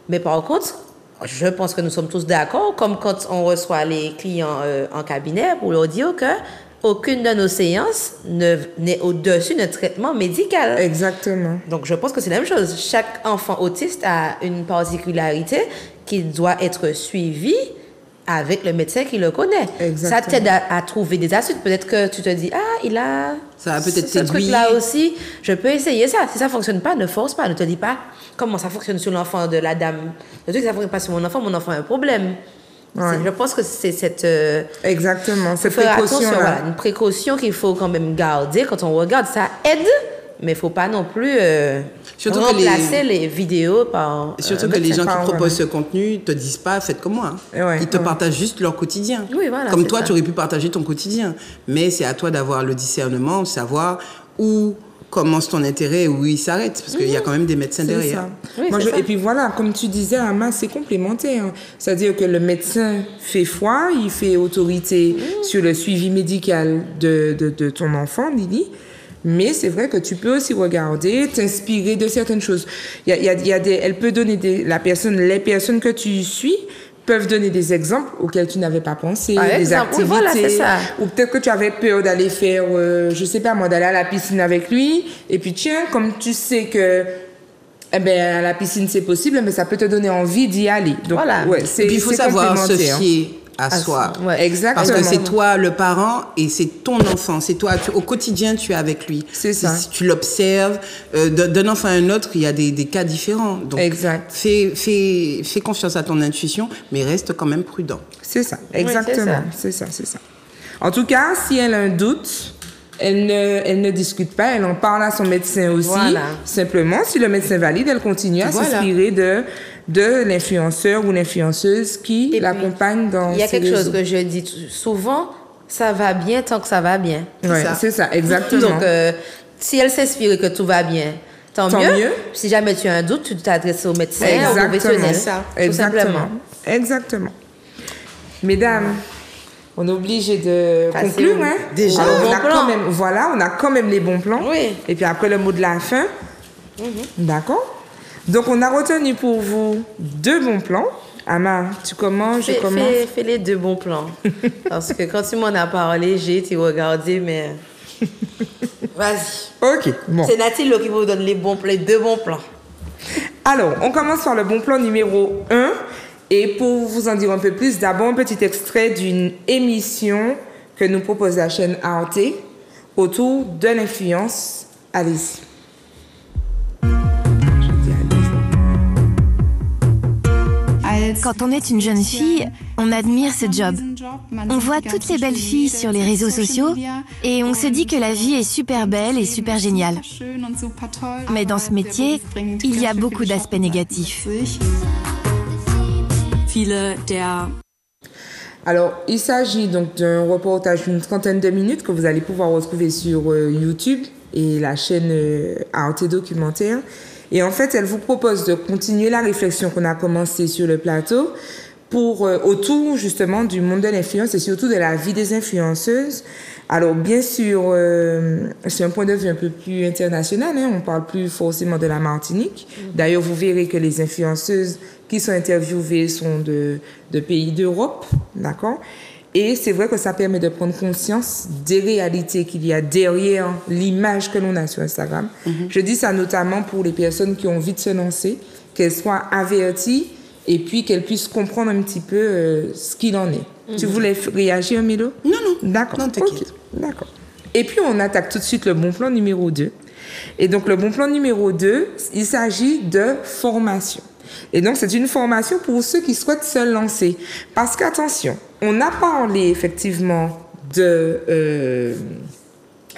[SPEAKER 2] Mais par contre, je pense que nous sommes tous d'accord, comme quand on reçoit les clients en cabinet pour leur dire que aucune de nos séances n'est au-dessus d'un traitement médical.
[SPEAKER 1] Exactement.
[SPEAKER 2] Donc, je pense que c'est la même chose. Chaque enfant autiste a une particularité qui doit être suivie avec le médecin qui le connaît.
[SPEAKER 1] Exactement.
[SPEAKER 2] Ça t'aide à trouver des astuces. Peut-être que tu te dis, ah, il a
[SPEAKER 3] Ça va peut-être
[SPEAKER 2] ce
[SPEAKER 3] t'aiguiller.
[SPEAKER 2] truc-là aussi. Je peux essayer ça. Si ça ne fonctionne pas, ne force pas. Ne te dis pas comment ça fonctionne sur l'enfant de la dame. Le truc, ça ne fonctionne pas sur mon enfant a un problème.
[SPEAKER 1] Ouais.
[SPEAKER 2] Je pense que c'est cette...
[SPEAKER 1] Exactement. Cette
[SPEAKER 2] faire attention,
[SPEAKER 1] précaution-là.
[SPEAKER 2] voilà, une précaution qu'il faut quand même garder quand on regarde. Ça aide, mais il ne faut pas non plus
[SPEAKER 3] Surtout que
[SPEAKER 2] remplacer les vidéos par...
[SPEAKER 3] Surtout que les
[SPEAKER 1] médecin
[SPEAKER 3] gens qui
[SPEAKER 1] parle,
[SPEAKER 3] proposent
[SPEAKER 1] voilà.
[SPEAKER 3] ce contenu te disent pas faites comme moi.
[SPEAKER 1] Ouais,
[SPEAKER 3] Ils te
[SPEAKER 1] ouais.
[SPEAKER 3] partagent juste leur quotidien.
[SPEAKER 2] Oui, voilà,
[SPEAKER 3] Comme
[SPEAKER 2] c'est
[SPEAKER 3] toi,
[SPEAKER 2] ça.
[SPEAKER 3] tu aurais pu partager ton quotidien. Mais c'est à toi d'avoir le discernement, savoir où commence ton intérêt et où il s'arrête. Parce qu'il y a quand même des médecins
[SPEAKER 1] C'est
[SPEAKER 3] derrière.
[SPEAKER 1] ça.
[SPEAKER 2] Oui,
[SPEAKER 1] Moi,
[SPEAKER 2] c'est ça.
[SPEAKER 1] Et puis voilà, comme tu disais, Ama, c'est complémentaire. C'est-à-dire que le médecin fait foi, il fait autorité sur le suivi médical de ton enfant, Lily. Mais c'est vrai que tu peux aussi regarder, t'inspirer de certaines choses. Elle peut donner les personnes que tu suis peuvent donner des exemples auxquels tu n'avais pas pensé,
[SPEAKER 2] Par
[SPEAKER 1] des
[SPEAKER 2] exemple, oui,
[SPEAKER 1] activités,
[SPEAKER 2] voilà, c'est ça.
[SPEAKER 1] ou peut-être que tu avais peur d'aller faire, je sais pas moi, d'aller à la piscine avec lui, et puis tiens, comme tu sais que eh ben, à la piscine c'est possible, mais ça peut te donner envie d'y aller. Donc,
[SPEAKER 2] Voilà.
[SPEAKER 1] ouais,
[SPEAKER 3] Et puis il faut
[SPEAKER 1] c'est
[SPEAKER 3] savoir se
[SPEAKER 1] complémentaire.
[SPEAKER 3] fier à soi.
[SPEAKER 2] Ouais.
[SPEAKER 1] Exactement.
[SPEAKER 3] Parce que c'est toi le parent et c'est ton enfant. C'est toi, au quotidien, tu es avec lui.
[SPEAKER 1] C'est ça.
[SPEAKER 3] Si tu l'observes, d'un enfant à un autre, il y a des cas différents. Donc,
[SPEAKER 1] Exact.
[SPEAKER 3] fais confiance à ton intuition, mais reste quand même prudent.
[SPEAKER 1] C'est ça,
[SPEAKER 2] c'est
[SPEAKER 1] exactement. C'est ça. En tout cas, si elle a un doute, elle ne discute pas, elle en parle à son médecin aussi.
[SPEAKER 2] Voilà.
[SPEAKER 1] Simplement, si le médecin valide, elle continue à
[SPEAKER 3] Voilà.
[SPEAKER 1] s'inspirer de l'influenceur ou l'influenceuse qui
[SPEAKER 2] Et puis,
[SPEAKER 1] l'accompagne dans
[SPEAKER 2] Il y a
[SPEAKER 1] ses
[SPEAKER 2] quelque chose
[SPEAKER 1] réseaux.
[SPEAKER 2] que je dis souvent, ça va bien tant que ça va bien.
[SPEAKER 1] Ouais, c'est ça, exactement.
[SPEAKER 2] Donc, si elle s'inspire que tout va bien, tant
[SPEAKER 1] Tant
[SPEAKER 2] mieux.
[SPEAKER 1] mieux.
[SPEAKER 2] Si jamais tu as un doute, tu t'adresses au médecin, au
[SPEAKER 1] Exactement.
[SPEAKER 2] professionnel.
[SPEAKER 3] Ça.
[SPEAKER 2] Tout simplement.
[SPEAKER 1] Exactement. Mesdames, on est obligé de
[SPEAKER 2] Passer
[SPEAKER 1] conclure,
[SPEAKER 2] au-
[SPEAKER 1] hein?
[SPEAKER 3] Déjà.
[SPEAKER 1] Alors,
[SPEAKER 2] Au
[SPEAKER 1] on
[SPEAKER 2] bon
[SPEAKER 1] a
[SPEAKER 2] plan.
[SPEAKER 1] quand même, voilà, on a quand même les bons plans.
[SPEAKER 2] Oui.
[SPEAKER 1] Et puis après le mot de la fin. D'accord. Donc on a retenu pour vous 2 bons plans. Ama, tu commences, je commence.
[SPEAKER 2] Fais les 2 bons plans. Parce que quand tu m'en as parlé, j'ai été regarder, mais... Vas-y.
[SPEAKER 1] Ok, bon.
[SPEAKER 2] C'est Nathalie qui vous donne les 2 bons plans.
[SPEAKER 1] Alors, on commence par le bon plan numéro 1. Et pour vous en dire un peu plus, d'abord un petit extrait d'une émission que nous propose la chaîne Arte autour de l'influence. Allez-y.
[SPEAKER 5] Quand on est une jeune fille, on admire ce job. On voit toutes les belles filles sur les réseaux sociaux et on se dit que la vie est super belle et super géniale. Mais dans ce métier, il y a beaucoup d'aspects négatifs.
[SPEAKER 1] Alors, il s'agit donc d'un reportage d'une 30aine de minutes que vous allez pouvoir retrouver sur YouTube et la chaîne Arte Documentaire. Et en fait, elle vous propose de continuer la réflexion qu'on a commencée sur le plateau pour autour justement du monde de l'influence et surtout de la vie des influenceuses. Alors bien sûr, c'est un point de vue un peu plus international, hein, on parle plus forcément de la Martinique. D'ailleurs, vous verrez que les influenceuses qui sont interviewées sont de pays d'Europe, d'accord? Et c'est vrai que ça permet de prendre conscience des réalités qu'il y a derrière l'image que l'on a sur Instagram. Je dis ça notamment pour les personnes qui ont envie de se lancer, qu'elles soient averties et puis qu'elles puissent comprendre un petit peu ce qu'il en est. Tu voulais réagir, Milo?
[SPEAKER 3] Non.
[SPEAKER 1] D'accord.
[SPEAKER 3] Non, t'inquiète.
[SPEAKER 1] Ok, d'accord. Et puis, on attaque tout de suite le bon plan numéro 2. Et donc, le bon plan numéro 2, il s'agit de formation. Et donc, c'est une formation pour ceux qui souhaitent se lancer. Parce qu'attention, on a parlé effectivement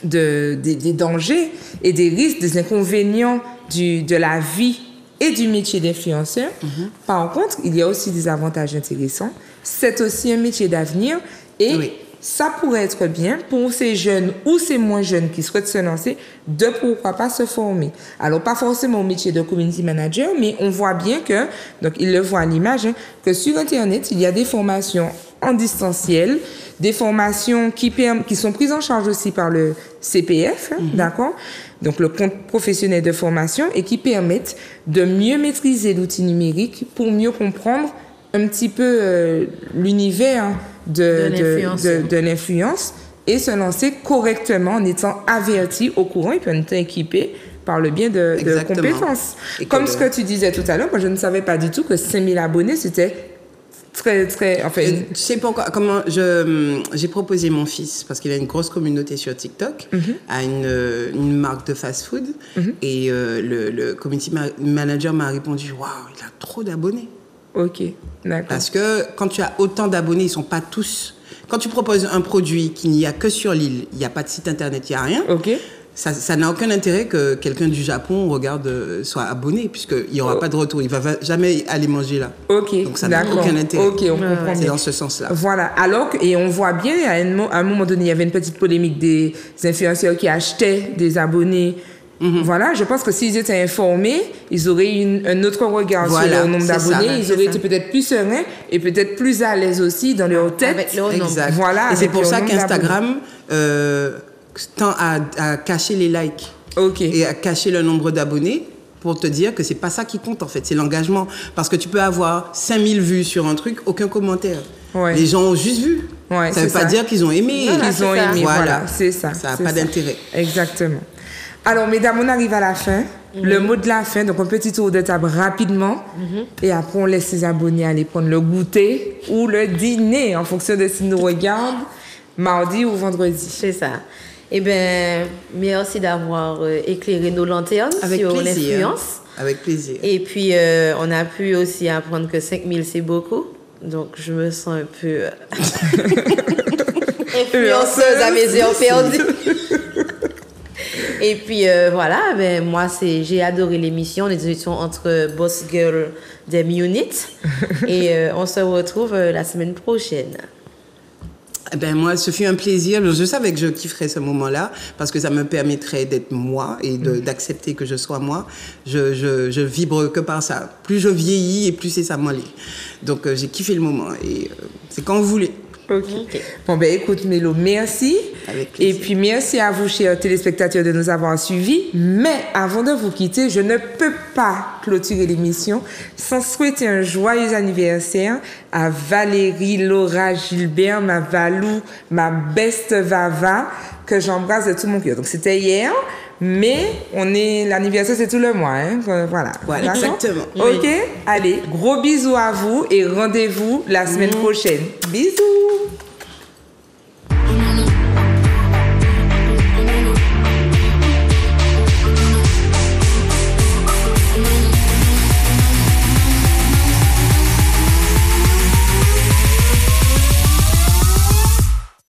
[SPEAKER 1] des dangers et des risques, des inconvénients de la vie et du métier d'influenceur. Par contre, il y a aussi des avantages intéressants. C'est aussi un métier d'avenir et
[SPEAKER 3] Oui.
[SPEAKER 1] ça pourrait être bien pour ces jeunes ou ces moins jeunes qui souhaitent se lancer de pourquoi pas se former. Alors, pas forcément au métier de community manager, mais on voit bien que, donc il le voit à l'image, hein, que sur Internet, il y a des formations en distanciel, des formations qui sont prises en charge aussi par le CPF, hein, d'accord? Donc le compte professionnel de formation et qui permettent de mieux maîtriser l'outil numérique pour mieux comprendre un petit peu l'univers de l'influence et se lancer correctement en étant averti, au courant et puis en étant équipé par le biais de
[SPEAKER 3] Exactement.
[SPEAKER 1] compétences.
[SPEAKER 3] Et
[SPEAKER 1] Comme
[SPEAKER 3] que
[SPEAKER 1] ce que tu disais tout à l'heure, moi je ne savais pas du tout que 5000 abonnés, c'était très, enfin...
[SPEAKER 3] Tu sais pourquoi, comment j'ai proposé mon fils, parce qu'il a une grosse communauté sur TikTok, à une marque de fast-food, et le community manager m'a répondu, waouh, il a trop d'abonnés.
[SPEAKER 1] Ok, d'accord.
[SPEAKER 3] Parce que quand tu as autant d'abonnés, ils sont pas tous. Quand tu proposes un produit qu'il n'y a que sur l'île, il n'y a pas de site internet, il n'y a rien.
[SPEAKER 1] Ok.
[SPEAKER 3] Ça n'a aucun intérêt que quelqu'un du Japon soit abonné, puisqu'il n'y aura pas de retour. Il ne va jamais aller manger là.
[SPEAKER 1] Ok,
[SPEAKER 3] Donc ça n'a
[SPEAKER 1] d'accord.
[SPEAKER 3] aucun intérêt.
[SPEAKER 1] Ok, on comprend
[SPEAKER 3] C'est
[SPEAKER 1] bien.
[SPEAKER 3] dans ce sens-là.
[SPEAKER 1] Voilà. Alors et on voit bien, à un moment donné, il y avait une petite polémique des influenceurs qui achetaient des abonnés. Voilà, je pense que s'ils étaient informés, ils auraient un autre regard sur
[SPEAKER 3] Voilà,
[SPEAKER 1] leur nombre
[SPEAKER 3] c'est ça,
[SPEAKER 1] d'abonnés. Ils
[SPEAKER 2] c'est
[SPEAKER 1] auraient
[SPEAKER 2] ça.
[SPEAKER 1] été peut-être plus sereins et peut-être plus à l'aise aussi dans leur tête.
[SPEAKER 2] Avec leur nombre.
[SPEAKER 3] Exact.
[SPEAKER 1] Voilà,
[SPEAKER 3] Et c'est
[SPEAKER 1] avec
[SPEAKER 3] pour
[SPEAKER 1] leur
[SPEAKER 3] ça
[SPEAKER 1] nombre
[SPEAKER 3] qu'Instagram tend à cacher les likes
[SPEAKER 1] Ok.
[SPEAKER 3] et à cacher le nombre d'abonnés pour te dire que c'est pas ça qui compte en fait, c'est l'engagement. Parce que tu peux avoir 5000 vues sur un truc, aucun commentaire.
[SPEAKER 1] Ouais.
[SPEAKER 3] Les gens ont juste vu.
[SPEAKER 1] Ouais,
[SPEAKER 3] ça veut pas dire qu'ils ont aimé.
[SPEAKER 1] Qu'ils ont aimé, voilà, c'est ça.
[SPEAKER 3] Ça n'a pas d'intérêt.
[SPEAKER 1] Exactement. Alors, mesdames, on arrive à la fin. Le mot de la fin, donc un petit tour de table rapidement. Et après, on laisse les abonnés aller prendre le goûter ou le dîner en fonction de s'ils nous regardent mardi ou vendredi.
[SPEAKER 2] C'est ça. Eh bien, merci d'avoir éclairé nos lanternes sur l'influence.
[SPEAKER 3] Avec plaisir.
[SPEAKER 2] Et puis, on a pu aussi apprendre que 5000, c'est beaucoup. Donc, je me sens un peu influenceuse à mes heures perdues. Et puis, voilà, ben, moi, j'ai adoré l'émission. Nous étions entre Boss Girl des Munich. Et on se retrouve la semaine prochaine.
[SPEAKER 3] Ben moi, ce fut un plaisir. Je savais que je kifferais ce moment-là parce que ça me permettrait d'être moi et d'accepter que je sois moi. Je vibre que par ça. Plus je vieillis et plus c'est ça m'allait. Donc, j'ai kiffé le moment et c'est quand vous voulez.
[SPEAKER 1] Ok. Bon, ben écoute, Mélo, merci.
[SPEAKER 3] Avec plaisir.
[SPEAKER 1] Et puis, merci à vous, chers téléspectateurs, de nous avoir suivis. Mais avant de vous quitter, je ne peux pas clôturer l'émission sans souhaiter un joyeux anniversaire à Valérie Laura Gilbert, ma Valou, ma best Vava, que j'embrasse de tout mon cœur. Donc, c'était hier. Mais l'anniversaire, c'est tout le mois, hein. Voilà.
[SPEAKER 3] Voilà, exactement.
[SPEAKER 1] Ok?
[SPEAKER 2] Oui.
[SPEAKER 1] Allez, gros bisous à vous et rendez-vous la semaine prochaine. Bisous!